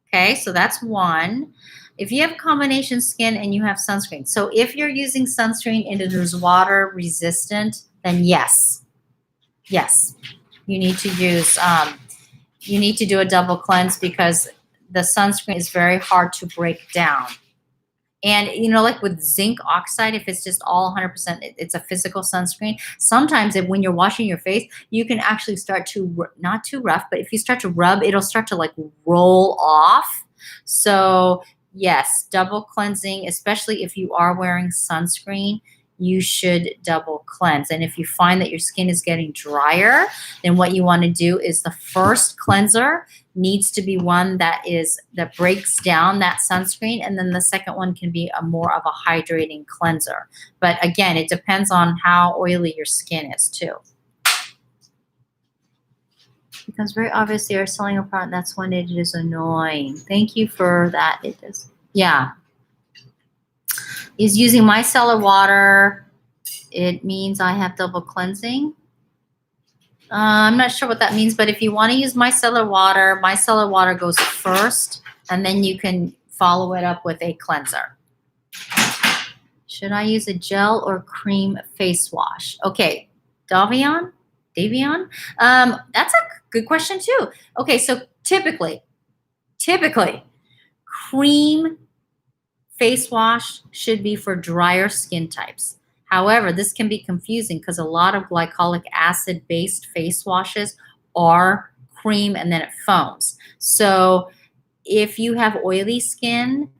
okay, so that's one. If you have combination skin and you have sunscreen. So if you're using sunscreen and it is water resistant, then yes. Yes. You need to use, you need to do a double cleanse because the sunscreen is very hard to break down. And, like with zinc oxide, if it's just all 100%, it's a physical sunscreen. Sometimes when you're washing your face, you can actually start to, not too rough, but if you start to rub, it'll start to like roll off. So yes, double cleansing, especially if you are wearing sunscreen, you should double cleanse. And if you find that your skin is getting drier, then what you want to do is the first cleanser needs to be one that breaks down that sunscreen, and then the second one can be more of a hydrating cleanser. But again, it depends on how oily your skin is too. It becomes very obvious they are selling a product. That's when it is annoying. Thank you for that. It is. Yeah. Is using micellar water. It means I have double cleansing. I'm not sure what that means, but if you want to use micellar water goes first and then you can follow it up with a cleanser. Should I use a gel or cream face wash? Okay, Davion? That's a good question too. Okay, so typically, cream face wash should be for drier skin types. However, this can be confusing because a lot of glycolic acid-based face washes are cream and then it foams. So if you have oily skin,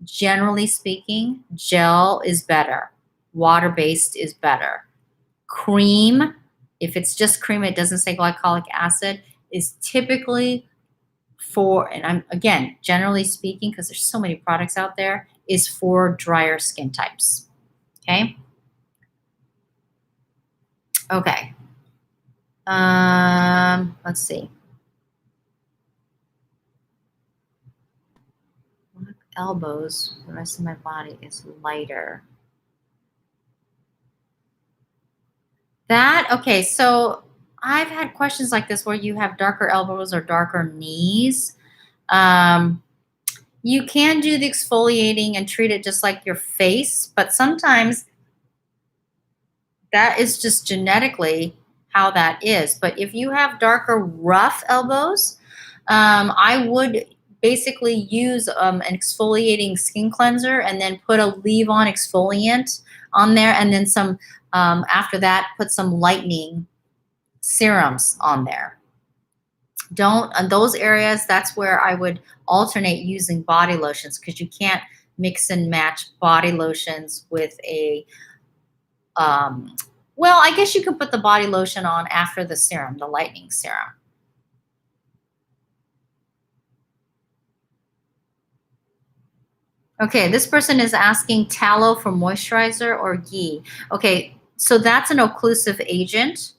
generally speaking, gel is better. Water-based is better. Cream, if it's just cream, it doesn't say glycolic acid, is typically for, and I'm again, generally speaking, because there's so many products out there, is for drier skin types. Okay. Okay. Let's see. Elbows, the rest of my body is lighter. Okay, so I've had questions like this where you have darker elbows or darker knees. You can do the exfoliating and treat it just like your face, but sometimes that is just genetically how that is. But if you have darker, rough elbows, I would basically use an exfoliating skin cleanser and then put a leave-on exfoliant on there, and then some, after that, put some lightening serums on there. Don't, on those areas, that's where I would alternate using body lotions, because you can't mix and match body lotions with a, well, I guess you can put the body lotion on after the serum, the lightening serum. Okay, this person is asking tallow for moisturizer or ghee. Okay, so that's an occlusive agent.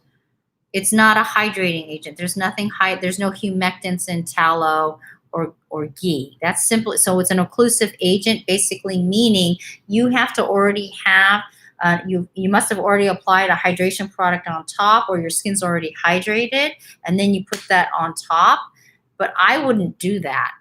It's not a hydrating agent. There's nothing there's no humectants in tallow or ghee. That's simply, so it's an occlusive agent, basically meaning you have to already have, you must have already applied a hydration product on top, or your skin's already hydrated, and then you put that on top. But I wouldn't do that.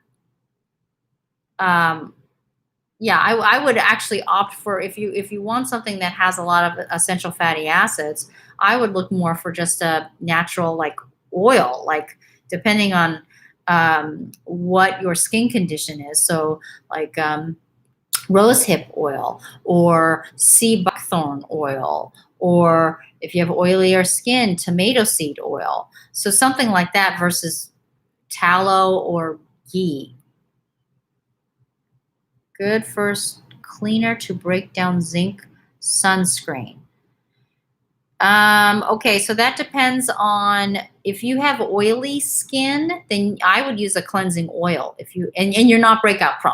Yeah, I would actually opt for, if you want something that has a lot of essential fatty acids, I would look more for just a natural, like, oil, like, depending on what your skin condition is. So like rosehip oil or sea buckthorn oil, or if you have oilier skin, tomato seed oil. So something like that versus tallow or ghee. Good first cleaner to break down zinc sunscreen. Okay, so that depends on, if you have oily skin, then I would use a cleansing oil if you, and you're not breakout prone.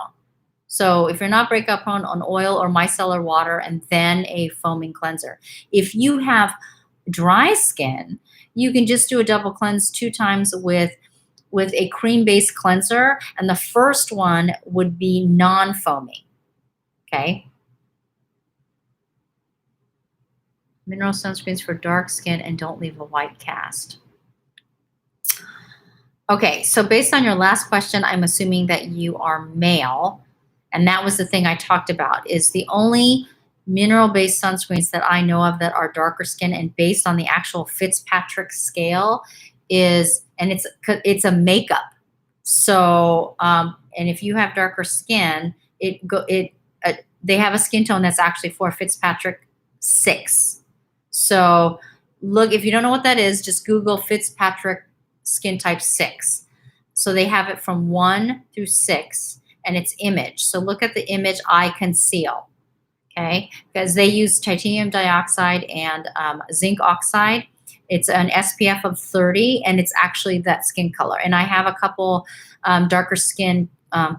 So if you're not breakout prone, on oil or micellar water and then a foaming cleanser. If you have dry skin, you can just do a double cleanse 2 times with a cream-based cleanser, and the first one would be non-foaming, okay? Mineral sunscreens for dark skin and don't leave a white cast. Okay, so based on your last question, I'm assuming that you are male, and that was the thing I talked about, is the only mineral-based sunscreens that I know of that are darker skin and based on the actual Fitzpatrick scale is, and it's a makeup. So, and if you have darker skin, they have a skin tone that's actually for Fitzpatrick 6. So look, if you don't know what that is, just Google Fitzpatrick skin type 6. So they have it from 1 through 6, and it's image. So look at the image I conceal, okay? Because they use titanium dioxide and zinc oxide. It's an SPF of 30, and it's actually that skin color. And I have a couple darker skin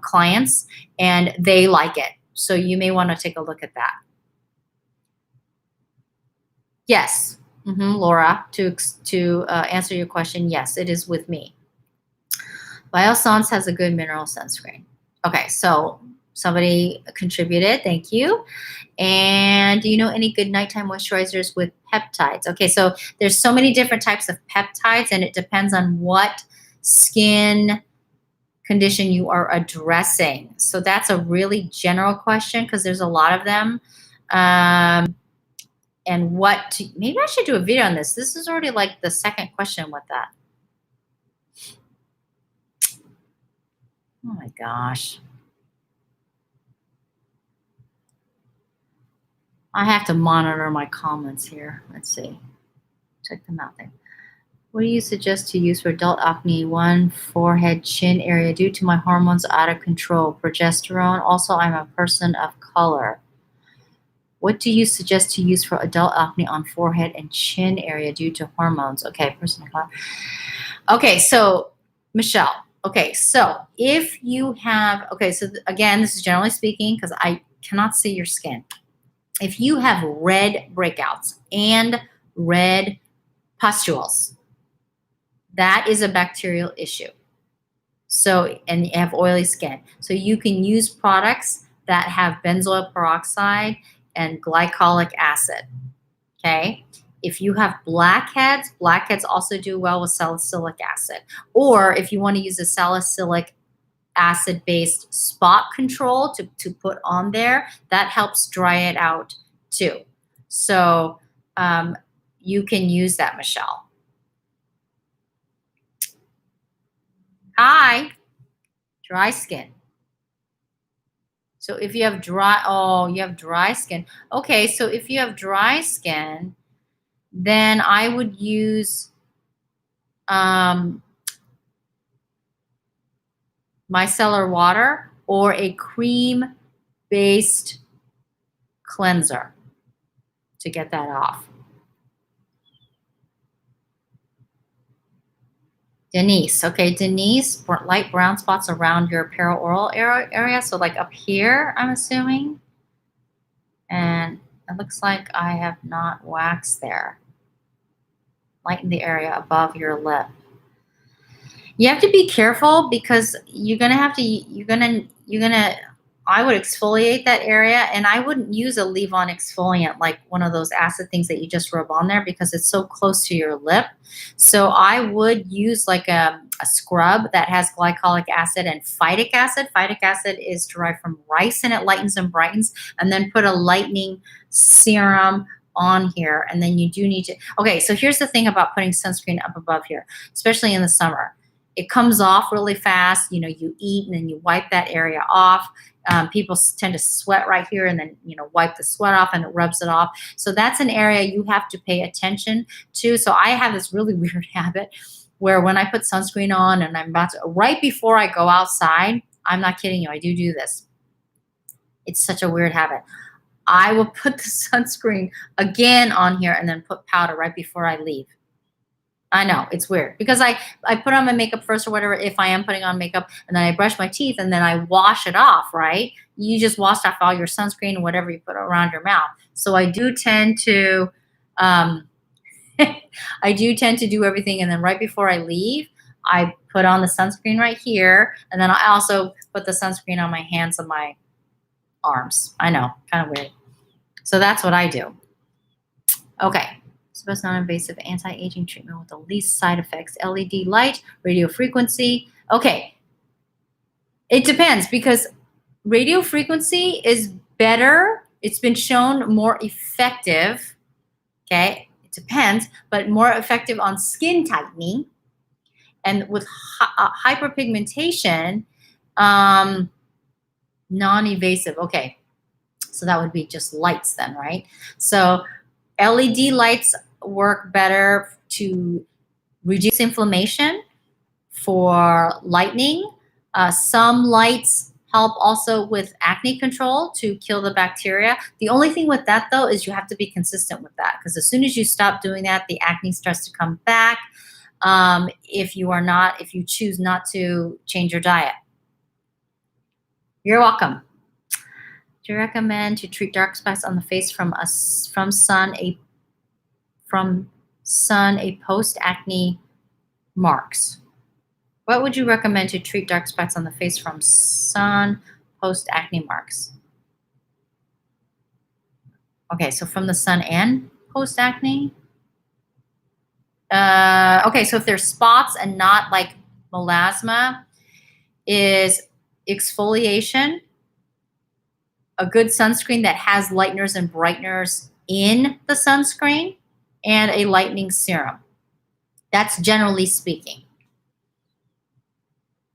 clients, and they like it. So you may want to take a look at that. Yes, Laura, to answer your question, yes, it is with me. Biossance has a good mineral sunscreen. Okay, so somebody contributed, thank you. And do you know any good nighttime moisturizers with peptides? Okay, so there's so many different types of peptides, and it depends on what skin condition you are addressing? So that's a really general question because there's a lot of them. And maybe I should do a video on this. This is already like the second question with that. Oh my gosh. I have to monitor my comments here. Let's see. Check them out there. What do you suggest to use for adult acne? One, forehead, chin area. Due to my hormones out of control. Progesterone. Also, I'm a person of color. What do you suggest to use for adult acne on forehead and chin area due to hormones? Okay, person of color. Okay, so Michelle. Okay, so if you have, again, this is generally speaking because I cannot see your skin. If you have red breakouts and red pustules, that is a bacterial issue. So, and you have oily skin. So you can use products that have benzoyl peroxide and glycolic acid, okay? If you have blackheads also do well with salicylic acid. Or if you want to use a salicylic acid-based spot control to put on there, that helps dry it out too. So you can use that, Michelle. Hi, dry skin. So if you have you have dry skin. Okay, so if you have dry skin, then I would use micellar water or a cream-based cleanser to get that off. Denise. Okay, Denise, light brown spots around your perioral area. So like up here, I'm assuming. And it looks like I have not waxed there. Lighten the area above your lip. You have to be careful because you're gonna have to, I would exfoliate that area, and I wouldn't use a leave-on exfoliant like one of those acid things that you just rub on there because it's so close to your lip. So I would use like a scrub that has glycolic acid and phytic acid. Phytic acid is derived from rice and it lightens and brightens, and then put a lightening serum on here. And then you do need to, okay, so here's the thing about putting sunscreen up above here, especially in the summer. It comes off really fast. You know, you eat and then you wipe that area off. People tend to sweat right here and then, wipe the sweat off and it rubs it off. So that's an area you have to pay attention to. So I have this really weird habit where when I put sunscreen on and I'm about to, right before I go outside, I'm not kidding you, I do this. It's such a weird habit. I will put the sunscreen again on here and then put powder right before I leave. I know, it's weird because I put on my makeup first or whatever if I am putting on makeup, and then I brush my teeth and then I wash it off, right? You just washed off all your sunscreen and whatever you put around your mouth. So I do tend to do everything, and then right before I leave, I put on the sunscreen right here, and then I also put the sunscreen on my hands and my arms. I know, kind of weird. So that's what I do. Okay. Best non-invasive anti-aging treatment with the least side effects. LED light, radio frequency. Okay. It depends because radio frequency is better. It's been shown more effective. Okay. It depends, but more effective on skin tightening. And with hyperpigmentation, non-invasive. Okay. So that would be just lights then, right? So LED lights work better to reduce inflammation, for lightening. Some lights help also with acne control to kill the bacteria. The only thing with that though is you have to be consistent with that, because as soon as you stop doing that, the acne starts to come back. If you choose not to change your diet. You're welcome. Do you recommend to treat dark spots on the face from sun a post-acne marks? What would you recommend to treat dark spots on the face from sun post-acne marks? Okay, so from the sun and post-acne? Okay, so if there's spots and not like melasma, is exfoliation, a good sunscreen that has lighteners and brighteners in the sunscreen, and a lightening serum. That's generally speaking.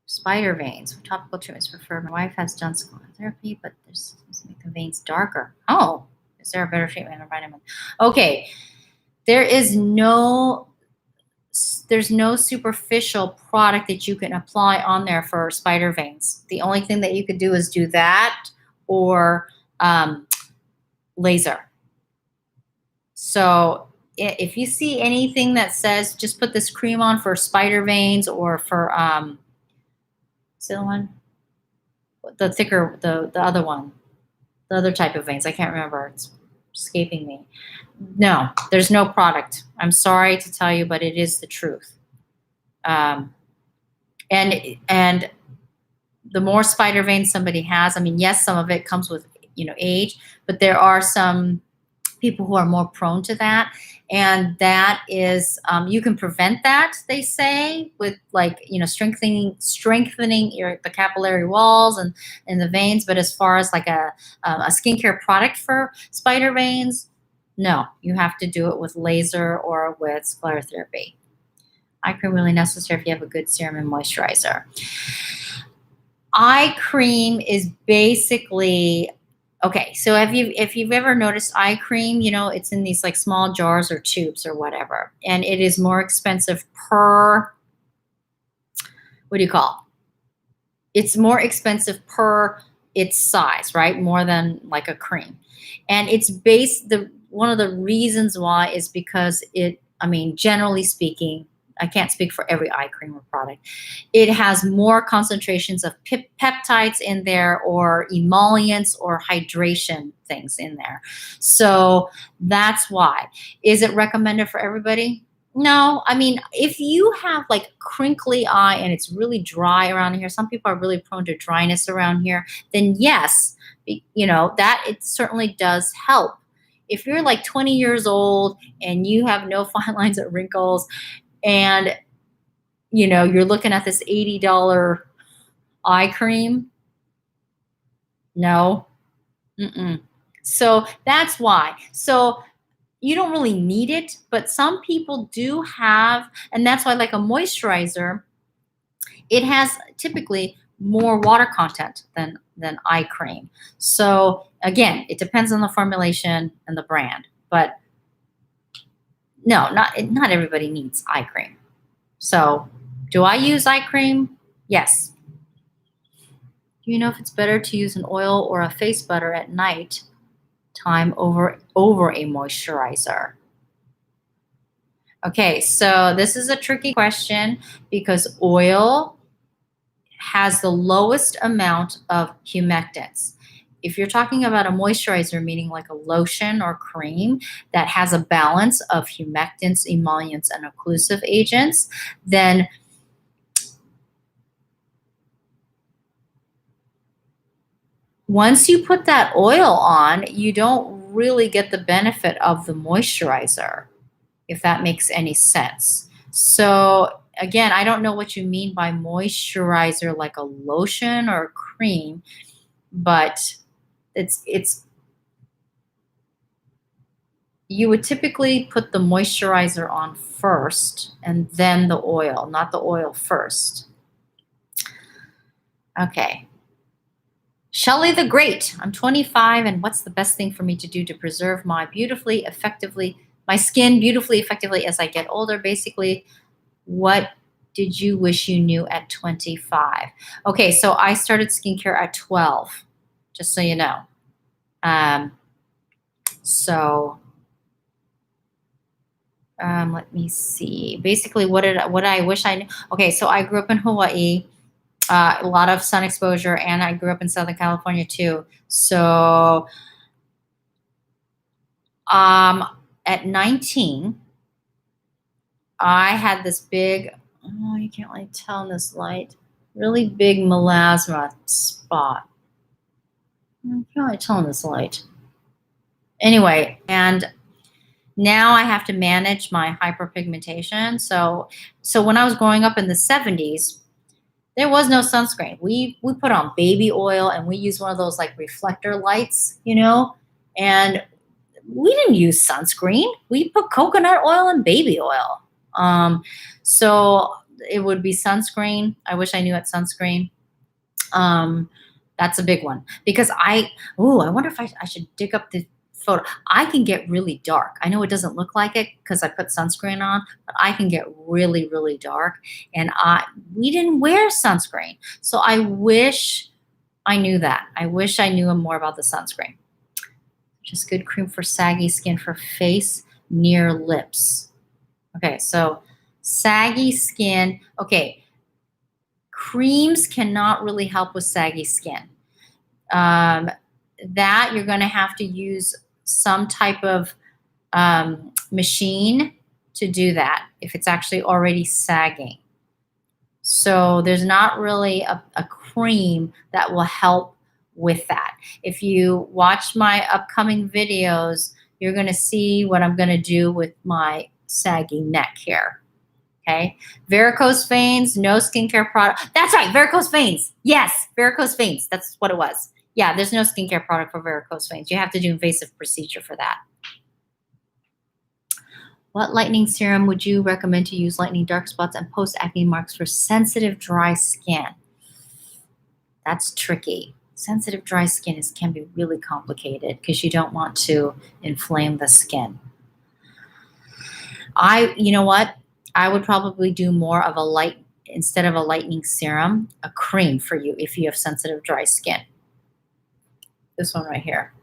Spider veins. Topical treatments preferred. My wife has done sclerotherapy, but this make the veins darker. Oh, is there a better treatment or vitamin? Okay, there's no superficial product that you can apply on there for spider veins. The only thing that you could do is do that or laser. So if you see anything that says just put this cream on for spider veins or for what's the other one? The thicker, the other one, the other type of veins. I can't remember. It's escaping me. No, there's no product. I'm sorry to tell you, but it is the truth. And the more spider veins somebody has, I mean, yes, some of it comes with age, but there are some people who are more prone to that, and that is you can prevent that, they say, with strengthening the capillary walls and the veins. But as far as like a skincare product for spider veins, no, you have to do it with laser or with sclerotherapy. Eye cream really necessary if you have a good serum and moisturizer. Eye cream is basically okay. So if you've ever noticed eye cream, it's in these like small jars or tubes or whatever, and it is more expensive per, what do you call it? It's more expensive per its size, right? More than like a cream. And it's one of the reasons why is because generally speaking, I can't speak for every eye cream or product, it has more concentrations of peptides in there, or emollients or hydration things in there. So that's why. Is it recommended for everybody? No. I mean, if you have like crinkly eye and it's really dry around here, some people are really prone to dryness around here, then yes, that it certainly does help. If you're like 20 years old and you have no fine lines or wrinkles, and you're looking at this $80 eye cream, no. So that's why. So you don't really need it, but some people do have, and that's why, like a moisturizer, it has typically more water content than eye cream. So again, it depends on the formulation and the brand, but no, not everybody needs eye cream. So do I use eye cream? Yes. Do you know if it's better to use an oil or a face butter at night time over a moisturizer? Okay, so this is a tricky question because oil has the lowest amount of humectants. If you're talking about a moisturizer, meaning like a lotion or cream that has a balance of humectants, emollients, and occlusive agents, then once you put that oil on, you don't really get the benefit of the moisturizer, if that makes any sense. So again, I don't know what you mean by moisturizer, like a lotion or a cream, but it's you would typically put the moisturizer on first and then the oil, not the oil first. Okay. Shelley the Great. I'm 25, and what's the best thing for me to do to preserve my skin beautifully, effectively as I get older? Basically, what did you wish you knew at 25? Okay, so I started skincare at 12, just so you know. Let me see. Basically, what I wish I knew. Okay, so I grew up in Hawaii, a lot of sun exposure, and I grew up in Southern California too. So, at 19, I had this big, oh, you can't really tell in this light, really big melasma spot. You can't really tell in this light. Anyway, and now I have to manage my hyperpigmentation. So when I was growing up in the 70s, There was no sunscreen. We put on baby oil and we used one of those like reflector lights, and we didn't use sunscreen. We put coconut oil and baby oil. Um, so it would be sunscreen. I wish I knew what sunscreen. Um, that's a big one because I wonder if I should dig up the photo. I can get really dark. I know it doesn't look like it because I put sunscreen on, but I can get really, really dark. And we didn't wear sunscreen. So I wish I knew that. I wish I knew more about the sunscreen. Just good cream for saggy skin for face near lips. Okay, so saggy skin. Okay, creams cannot really help with saggy skin. That you're going to have to use some type of machine to do that if it's actually already sagging. So there's not really a cream that will help with that. If you watch my upcoming videos, you're going to see what I'm going to do with my saggy neck here. Okay. Varicose veins, no skincare product. That's right. Varicose veins. Yes. Varicose veins. That's what it was. Yeah. There's no skincare product for varicose veins. You have to do invasive procedure for that. What lightening serum would you recommend to use lightening dark spots and post-acne marks for sensitive dry skin? That's tricky. Sensitive dry skin can be really complicated because you don't want to inflame the skin. You know what? I would probably do more of instead of a lightening serum, a cream for you if you have sensitive dry skin. This one right here.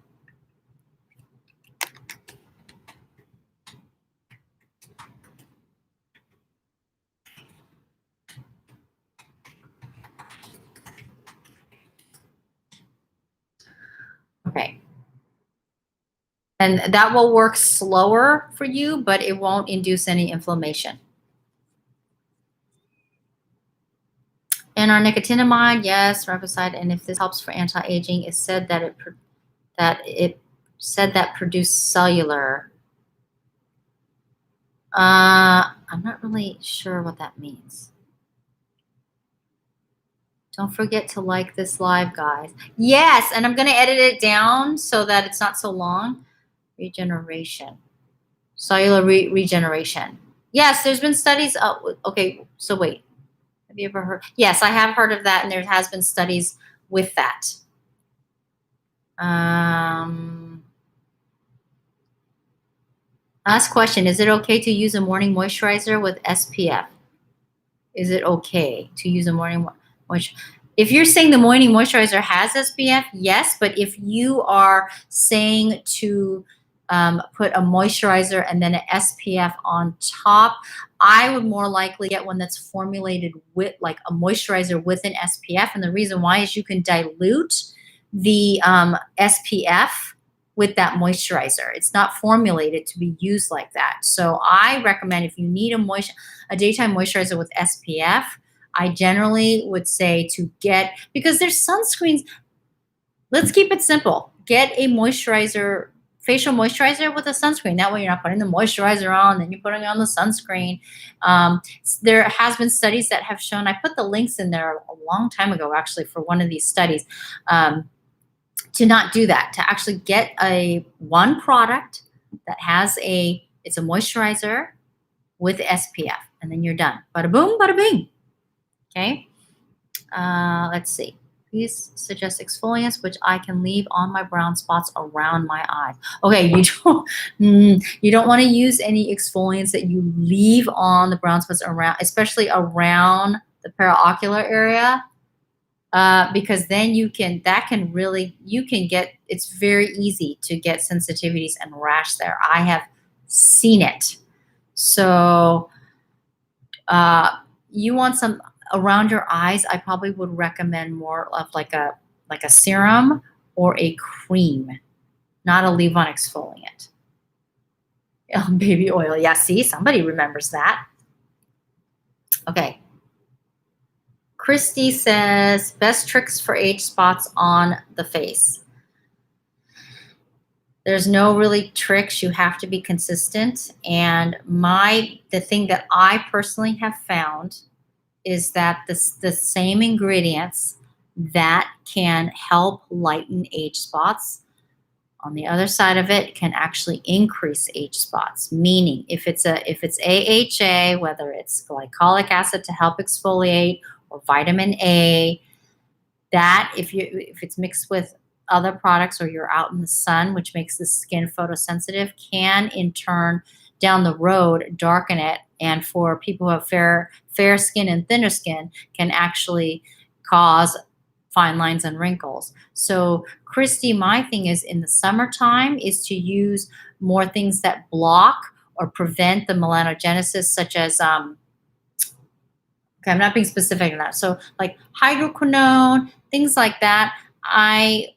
Okay. And that will work slower for you, but it won't induce any inflammation. And our nicotinamide, yes, riboside, and if this helps for anti-aging, it said that it produced cellular. I'm not really sure what that means. Don't forget to like this live, guys. Yes, and I'm going to edit it down so that it's not so long. Regeneration. Cellular regeneration. Yes, there's been studies. Okay, so wait. Have you ever heard? Yes, I have heard of that, and there has been studies with that. Last question. Is it okay to use a morning moisturizer with SPF? Is it okay to use a morning moisturizer? If you're saying the morning moisturizer has SPF, yes. But if you are saying to put a moisturizer and then an SPF on top, I would more likely get one that's formulated with like a moisturizer with an SPF. And the reason why is you can dilute the SPF with that moisturizer. It's not formulated to be used like that. So I recommend if you need a daytime moisturizer with SPF, I generally would say to get, because there's sunscreens. Let's keep it simple. Get a moisturizer, facial moisturizer with a sunscreen. That way you're not putting the moisturizer on, then you're putting on the sunscreen. There has been studies that have shown, I put the links in there a long time ago actually for one of these studies, to not do that, to actually get one product that has it's a moisturizer with SPF, and then you're done. Bada boom, bada bing. Okay. Let's see. Please suggest exfoliants which I can leave on my brown spots around my eyes. Okay, you don't want to use any exfoliants that you leave on the brown spots around, especially around the paraocular area. Because then it's very easy to get sensitivities and rash there. I have seen it. So you want some around your eyes. I probably would recommend more of like a serum or a cream, not a leave-on exfoliant. Baby oil. Yeah, see, somebody remembers that. Okay. Christy says, best tricks for age spots on the face. There's no really tricks. You have to be consistent. And the thing that I personally have found is that the same ingredients that can help lighten age spots, on the other side of it, can actually increase age spots. Meaning, if it's AHA, whether it's glycolic acid to help exfoliate or vitamin A, that if it's mixed with other products or you're out in the sun, which makes the skin photosensitive, can in turn down the road darken it. And for people who have fair skin and thinner skin, can actually cause fine lines and wrinkles. So, Christy, my thing is in the summertime is to use more things that block or prevent the melanogenesis, such as okay, I'm not being specific on that. So, like hydroquinone, things like that. I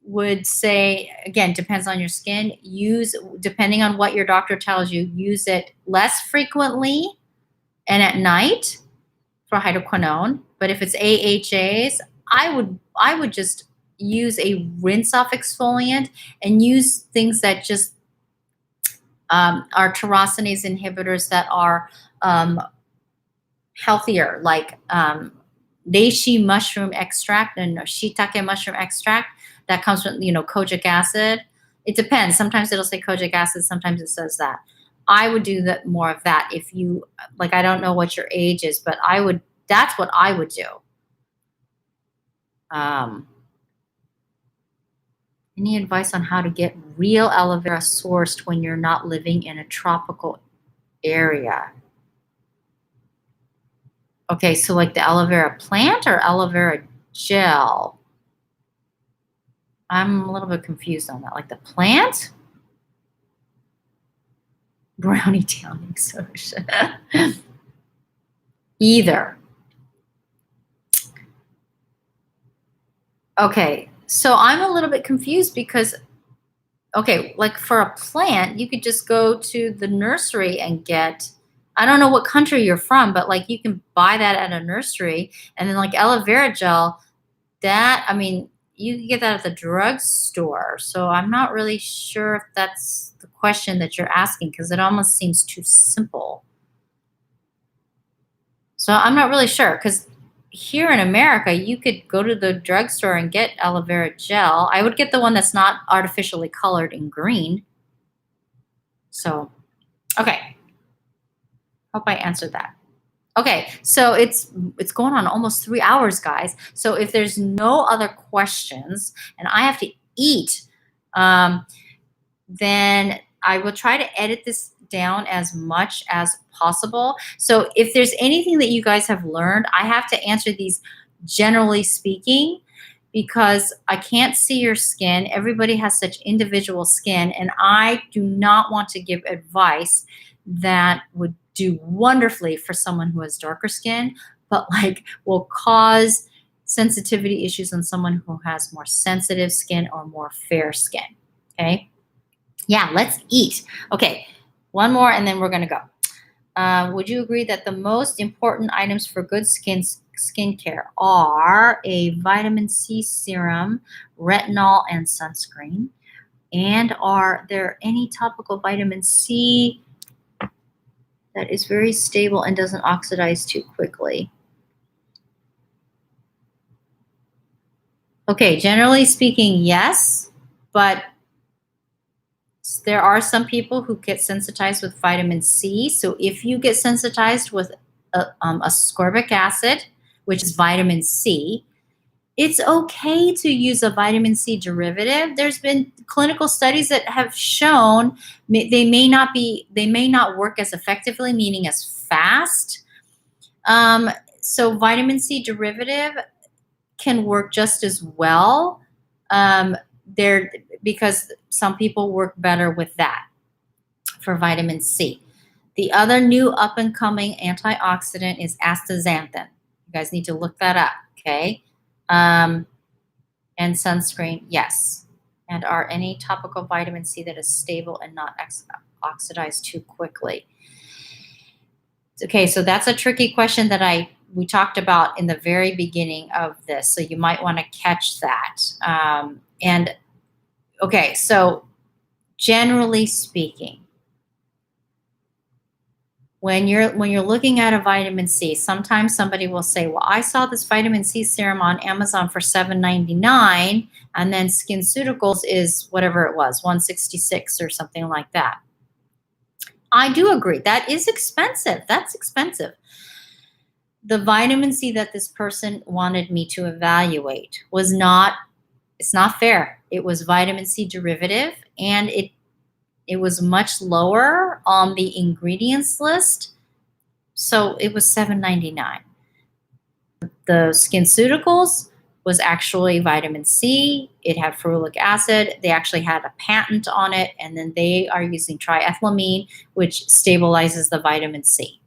would say, again, depends on your skin. Use, depending on what your doctor tells you, use it less frequently and at night for hydroquinone. But if it's AHAs, I would just use a rinse off exfoliant and use things that just are tyrosinase inhibitors that are healthier, like reishi mushroom extract and shiitake mushroom extract that comes from, kojic acid. It depends. Sometimes it'll say kojic acid, sometimes it says that. I would do that, more of that. If you like, I don't know what your age is, but that's what I would do. Any advice on how to get real aloe vera sourced when you're not living in a tropical area? Okay, so like the aloe vera plant or aloe vera gel? I'm a little bit confused on that. Like the plant? Brownie downing solution. Either. Okay, so I'm a little bit confused because, okay, like for a plant, you could just go to the nursery and get, I don't know what country you're from, but like you can buy that at a nursery. And then like aloe vera gel, that, I mean, you can get that at the drugstore. So I'm not really sure if that's the question that you're asking, because it almost seems too simple. So I'm not really sure, because here in America, you could go to the drugstore and get aloe vera gel. I would get the one that's not artificially colored in green. So, okay. Hope I answered that. Okay, so it's going on almost 3 hours, guys. So if there's no other questions and I have to eat, then I will try to edit this down as much as possible. So if there's anything that you guys have learned, I have to answer these generally speaking, because I can't see your skin. Everybody has such individual skin, and I do not want to give advice that would do wonderfully for someone who has darker skin, but like will cause sensitivity issues on someone who has more sensitive skin or more fair skin. Okay. Yeah, let's eat. Okay, one more and then we're going to go. Would you agree that the most important items for good skincare are a vitamin C serum, retinol, and sunscreen? And are there any topical vitamin C that is very stable and doesn't oxidize too quickly? Okay, generally speaking, yes, but there are some people who get sensitized with vitamin C. So if you get sensitized with ascorbic acid, which is vitamin C, it's okay to use a vitamin C derivative. There's been clinical studies that have shown they may not work as effectively, meaning as fast. So vitamin C derivative can work just as well. Because some people work better with that for vitamin C. The other new up and coming antioxidant is astaxanthin. You guys need to look that up, okay? And sunscreen, yes. And are any topical vitamin C that is stable and not oxidized too quickly? Okay, so that's a tricky question that we talked about in the very beginning of this, so you might want to catch that. And okay, so generally speaking, when you're looking at a vitamin C, sometimes somebody will say, "Well, I saw this vitamin C serum on Amazon for $7.99, and then SkinCeuticals is whatever it was, 166 or something like that." I do agree. That is expensive. That's expensive. The vitamin C that this person wanted me to evaluate was not, it's not fair. It was vitamin C derivative, and it was much lower on the ingredients list. So it was $7.99. The SkinCeuticals was actually vitamin C. It had ferulic acid. They actually had a patent on it, and then they are using triethylamine, which stabilizes the vitamin C.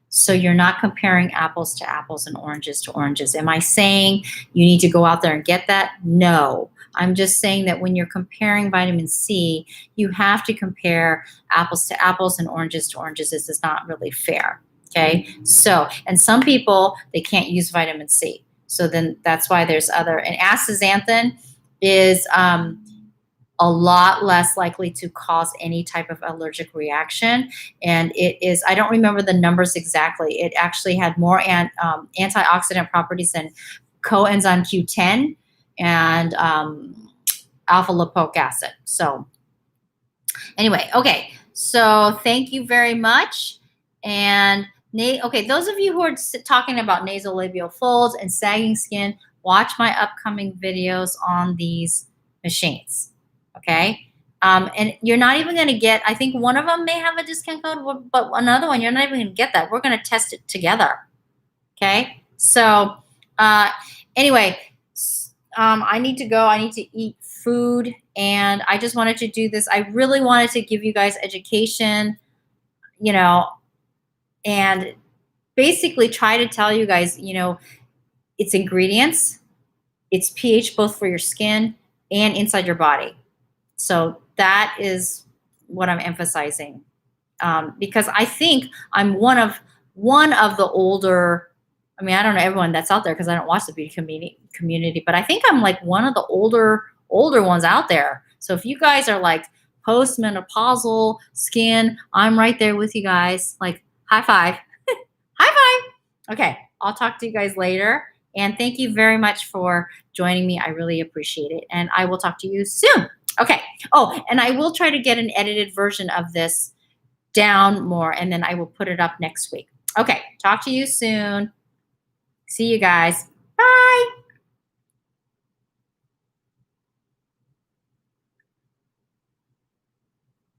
So you're not comparing apples to apples and oranges to oranges. Am I saying you need to go out there and get that? No. I'm just saying that when you're comparing vitamin C, you have to compare apples to apples and oranges to oranges. This is not really fair. Okay. So, and some people, they can't use vitamin C. So then that's why there's other, and astaxanthin is a lot less likely to cause any type of allergic reaction. And it is, I don't remember the numbers exactly. It actually had more antioxidant properties than coenzyme Q10 and alpha lipoic acid. So anyway, okay. So thank you very much. And okay, those of you who are talking about nasolabial folds and sagging skin, watch my upcoming videos on these machines. Okay. And you're not even going to get, I think one of them may have a discount code, but another one, you're not even going to get that. We're going to test it together. Okay. So anyway, I need to go. I need to eat food. And I just wanted to do this. I really wanted to give you guys education, you know, and basically try to tell you guys, you know, it's ingredients, it's pH both for your skin and inside your body. So that is what I'm emphasizing, because I think I'm one of the older. I mean, I don't know everyone that's out there because I don't watch the beauty community, but I think I'm like one of the older ones out there. So if you guys are like postmenopausal skin, I'm right there with you guys. Like high five, high five. Okay, I'll talk to you guys later. And thank you very much for joining me. I really appreciate it. And I will talk to you soon. Okay. Oh, and I will try to get an edited version of this down more, and then I will put it up next week. Okay. Talk to you soon. See you guys.